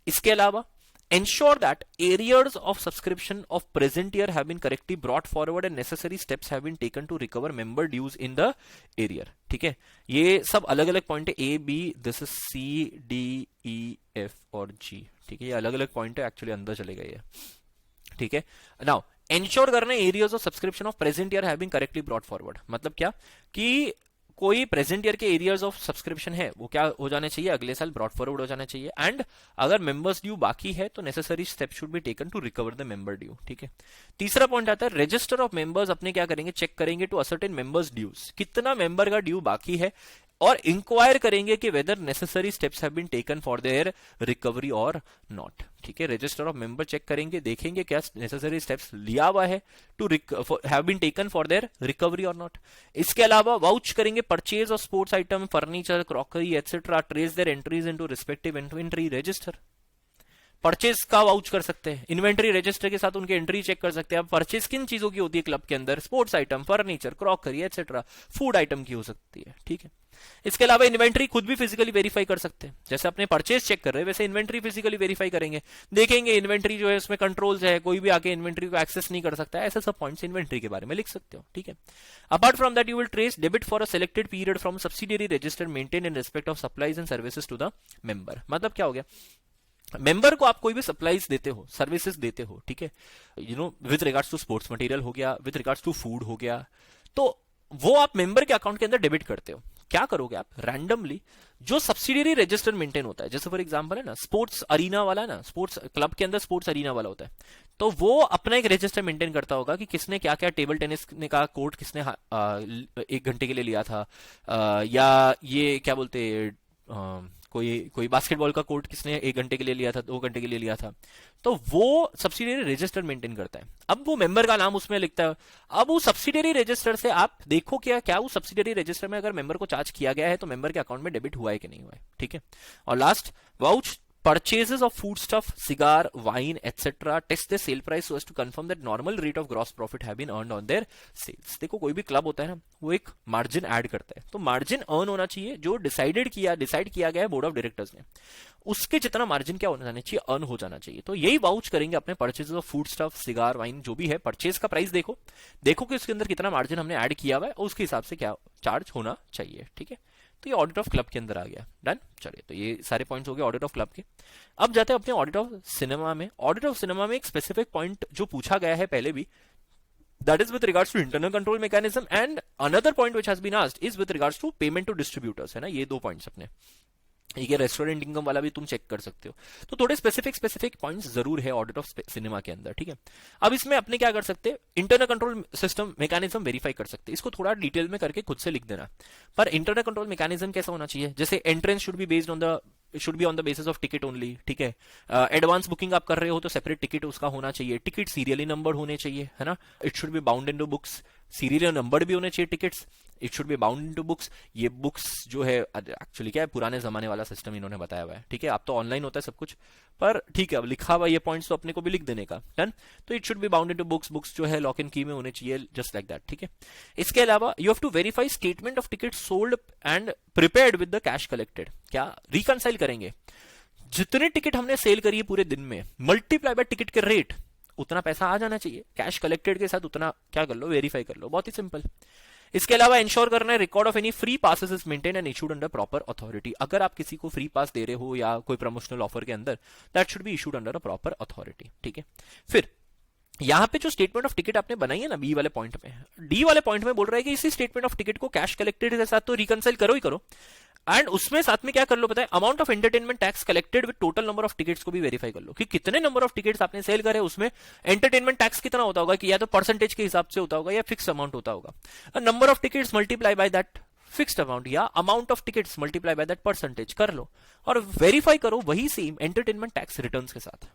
इसके अलावा ensure that arrears of subscription of present year have been correctly brought forward and necessary steps have been taken to recover member dues in the arrear। ठीक है, ये सब अलग अलग पॉइंट है, A B, this is C D E F और जी। ठीक है, ये अलग अलग पॉइंट है, एक्चुअली अंदर चले गए। ठीक है, नाउ एंश्योर करना arrears of subscription of present year have been correctly brought forward, मतलब क्या कि कोई प्रेजेंट ईयर के एरियाज ऑफ सब्सक्रिप्शन है वो क्या हो जाने चाहिए, अगले साल ब्रॉट फॉरवर्ड हो जाना चाहिए। एंड अगर मेंबर्स ड्यू बाकी है तो necessary step should be taken to recover the member due. ठीक है, तीसरा पॉइंट आता है रजिस्टर ऑफ मेंबर्स अपने क्या करेंगे, चेक करेंगे टू असर्टेन मेंबर्स ड्यूज, कितना मेंबर का ड्यू बाकी है, और इंक्वायर करेंगे कि whether necessary steps have been taken for their recovery और नॉट। ठीक है, रजिस्टर ऑफ मेंबर चेक करेंगे, देखेंगे क्या नेसेसरी स्टेप्स लिया हुआ है to have been taken for their recovery और नॉट। इसके अलावा वाउच करेंगे purchase of sports item, furniture, crockery etcetera, trace their entries into respective inventory register. Purchase का वाउच कर सकते हैं, इन्वेंटरी रजिस्टर के साथ उनकी एंट्री चेक कर सकते हैं। अब परचेज किन चीजों की होती है क्लब के अंदर, sports item, furniture, crockery etcetera, food item की हो सकती है। ठीक है, इसके अलावा इन्वेंटरी खुद भी फिजिकली वेरीफाई कर सकते हैं, जैसे अपने परचेज चेक कर रहे हैं वैसे इन्वेंटरी फिजिकली वेरीफाई करेंगे, देखेंगे इन्वेंटरी जो है उसमें कंट्रोल्स है, कोई भी आके इन्वेंटरी को एक्सेस नहीं कर सकता है, ऐसे सब पॉइंट्स इन्वेंटरी के बारे में लिख सकते हो। ठीक है, apart from that you will trace debit for a selected period from subsidiary register maintain in respect of supplies and services to the member. मतलब क्या हो गया, मेंबर को आप कोई भी सप्लाईज देते हो, सर्विसेज देते हो, ठीक है, you know with regards to sports material हो गया, विद रिगार्ड्स टू फूड हो गया, तो वो आप मेंबर के अकाउंट के अंदर डेबिट करते हो। क्या करोगे आप, रैंडमली जो सब्सिडियरी रजिस्टर मेंटेन होता है, जैसे फॉर एग्जांपल है ना स्पोर्ट्स अरीना वाला है ना, स्पोर्ट्स क्लब के अंदर स्पोर्ट्स अरीना वाला होता है, तो वो अपना एक रजिस्टर मेंटेन करता होगा कि किसने क्या क्या, टेबल टेनिस का कोर्ट किसने 1 घंटे के लिए लिया था, या ये क्या बोलते कोई बास्केटबॉल का कोर्ट किसने 1 घंटे के लिए लिया था, 2 घंटे के लिए लिया था, तो वो सब्सिडियरी रजिस्टर मेंटेन करता है। अब वो मेंबर का नाम उसमें लिखता है। अब वो सब्सिडियरी रजिस्टर से आप देखो क्या वो सब्सिडियरी रजिस्टर में अगर मेंबर को चार्ज किया गया है तो मेंबर के अकाउंट में डेबिट हुआ है कि नहीं हुआ है। ठीक है, और last vouch purchases of foodstuff, cigar, wine, etc. Test the sale price so as to confirm that normal rate of gross profit have been earned on their sales। देखो कोई भी क्लब होता है ना, वो एक मार्जिन ऐड करता है, तो मार्जिन अर्न होना चाहिए जो डिसाइड किया गया है बोर्ड ऑफ डायरेक्टर्स ने, उसके जितना मार्जिन क्या होना चाहिए, अर्न हो जाना चाहिए। तो यही वाउच करेंगे अपने purchases of food stuff, cigar, wine, जो भी है, परचेज का प्राइस देखो कि उसके अंदर कितना मार्जिन हमने ऐड किया हुआ है और उसके हिसाब से क्या चार्ज होना चाहिए। ठीक है, तो ये ऑडिट ऑफ क्लब के अंदर आ गया। डन, चलिए, तो ये सारे पॉइंट्स हो गए ऑडिट ऑफ क्लब के। अब जाते हैं अपने ऑडिट ऑफ सिनेमा में। ऑडिट ऑफ सिनेमा में एक स्पेसिफिक पॉइंट जो पूछा गया है पहले भी, that is with regards to internal control mechanism, and another point which has been asked is with regards to payment to distributors, है ना, ये 2 पॉइंट्स अपने। ये रेस्टोरेंट इनकम वाला भी तुम चेक कर सकते हो, तो थोड़े स्पेसिफिक पॉइंट्स जरूर है ऑडिट ऑफ सिनेमा के अंदर। ठीक है, अब इसमें अपने क्या कर सकते हैं, internal control system mechanism verify कर सकते हैं। इसको थोड़ा डिटेल में करके खुद से लिख देना, पर इंटरनल कंट्रोल मैकेनिज्म कैसा होना चाहिए, जैसे entrance should be on the basis of ticket only. ठीक है, एडवांस बुकिंग आप कर रहे हो तो सेपरेट टिकट उसका होना चाहिए, टिकट सीरियली नंबर होने चाहिए, है ना, it should be bound in to books, serial number भी होने चाहिए tickets, it should be bound into books. ये बुक्स जो है एक्चुअली क्या है, पुराने जमाने वाला सिस्टम इन्होंने बताया हुआ है। ठीक है, अब तो ऑनलाइन होता है सब कुछ, पर ठीक है, अब लिखा हुआ ये पॉइंट्स तो अपने को भी लिख देने का। डन, तो it should be bound into books जो है लॉक इन की में होने चाहिए, जस्ट लाइक दैट। ठीक है, इसके अलावा you have to verify statement of ticket sold and prepared with the cash collected. क्या रिकंसाइल करेंगे, जितने टिकट हमने सेल करी है पूरे दिन में, मल्टीप्लाई बाय टिकट के रेट, उतना पैसा आ जाना चाहिए कैश कलेक्टेड के साथ, उतना क्या कर लो, वेरीफाई कर लो, बहुत ही सिंपल। इसके अलावा इंश्योर करना है record of any free passes is maintain and issued under proper authority. अगर आप किसी को फ्री पास दे रहे हो या कोई प्रमोशनल ऑफर के अंदर, that should be issued under a proper authority. ठीक है, फिर यहां पे जो स्टेटमेंट ऑफ टिकट आपने बनाई है ना, बी वाले पॉइंट में, डी वाले पॉइंट में बोल रहा है कि इसी स्टेटमेंट ऑफ टिकट को कैश कलेक्टेड के साथ तो रिकंसाइल करो ही करो, एंड उसमें साथ में क्या कर लो पता है, amount of entertainment tax collected with total number of tickets को भी वेरीफाई कर लो कि कितने नंबर ऑफ टिकट्स आपने सेल करे, उसमें एंटरटेनमेंट टैक्स कितना होता होगा, कि या तो परसेंटेज के हिसाब से होता होगा या फिक्स अमाउंट होता होगा। Number of tickets multiply by that fixed amount या amount of tickets multiply by that percentage कर लो और वेरीफाई करो वही सेम एंटरटेनमेंट टैक्स रिटर्न्स के साथ।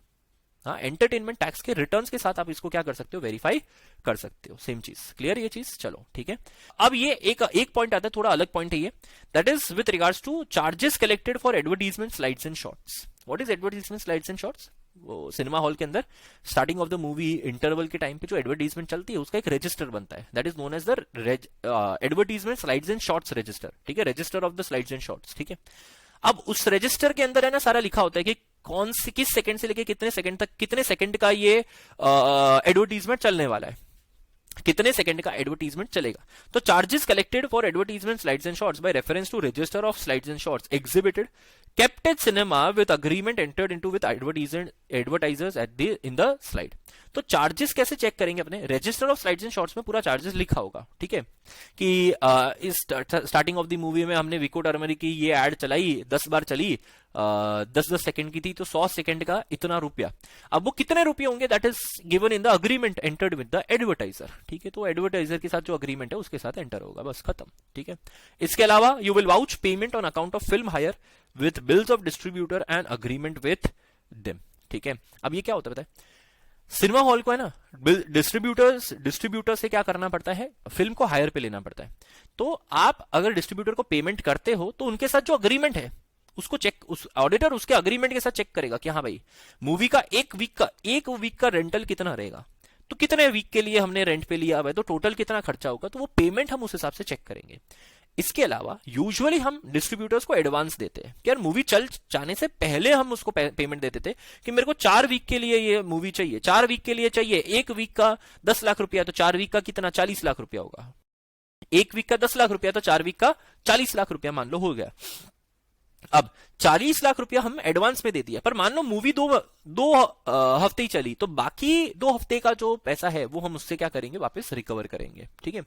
हाँ, एंटरटेनमेंट टैक्स के रिटर्न्स के साथ आप इसको क्या कर सकते हो, वेरीफाई कर सकते हो। सेम चीज, क्लियर ये चीज, चलो ठीक है। अब ये एक पॉइंट आता है, थोड़ा अलग पॉइंट है ये, that is with regards two charges collected for advertisement slides and shorts. What is advertisement slides and shorts? वो सिनेमा हॉल के अंदर starting of the movie interval के टाइम पे जो एडवर्टीजमेंट चलती है उसका एक रजिस्टर बनता है, that is known as the advertisement slides and shorts register. ठीक है, register of the slides and shorts. ठीक है, अब उस रजिस्टर के अंदर है ना सारा लिखा होता है कि कौन सी किस सेकंड से लेके कितने सेकंड तक कितने सेकंड का ये एडवर्टीजमेंट चलने वाला है, कितने सेकंड का एडवर्टीजमेंट चलेगा। तो charges collected for advertisement slides and shorts by reference to register of slides and shorts exhibited kept at cinema with agreement entered into with advertisers at the in the slide। तो चार्जेस कैसे चेक करेंगे अपने register of slides and shorts में पूरा चार्जेस लिखा होगा, ठीक है, कि इस स्टार्टिंग ऑफ द मूवी में हमने विको टर्मरी की ये एड चलाई 10 बार चली, 10-10 सेकंड की थी, तो 100 सेकंड का इतना रुपया। अब वो कितने रुपये होंगे that is given in the agreement entered with the advertiser, ठीक है, तो एडवर्टाइजर के साथ जो अग्रीमेंट है उसके साथ एंटर होगा, बस खत्म, ठीक है। इसके अलावा you will vouch payment on account of film hire with bills of distributor and agreement with them, ठीक है। अब ये क्या होता है बताए, सिनेमा हॉल को है ना डिस्ट्रीब्यूटर से क्या करना पड़ता है, फिल्म को हायर पे लेना पड़ता है। तो आप अगर डिस्ट्रीब्यूटर को पेमेंट करते हो तो उनके साथ जो अग्रीमेंट है उसको चेक, उस ऑडिटर उसके अग्रीमेंट के साथ चेक करेगा कि हाँ भाई मूवी का एक वीक का रेंटल कितना रहेगा, तो कितने वीक के लिए हमने रेंट पे लिया है, तो टोटल कितना खर्चा होगा, तो वो पेमेंट हम उस हिसाब से चेक करेंगे। इसके अलावा यूजुअली हम डिस्ट्रीब्यूटर्स को एडवांस देते हैं कि यार मूवी चल जाने से पहले हम उसको पेमेंट देते थे कि मेरे को 4 वीक के लिए ये मूवी चाहिए, 4 वीक के लिए चाहिए, 1 वीक का 10 लाख रुपया, तो 4 वीक का कितना 40 लाख रुपया होगा, 1 वीक का 10 लाख रुपया, तो 4 वीक का 40 लाख रुपया मान लो हो गया। अब 40 लाख रुपया हम एडवांस में दे दिया, पर मान लो मूवी दो हफ्ते ही चली, तो बाकी 2 हफ्ते का जो पैसा है वो हम उससे क्या करेंगे, वापस रिकवर करेंगे, ठीक है।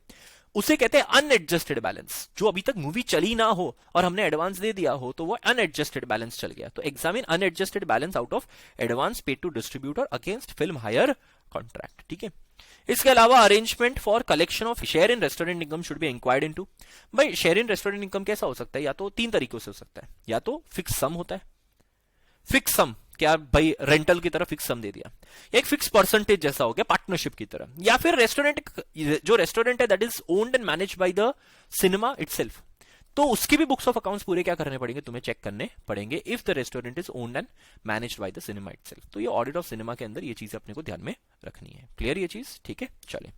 उसे कहते हैं अनएडजस्टेड बैलेंस, जो अभी तक मूवी चली ना हो और हमने एडवांस दे दिया हो तो वो अनएडजस्टेड बैलेंस चल गया। तो examine unadjusted balance out of advance paid to distributor against film hire contract, ठीक है। इसके अलावा arrangement for collection of share in restaurant income should be inquired into. भाई शेयर इन रेस्टोरेंट इनकम कैसा हो सकता है, या तो 3 तरीकों से हो सकता है, या तो फिक्स सम होता है, फिक्स सम क्या भाई रेंटल की तरह फिक्स सम दे दिया, एक फिक्स परसेंटेज जैसा हो गया पार्टनरशिप की तरह, या फिर जो रेस्टोरेंट है that is owned and managed by the cinema itself, तो उसकी भी बुक्स ऑफ अकाउंट्स पूरे क्या करने पड़ेंगे, तुम्हें चेक करने पड़ेंगे if the restaurant is owned and managed by the cinema itself. तो ये ऑडिट ऑफ सिनेमा के अंदर ये चीज अपने को ध्यान में रखनी है। क्लियर ये चीज, ठीक है। चले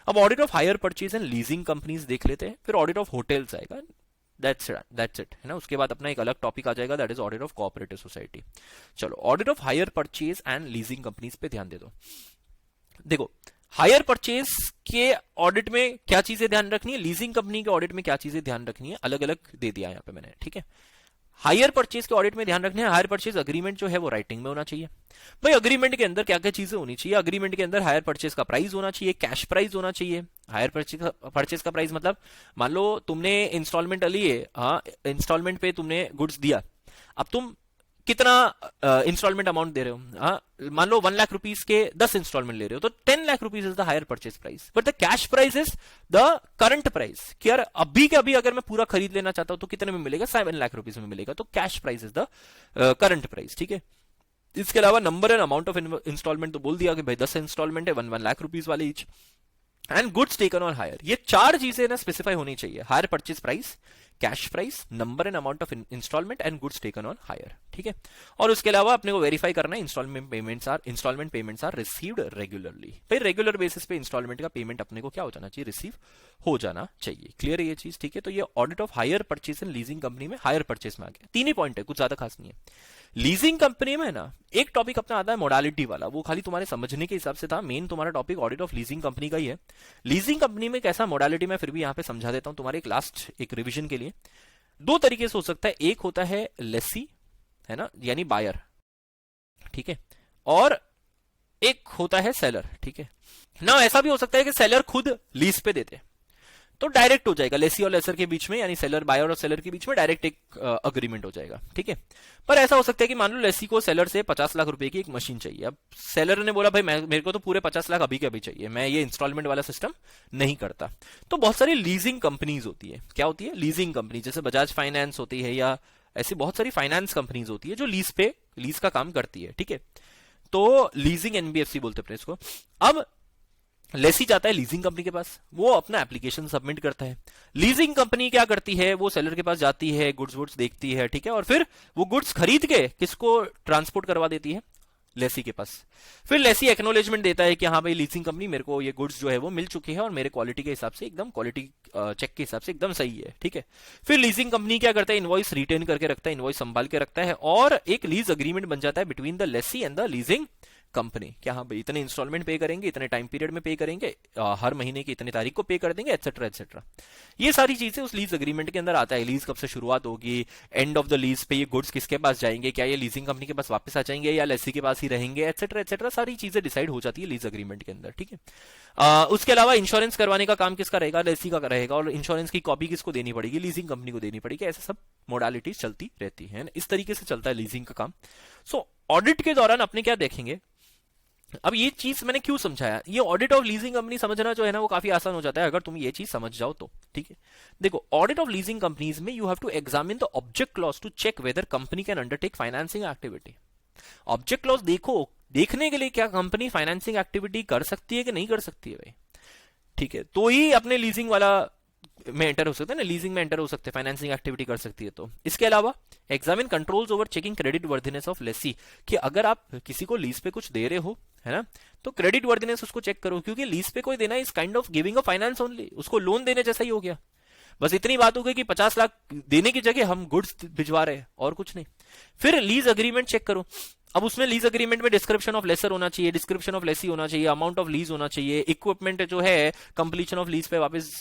अब audit of hire purchase and leasing companies देख लेते हैं, फिर ऑडिट ऑफ होटल्स आएगा, दैट्स इट, है ना। उसके बाद अपना एक अलग टॉपिक आ जाएगा that is audit of cooperative society. चलो audit of hire purchase and leasing companies पे ध्यान दे दो। देखो हायर परचेज के ऑडिट में क्या चीजें ध्यान रखनी है, लीजिंग कंपनी के ऑडिट में क्या चीजें ध्यान रखनी है, अलग अलग दे दिया यहां पे मैंने, ठीक है। हायर परचेज के ऑडिट में ध्यान रखना है, हायर परचेज अग्रीमेंट जो है वो राइटिंग में होना चाहिए। भाई अग्रीमेंट के अंदर क्या क्या चीजें होनी चाहिए, अग्रीमेंट के अंदर हायर परचेज का प्राइस होना चाहिए, कैश प्राइस होना चाहिए। हायर परचेज का प्राइस मतलब मान लो तुमने इंस्टॉलमेंट ली है, हाँ इंस्टॉलमेंट पे तुमने गुड्स दिया, अब तुम कितना इंस्टॉलमेंट अमाउंट दे रहे हो, हाँ मान लो 1 लाख रुपीज के 10 इंस्टॉलमेंट ले रहे हो, तो 10 lakh rupees is the higher purchase price, but the cash price is the current price कि यार अभी के अभी अगर मैं पूरा खरीद लेना चाहता हूं तो कितने में मिलेगा, 7 लाख रुपीज में मिलेगा, तो cash price is the current price, ठीक है। इसके अलावा number and amount of instalment तो बोल दिया कि भाई 10 इंस्टॉलमेंट है, 1 लाख रुपीज वाले each, and goods taken on hire, ये 4 चीजें ना स्पेसिफाई होनी चाहिए, hire purchase price, cash price, number and amount of instalment and goods taken on hire, ठीक है। और उसके अलावा अपने को वेरीफाई करना है instalment payments are received regularly, भाई रेगुलर बेसिस पे इंस्टॉलमेंट का पेमेंट अपने को क्या हो जाना चाहिए, रिसीव हो जाना चाहिए। क्लियर है ये चीज, ठीक है। तो ये audit of hire purchase and leasing company में हायर परचेज में आ गया, 3 ही पॉइंट है, कुछ ज्यादा खास नहीं है। लीजिंग कंपनी में ना एक टॉपिक अपना आता है मोडालिटी वाला, वो खाली तुम्हारे समझने के हिसाब से था, मेन तुम्हारा topic audit of leasing company का ही है। लीजिंग कंपनी में कैसा मोडालिटी मैं फिर भी यहां पे समझा देता हूं तुम्हारे एक लास्ट एक रिविजन के लिए। 2 तरीके से हो सकता है, एक होता है लेसी, है ना, यानी बायर, ठीक है, और एक होता है सेलर, ठीक है ना। ऐसा भी हो सकता है कि सेलर खुद लीज पे देते, तो डायरेक्ट हो जाएगा लेसी और लेसर के बीच में, यानी सेलर बायर और सेलर के बीच में डायरेक्ट एक अग्रीमेंट हो जाएगा, ठीक है। पर ऐसा हो सकता है कि मान लो लेसी को सेलर से 50 लाख रुपए की एक मशीन चाहिए, अब सेलर ने बोला भाई मेरे को तो पूरे 50 लाख अभी के अभी चाहिए, मैं ये इंस्टॉलमेंट वाला सिस्टम नहीं करता। तो बहुत सारी लीजिंग कंपनीज होती है, क्या होती है, लीजिंग कंपनी, जैसे बजाज फाइनेंस होती है या ऐसी बहुत सारी फाइनेंस कंपनीज होती है जो लीज का काम करती है, ठीक है। तो लीजिंग एनबीएफसी बोलते हैं इसको। अब लेसी जाता है लीजिंग कंपनी के पास, वो अपना एप्लीकेशन सबमिट करता है, लीजिंग कंपनी क्या करती है, वो सेलर के पास जाती है, गुड्स देखती है, ठीक है, और फिर वो गुड्स खरीद के किसको ट्रांसपोर्ट करवा देती है, लेसी के पास। फिर लेसी एक्नोलेजमेंट देता है कि हाँ भाई लीजिंग कंपनी मेरे को ये गुड्स जो है वो मिल चुकी है और मेरे क्वालिटी के हिसाब से एकदम क्वालिटी चेक के हिसाब से एकदम सही है, ठीक है। फिर लीजिंग कंपनी क्या करता है, इनवॉइस रिटेन करके रखता है, इनवॉइस संभाल के रखता है और एक लीज अग्रीमेंट बन जाता है between the lessee and the leasing company. क्या हाँ भाई इतने इंस्टॉलमेंट पे करेंगे, इतने टाइम पीरियड में पे करेंगे, हर महीने की इतनी तारीख को पे कर देंगे, एटसेट्रा एटसेट्रा। ये सारी चीजें उस लीज अग्रीमेंट के अंदर आता है। लीज कब से शुरुआत होगी, एंड ऑफ द लीज पे ये गुड्स किसके पास जाएंगे, क्या ये लीजिंग कंपनी के पास वापस आ जाएंगे या लेसी के पास ही रहेंगे, एटसेट्रा एटसेट्रा, सारी चीजें डिसाइड हो जाती है लीज अग्रीमेंट के अंदर, ठीक है। उसके अलावा इंश्योरेंस करवाने का काम किसका रहेगा, लेसी का रहेगा, और इंश्योरेंस की कॉपी किसको देनी पड़ेगी, लीजिंग कंपनी को देनी पड़ेगी। ऐसे सब मोडालिटीज चलती रहती है, इस तरीके से चलता है लीजिंग का काम। सो ऑडिट के दौरान अपने क्या देखेंगे, अब ये चीज मैंने क्यों समझाया, ये ऑडिट ऑफ लीजिंग कंपनी समझना जो है ना वो काफी आसान हो जाता है अगर तुम ये चीज समझ जाओ तो, ठीक है। देखो ऑडिट ऑफ लीजिंग कंपनीज में you have to examine the object clause to check whether company can undertake financing activity. Object clause देखो, देखने के लिए क्या कंपनी फाइनेंसिंग एक्टिविटी कर सकती है कि नहीं कर सकती है भाई, ठीक है। तो ही अपने लीजिंग वाला में एंटर हो सकते हैं ना, लीजिंग में एंटर हो सकते हैं, फाइनेंसिंग एक्टिविटी कर सकती है तो। इसके अलावा examine controls over checking creditworthiness of lessee, कि अगर आप किसी को लीज पे कुछ दे रहे हो है ना, तो क्रेडिट वर्थिनेस उसको चेक करो, क्योंकि लीज पे कोई देना is kind of giving a finance only, उसको लोन देने जैसा ही हो गया। बस इतनी बात हो गई कि 50 लाख देने की जगह हम गुड्स भिजवा रहे हैं और कुछ नहीं। फिर लीज अग्रीमेंट चेक करो, अब उसमें लीज अग्रीमेंट में डिस्क्रिप्शन ऑफ लेसर होना चाहिए, डिस्क्रिप्शन ऑफ लेसी होना चाहिए, अमाउंट ऑफ लीज होना चाहिए, इक्विपमेंट जो है कंप्लीशन ऑफ लीज पे वापस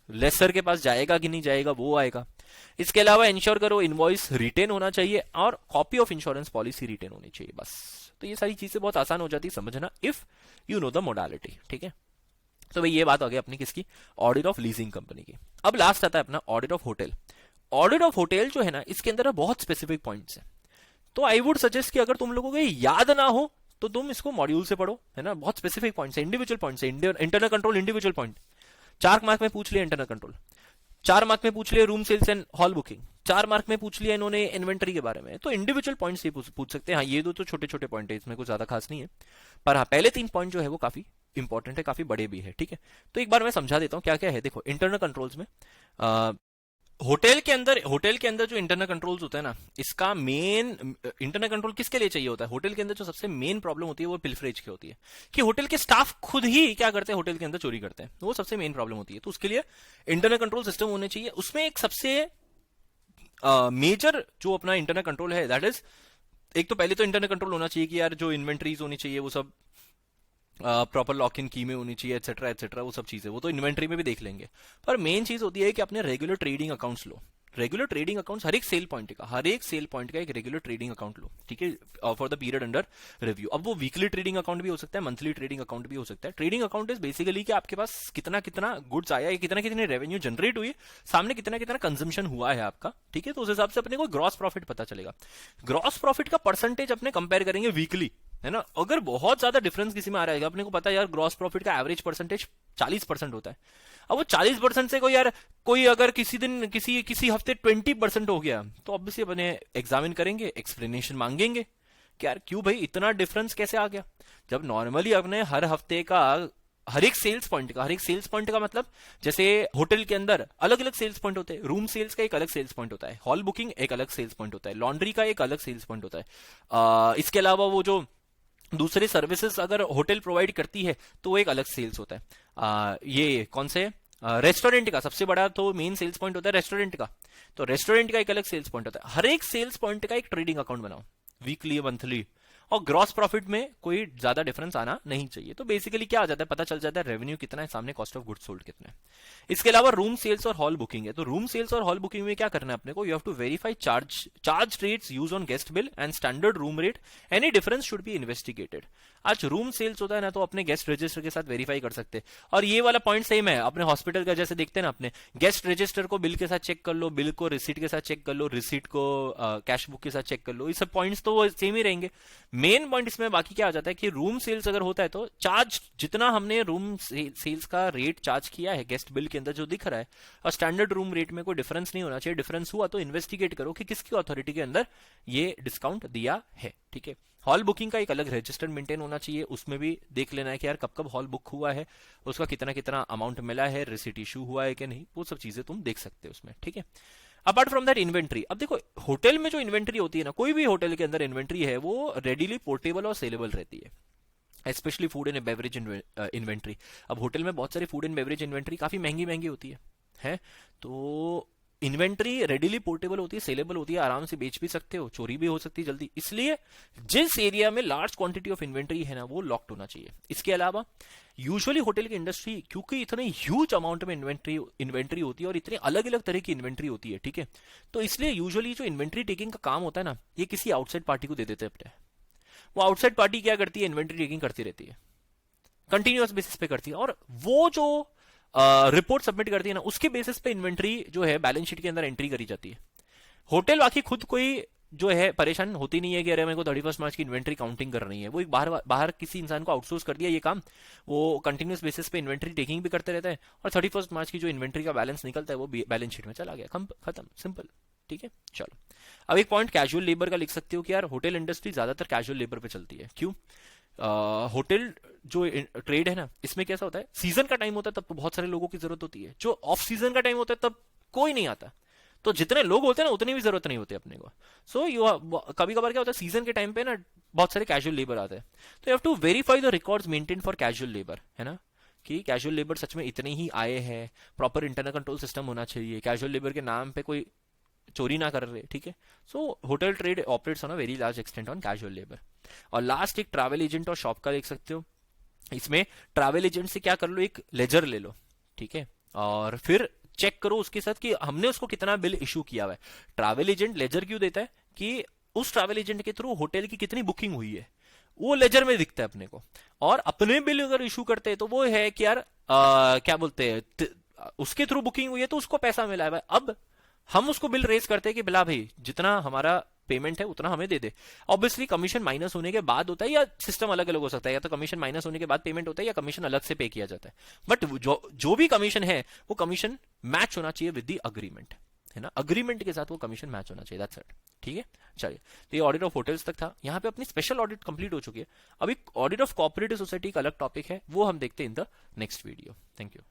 लेसर के पास जाएगा कि नहीं जाएगा वो आएगा। इसके अलावा इंश्योर करो इनवॉइस रिटेन होना चाहिए और copy of insurance policy retain होनी चाहिए, बस। तो ये सारी चीजें बहुत आसान हो जाती है समझना if you know the modality, ठीक है। तो भाई ये बात आ गई अपनी किसकी, ऑडिट ऑफ लीजिंग कंपनी की। अब लास्ट आता है अपना audit of hotel. Audit of hotel जो है ना इसके अंदर बहुत स्पेसिफिक पॉइंट्स हैं, तो आई वुड सजेस्ट कि अगर तुम लोगों को याद ना हो तो तुम इसको मॉड्यूल से पढ़ो, है ना। बहुत स्पेसिफिक पॉइंट्स है, इंडिविजुअल पॉइंट्स है, internal control individual point. 4 mark में पूछ लिया इंटरनल कंट्रोल, 4 मार्क में पूछ लिया room sales and hall booking, 4 mark में पूछ लिया इन्होंने इन्वेंटरी के बारे में। तो इंडिविजुअल पॉइंट्स ही पूछ सकते हैं। हाँ ये दो तो छोटे छोटे पॉइंट है, इसमें कुछ ज्यादा खास नहीं है, पर हाँ पहले 3 पॉइंट जो है वो काफी इंपॉर्टेंट है, काफी बड़े भी है, ठीक है। तो एक बार मैं समझा देता हूँ क्या क्या है। देखो इंटरनल कंट्रोल्स में होटल के अंदर जो इंटरनल कंट्रोल्स होता है ना, इसका मेन इंटरनल कंट्रोल किसके लिए चाहिए होता है, होटल के अंदर जो सबसे मेन प्रॉब्लम होती है वो पिल्फरेज की होती है, कि होटल के स्टाफ खुद ही क्या करते हैं, होटल के अंदर चोरी करते हैं, वो सबसे मेन प्रॉब्लम होती है। तो उसके लिए इंटरनल कंट्रोल सिस्टम होने चाहिए। उसमें एक सबसे मेजर जो अपना इंटरनल कंट्रोल है दैट इज, एक तो पहले तो इंटरनल कंट्रोल होना चाहिए कि यार जो इन्वेंट्रीज होनी चाहिए वो सब प्रॉपर लॉक इन की में होनी चाहिए, एटसेट्रा एटसेट्रा, वो सब चीजें वो तो इन्वेंट्री में भी देख लेंगे। पर मेन चीज होती है कि अपने रेगुलर ट्रेडिंग अकाउंट्स लो, रेगुलर ट्रेडिंग अकाउंट्स, हर एक सेल पॉइंट का एक रेगुलर ट्रेडिंग अकाउंट लो, ठीक है, for the period under review. अब वो वीकली ट्रेडिंग अकाउंट भी हो सकता है, मंथली ट्रेडिंग अकाउंट भी हो सकता है। ट्रेडिंग अकाउंट इज बेसिकली कि आपके पास कितना कितना गुड्स आया है, कितना कितनी रेवेन्यू जनरेट हुई, सामने कितना कितना कंजम्पशन हुआ है आपका, ठीक है। तो उस हिसाब से अपने को ग्रॉस प्रॉफिट पता चलेगा। ग्रॉस प्रॉफिट का परसेंटेज अपने कंपेयर करेंगे वीकली, है ना। अगर बहुत ज्यादा डिफरेंस किसी में आ रहा है, अपने को पता है यार ग्रॉस प्रॉफिट का एवरेज परसेंटेज 40% होता है। अब वो 40% से कोई अगर किसी दिन किसी हफ्ते 20% हो गया तो ऑब्वियसली अपने एग्जामिन करेंगे, एक्सप्लेनेशन मांगेंगे कि यार क्यों भाई इतना डिफरेंस कैसे आ गया। जब नॉर्मली अपने हर हफ्ते का हर एक सेल्स पॉइंट का मतलब, जैसे होटल के अंदर अलग अलग सेल्स पॉइंट होते हैं, रूम सेल्स का एक अलग सेल्स पॉइंट होता है, हॉल बुकिंग एक अलग सेल्स पॉइंट होता है, लॉन्ड्री का एक अलग सेल्स पॉइंट होता है। इसके अलावा वो जो दूसरे सर्विसेज अगर होटल प्रोवाइड करती है तो वो एक अलग सेल्स होता है। ये कौन से रेस्टोरेंट का सबसे बड़ा तो मेन सेल्स पॉइंट होता है रेस्टोरेंट का, तो रेस्टोरेंट का एक अलग सेल्स पॉइंट होता है। हर एक सेल्स पॉइंट का एक ट्रेडिंग अकाउंट बनाओ, वीकली मंथली, और ग्रॉस प्रॉफिट में कोई ज्यादा डिफरेंस आना नहीं चाहिए। तो बेसिकली क्या आ जाता है, पता चल जाता है रेवेन्यू कितना है, सामने कॉस्ट ऑफ गुड्स सोल्ड कितना है। इसके अलावा रूम सेल्स और हॉल बुकिंग है, तो रूम सेल्स और हॉल बुकिंग में क्या करना है अपने को, you have to verify charge rates use on guest bill and standard room rate, any difference should be investigated. आज रूम सेल्स होता है ना, तो अपने गेस्ट रजिस्टर के साथ वेरीफाई कर सकते हैं। और ये वाला पॉइंट सेम है अपने हॉस्पिटल का, जैसे देखते हैं ना अपने गेस्ट रजिस्टर को बिल के साथ चेक कर लो, बिल को रिसीट के साथ चेक कर लो, रिसीट को कैश बुक के साथ चेक कर लो, ये सब पॉइंट्स तो सेम ही रहेंगे। मेन पॉइंट इसमें बाकी क्या आ जाता है कि रूम सेल्स अगर होता है तो चार्ज जितना हमने रूम सेल्स का रेट चार्ज किया है गेस्ट बिल के अंदर जो दिख रहा है, और स्टैंडर्ड रूम रेट में कोई डिफरेंस नहीं होना चाहिए। डिफरेंस हुआ तो इन्वेस्टिगेट करो कि किसकी अथॉरिटी के अंदर ये डिस्काउंट दिया है, ठीक है। हॉल बुकिंग का एक अलग रजिस्टर मेंटेन होना चाहिए, उसमें भी देख लेना है कि यार कब कब हॉल बुक हुआ है, उसका कितना कितना अमाउंट मिला है, रिसीट इशू हुआ है कि नहीं, वो सब चीजें तुम देख सकते हो उसमें, ठीक है। अपार्ट फ्रॉम दैट इन्वेंट्री, अब देखो होटल में जो इन्वेंट्री होती है ना, कोई भी होटल के अंदर इन्वेंट्री है वो रेडिली पोर्टेबल और सेलेबल रहती है, specially food and beverage inventory. अब होटल में बहुत सारी फूड एंड बेवरेज इन्वेंट्री काफी महंगी महंगी होती है तो इन्वेंट्री रेडिली पोर्टेबल होती है, सेलेबल होती है, आराम से बेच भी सकते हो, चोरी भी हो सकती है जल्दी, इसलिए जिस एरिया में लार्ज क्वांटिटी ऑफ इन्वेंट्री है ना वो लॉक्ड होना चाहिए। इसके अलावा यूजुअली होटल की इंडस्ट्री क्योंकि इतने ह्यूज अमाउंट में इन्वेंट्री होती है और इतनी अलग अलग तरह की इन्वेंट्री होती है, ठीक है, तो इसलिए यूजुअली जो इन्वेंट्री टेकिंग का काम होता है ना ये किसी आउटसाइड पार्टी को दे देते हैं अपने। वो आउटसाइड पार्टी क्या करती है, इन्वेंट्री टेकिंग करती रहती है, कंटिन्यूअस बेसिस पे करती है, और वो जो रिपोर्ट सबमिट करती है ना उसके बेसिस पे इन्वेंट्री जो है बैलेंस शीट के अंदर एंट्री करी जाती है। होटल बाकी खुद कोई जो है परेशान होती नहीं है कि अरे मेरे को 31 मार्च की इन्वेंट्री काउंटिंग कर रही है, वो एक बाहर किसी इंसान को आउटसोर्स कर दिया ये काम, वो कंटिन्यूस बेसिस पे इन्वेंट्री टेकिंग भी करते रहता है और 31 मार्च की जो इन्वेंट्री का बैलेंस निकलता है वो बैलेंस शीट में चला गया, खत्म, सिंपल, ठीक है। चलो अब एक पॉइंट कैजुअल लेबर का लिख सकते हो कि यार होटल इंडस्ट्री ज्यादातर कैजुअल लेबर पे चलती है, क्यों? होटल जो ट्रेड है ना इसमें कैसा होता है, सीजन का टाइम होता है तब तो बहुत सारे लोगों की जरूरत होती है, जो ऑफ सीजन का टाइम होता है तब कोई नहीं आता, तो जितने लोग होते हैं ना उतनी भी जरूरत नहीं होती अपने को। सो कभी कभार क्या होता है सीजन के टाइम पे ना बहुत सारे कैजुअल लेबर आते हैं, तो you have to verify the records maintain for casual labour, है ना, कि कैजुअल लेबर सच में इतने ही आए हैं, प्रॉपर इंटरनल कंट्रोल सिस्टम होना चाहिए, कैजुअल लेबर के नाम पे कोई चोरी ना कर रहे, ठीक है। So hotel trade operates on a very large extent on casual labour. और लास्ट एक ट्रैवल एजेंट और शॉप का देख सकते हो, इसमें ट्रैवल एजेंट से क्या कर लो, एक लेजर ले लो, ठीक है, और फिर चेक करो उसके साथ कि हमने उसको कितना बिल इशू किया हुआ है। ट्रैवल एजेंट लेजर क्यों देता है कि उस ट्रैवल एजेंट के थ्रू होटल की कितनी बुकिंग हुई है वो लेजर में दिखता है अपने को, और अपने बिल अगर इशू करते हैं तो वो है कि यार क्या बोलते हैं उसके थ्रू बुकिंग हुई है तो उसको पैसा मिला है। अब हम उसको बिल रेज करते हैं कि बिला भाई जितना हमारा पेमेंट है उतना हमें दे दे। ऑब्वियसली कमीशन माइनस होने के बाद होता है या सिस्टम अलग अलग हो सकता है, या तो कमीशन माइनस होने के बाद पेमेंट होता है या कमीशन अलग से पे किया जाता है, बट जो भी कमीशन है वो कमीशन मैच होना चाहिए विद द अग्रीमेंट, है ना, अग्रीमेंट के साथ वो कमीशन मैच होना चाहिए, दैट्स इट, ठीक है। चलिए तो ये ऑडिट ऑफ होटल्स तक था, यहाँ पे अपनी स्पेशल ऑडिट कंप्लीट हो चुकी है। अभी ऑडिट ऑफ कोऑपरेटिव सोसाइटी का अलग टॉपिक है, वो हम देखते हैं in the next video. Thank you.